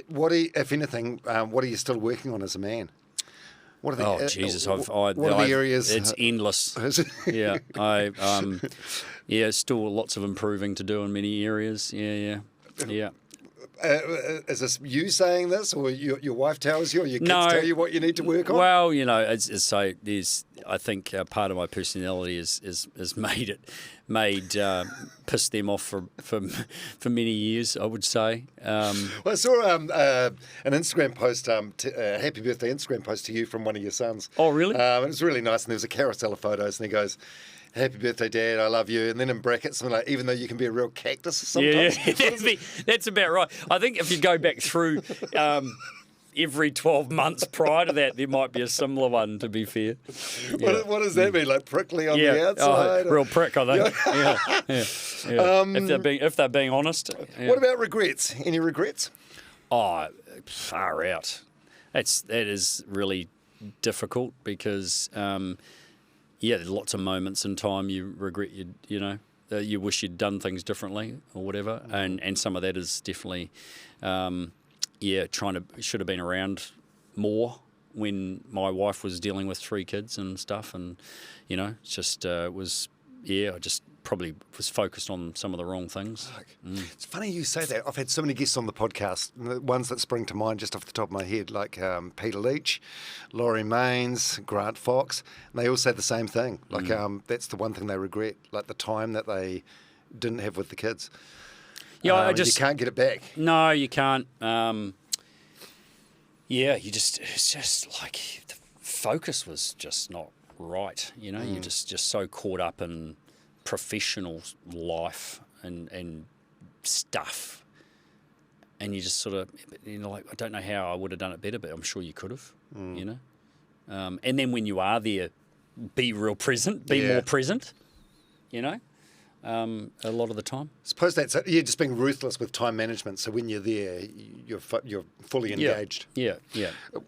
What are you, if anything? What are you still working on as a man? What are the, oh Jesus! what are the areas? It's endless. Yeah, yeah. Still lots of improving to do in many areas. Yeah. Is this you saying this, or your wife tells you, or your kids tell you what you need to work on? Well, you know, so there's. I think part of my personality is pissed them off for many years, I would say. Well, I saw an Instagram post, happy birthday Instagram post to you from one of your sons. Oh, really? It was really nice, and there was a carousel of photos, and he goes, "Happy birthday, Dad, I love you." And then in brackets, something like, "Even though you can be a real cactus sometimes." Yeah, that's about right. I think if you go back through every 12 months prior to that, there might be a similar one, to be fair. Yeah. What does that mean? Like prickly on the outside? Real prick, I think. Yeah. If they're being honest. Yeah. What about regrets? Any regrets? Oh, far out. That is really difficult because... yeah, there's lots of moments in time you regret you wish you'd done things differently or whatever, and some of that is definitely, should have been around more when my wife was dealing with 3 kids and stuff, and you know, just I just probably was focused on some of the wrong things. It's funny you say that. I've had so many guests on the podcast, the ones that spring to mind just off the top of my head, like Peter Leach, Laurie Mains, Grant Fox, and they all say the same thing. Like that's the one thing they regret, like the time that they didn't have with the kids. Yeah, you can't get it back. No, you can't. It's just like the focus was just not right. You know, you're just so caught up in professional life and stuff, and you just sort of, you know, like, I don't know how I would have done it better, but I'm sure you could have, you know. And then when you are there, be real present, be more present, you know, a lot of the time. I suppose that's it. You're just being ruthless with time management. So when you're there, you're fully engaged. Yeah.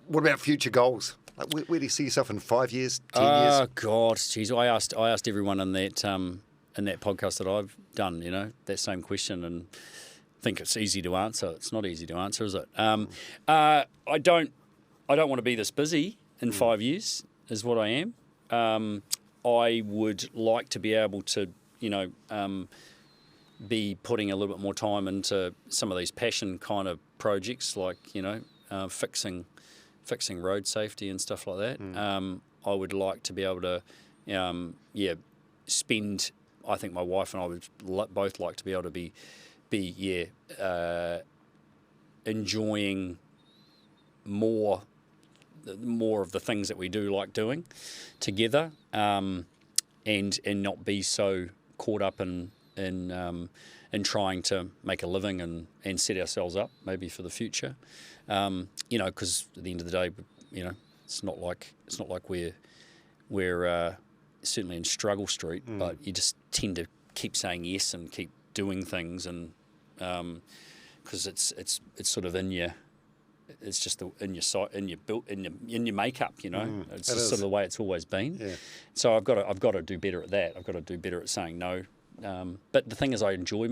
What about future goals? Like, where do you see yourself in 5 years, 10 years? Oh God, geez, I asked everyone in that podcast that I've done, you know, that same question, and I think it's easy to answer. It's not easy to answer, is it? I don't want to be this busy in 5 years, is what I am. I would like to be able to, you know, be putting a little bit more time into some of these passion kind of projects, like, you know, fixing road safety and stuff like that. I would like to be able to, spend. I think my wife and I would both like to be able to be enjoying more of the things that we do like doing together, and not be so caught up in in trying to make a living and set ourselves up maybe for the future. Because at the end of the day, it's not like we're certainly in Struggle Street, but you just tend to keep saying yes and keep doing things, and because it's sort of in your. It's just in your makeup, It's just sort of the way it's always been. Yeah. So I've got to do better at that. I've got to do better at saying no. But the thing is, I enjoy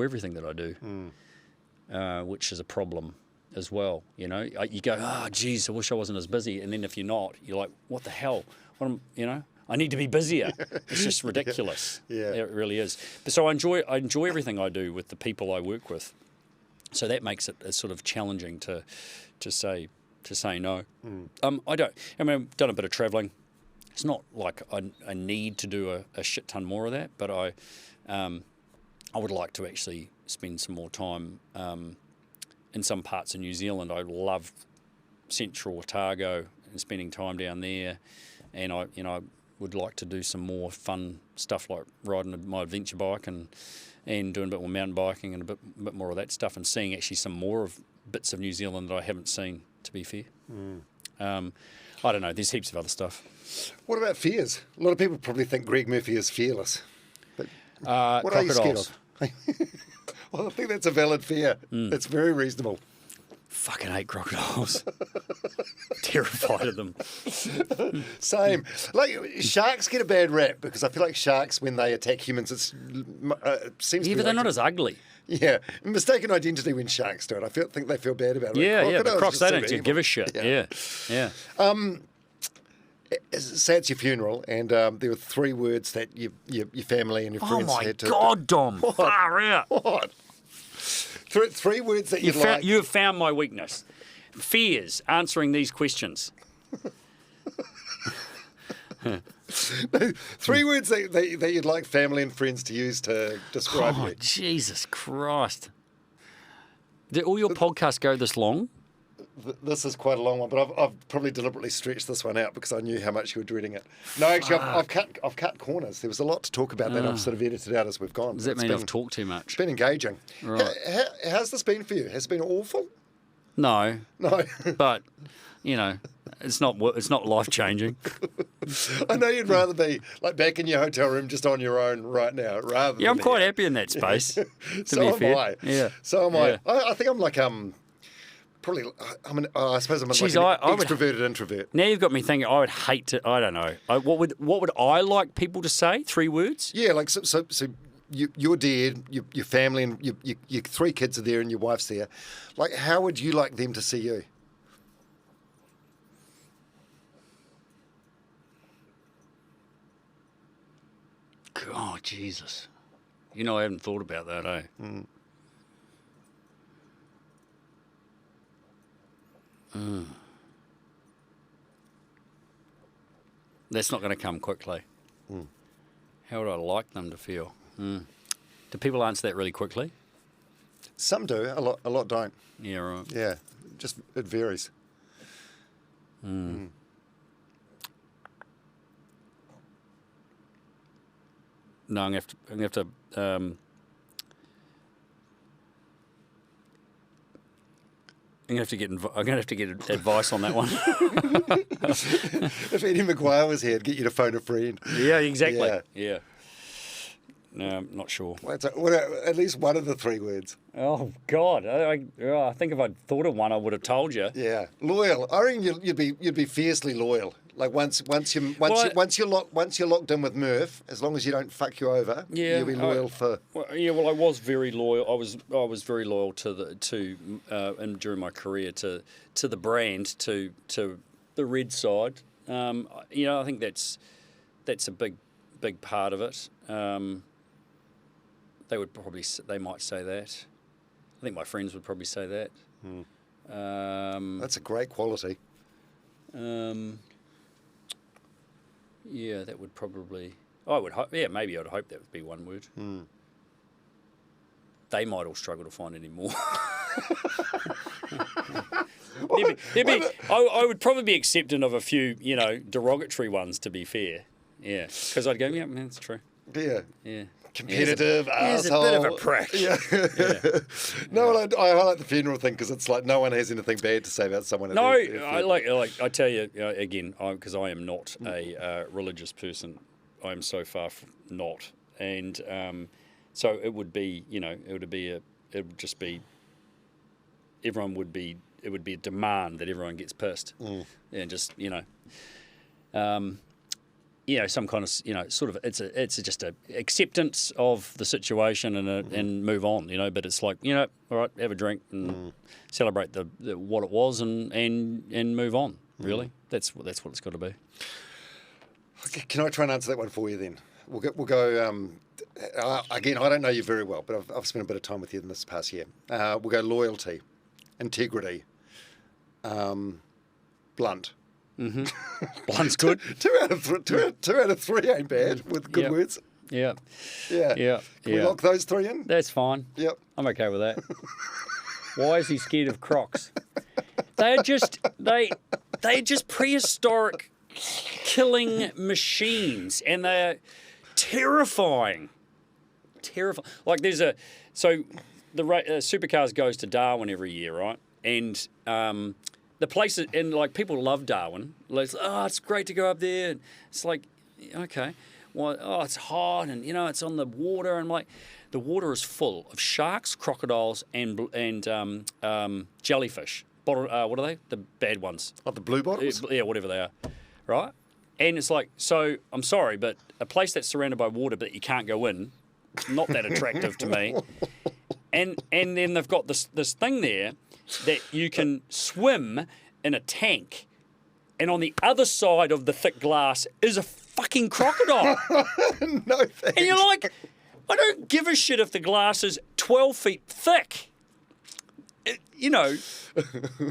everything that I do, which is a problem as well. You go, oh, geez, I wish I wasn't as busy. And then if you're not, you're like, what the hell? I need to be busier. It's just ridiculous. Yeah. It really is. But so I enjoy everything I do with the people I work with. So that makes it sort of challenging to say no. I've done a bit of travelling. It's not like I need to do a shit ton more of that, but I would like to actually spend some more time in some parts of New Zealand. I love Central Otago and spending time down there, and I would like to do some more fun stuff like riding my adventure bike and doing a bit more mountain biking and a bit more of that stuff, and seeing actually some more of bits of New Zealand that I haven't seen, to be fair. I don't know, there's heaps of other stuff. What about fears? A lot of people probably think Greg Murphy is fearless. But what are you scared of? Well, I think that's a valid fear. It's very reasonable. Fucking hate crocodiles. Terrified of them. Same. Like, sharks get a bad rap because I feel like sharks, when they attack humans, it seems to be but they're not as ugly. Yeah. Mistaken identity when sharks do it. I think they feel bad about it. Yeah, but crocs, they don't give a shit. Yeah. Say it's your funeral, and there were 3 words that your family and your friends had to... Oh, my God, Dom. Far out. What? 3 words that you'd like... You have found my weakness. Fears, answering these questions. 3 words that you'd like family and friends to use to describe you. Jesus Christ. Did all your podcasts go this long? This is quite a long one, but I've probably deliberately stretched this one out because I knew how much you were dreading it. No, actually, I've cut corners. There was a lot to talk about that I've sort of edited out as we've gone. Does that mean I've talked too much? It's been engaging. Right. How's this been for you? Has it been awful? No. No. But, it's not life-changing. I know you'd rather be like back in your hotel room just on your own right now, rather. Yeah, I'm quite happy in that space. To so be fair. am I. Yeah. So am Yeah. I. I think I'm like probably. I suppose I'm Jeez, like an I would- extroverted introvert. Now you've got me thinking. I would hate to. I don't know. What would I like people to say? 3 words? Yeah, like so you're dead. Your family and your 3 kids are there, and your wife's there. Like, how would you like them to see you? God, Jesus. I haven't thought about that, eh? That's not going to come quickly. How would I like them to feel? Do people answer that really quickly? Some do. A lot don't. Yeah, right. Yeah, just it varies. No, I'm gonna have to. I'm gonna have to get advice on that one. If Eddie McGuire was here, I'd get you to phone a friend. Yeah, exactly. Yeah. No, I'm not sure. What at least one of the 3 words. Oh God, I think if I'd thought of one, I would have told you. Yeah, loyal. I reckon you'd be fiercely loyal. Like once you're locked in with Murph, as long as you don't fuck you over, you'll be loyal for. Well, I was very loyal. I was very loyal and during my career to the brand, to the red side. I think that's a big part of it. They might say that. I think my friends would probably say that. That's a great quality. Yeah, that would probably. I would hope. Yeah, maybe I'd hope that would be one word. They might all struggle to find any more. I would probably be accepting of a few, derogatory ones. To be fair, yeah, because I'd go, yeah, man, that's true. Yeah. Yeah. Competitive, He's asshole. a bit of a prick. Yeah. No, I highlight the funeral thing because it's like no one has anything bad to say about someone. No, at their I funeral. I tell you again, because I am not a religious person. I am so far not, and so it would be, it would just be, everyone would be, it would be a demand that everyone gets pissed, and just some kind of, sort of, it's just a acceptance of the situation and move on, But it's like, all right, have a drink and celebrate the what it was and move on. Really, that's what it's got to be. Okay, can I try and answer that one for you then? We'll go. Again, I don't know you very well, but I've spent a bit of time with you in this past year. We'll go loyalty, integrity, blunt. Mm-hmm. Blunt's good. Two out of three ain't bad with good words. Yeah. Can we lock those three in? That's fine. Yep. I'm okay with that. Why is he scared of crocs? They're just prehistoric killing machines, and they're terrifying. Like the supercars goes to Darwin every year, right? And the places, and like people love Darwin. Like, it's great to go up there. It's like, okay, well, it's hot, and it's on the water, and like, the water is full of sharks, crocodiles, and jellyfish. What are they? The bad ones. Like the blue bottles? Yeah, whatever they are, right? And it's like, so I'm sorry, but a place that's surrounded by water but you can't go in, not that attractive to me. And then they've got this thing there that you can swim in a tank, and on the other side of the thick glass is a fucking crocodile. No thanks. And you're like, I don't give a shit if the glass is 12 feet thick.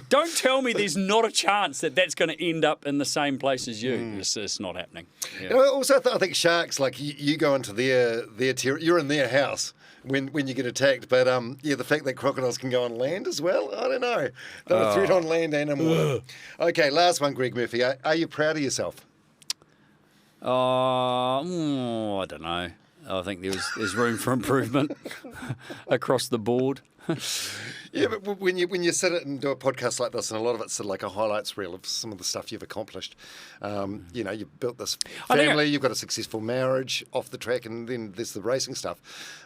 Don't tell me there's not a chance that that's going to end up in the same place as you. It's not happening. Yeah. Also, I think sharks, like you go into their territory, you're in their house when you get attacked. But the fact that crocodiles can go on land as well, I don't know. They're a threat on land and in water. Okay, last one, Greg Murphy. Are you proud of yourself? I don't know. I think there's room for improvement across the board. Yeah, but when you sit it and do a podcast like this, and a lot of it's sort of like a highlights reel of some of the stuff you've accomplished. You've built this family, you've got a successful marriage off the track, and then there's the racing stuff.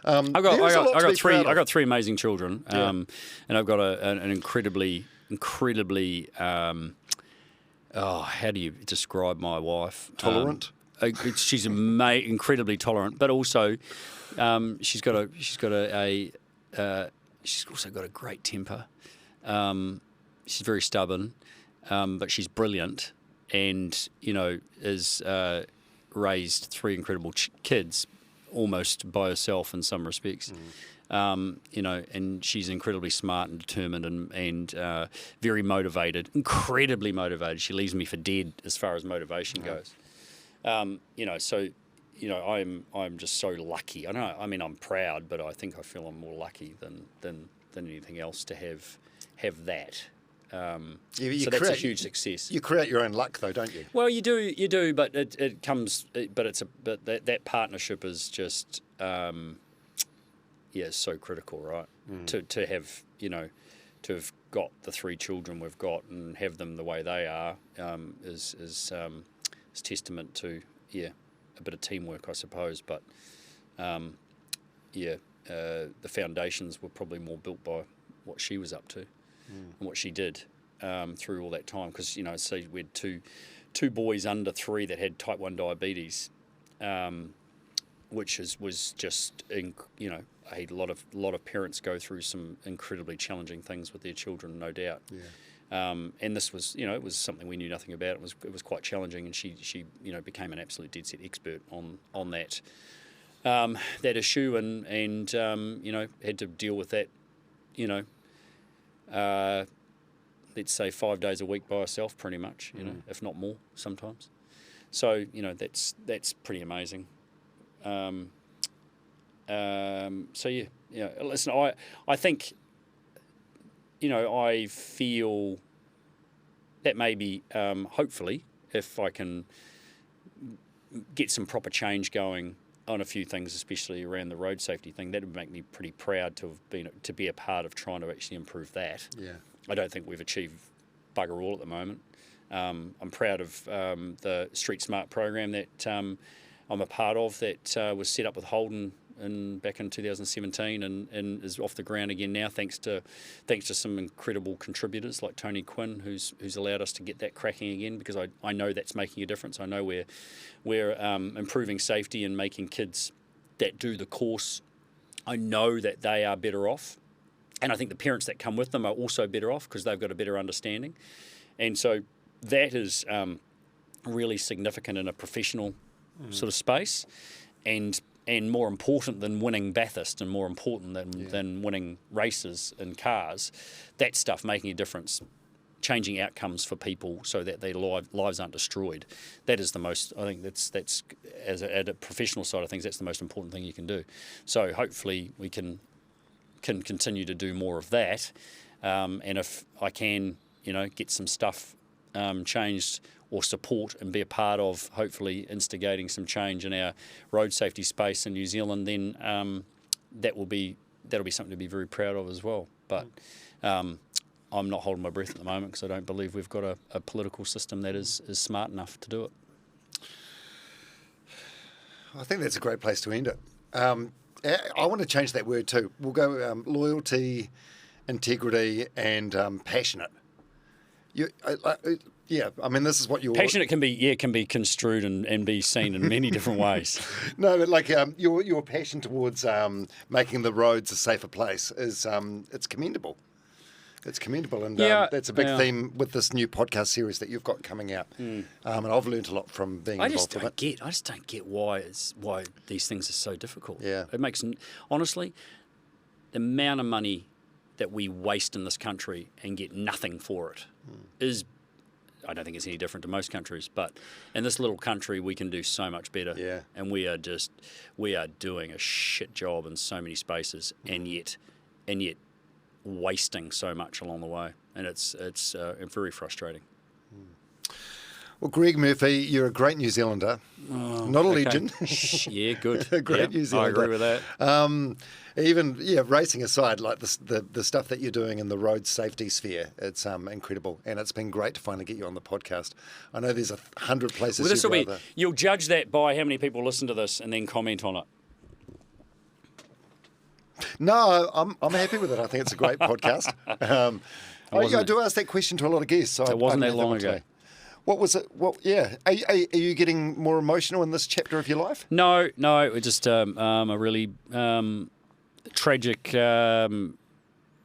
I got three amazing children, and I've got an incredibly. How do you describe my wife? Tolerant. She's incredibly tolerant, but also she's also got a great temper. She's very stubborn, but she's brilliant, and is raised three incredible kids almost by herself in some respects. And she's incredibly smart and determined and very motivated, incredibly motivated. She leaves me for dead as far as motivation goes. I'm just so lucky. I'm proud, but I think I feel I'm more lucky than anything else to have that. So that's a huge success. You create your own luck, though, don't you? Well, you do, but it comes. But that partnership is just it's so critical, right? To have to have got the three children we've got and have them the way they are is testament to a bit of teamwork, I suppose. But the foundations were probably more built by what she was up to and what she did through all that time. Because so we had two boys under 3 that had type 1 diabetes, which was just a lot of parents go through some incredibly challenging things with their children, no doubt. Yeah. And this was, it was something we knew nothing about. It was quite challenging, and she became an absolute dead set expert on that issue, and had to deal with that, let's say 5 days a week by herself, pretty much, if not more sometimes. So that's pretty amazing. Listen, I think. I feel that maybe, hopefully, if I can get some proper change going on a few things, especially around the road safety thing. That would make me pretty proud to be a part of trying to actually improve that. Yeah. I don't think we've achieved bugger all at the moment. I'm proud of the Street Smart program that I'm a part of, that was set up with Holden back in 2017 and is off the ground again now, thanks to some incredible contributors like Tony Quinn, who's allowed us to get that cracking again, because I know that's making a difference. I know we're improving safety and making kids that do the course, I know that they are better off, and I think the parents that come with them are also better off because they've got a better understanding, and so that is really significant in a professional sort of space, and more important than winning Bathurst, and more important than winning races in cars, that stuff making a difference, changing outcomes for people so that their lives aren't destroyed. That is the most, I think that's at a professional side of things, that's the most important thing you can do. So hopefully we can continue to do more of that, and if I can, get some stuff changed or support and be a part of hopefully instigating some change in our road safety space in New Zealand, then that'll be something to be very proud of as well. But I'm not holding my breath at the moment because I don't believe we've got a political system that is smart enough to do it. I think that's a great place to end it. I want to change that word too. We'll go loyalty, integrity, and passionate. I mean, this is what you're... Passionate can be construed and be seen in many different ways. No, but like your passion towards making the roads a safer place is it's commendable. It's commendable, and that's a big theme with this new podcast series that you've got coming out. And I've learned a lot from being involved with it. I just don't get why these things are so difficult. Yeah, it makes, honestly, the amount of money that we waste in this country and get nothing for it is, I don't think it's any different to most countries, but in this little country we can do so much better. Yeah. And we are doing a shit job in so many spaces, and yet wasting so much along the way, and it's very frustrating. Well, Greg Murphy, you're a great New Zealander, not a legend. Yeah, good. A great New Zealander. I agree with that. Even racing aside, like the stuff that you're doing in the road safety sphere, it's incredible, and it's been great to finally get you on the podcast. I know there's 100 places. Well, you'll judge that by how many people listen to this and then comment on it. No, I'm happy with it. I think it's a great I do ask that question to a lot of guests. So it wasn't that long ago. What was it? Are you getting more emotional in this chapter of your life? No, it's just a really tragic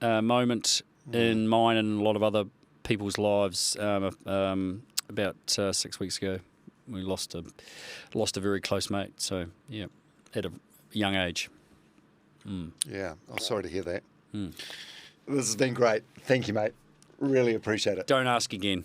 moment in mine and a lot of other people's lives. About 6 weeks ago, we lost a very close mate. So yeah, at a young age. Yeah, I'm sorry to hear that. This has been great. Thank you, mate. Really appreciate it. Don't ask again.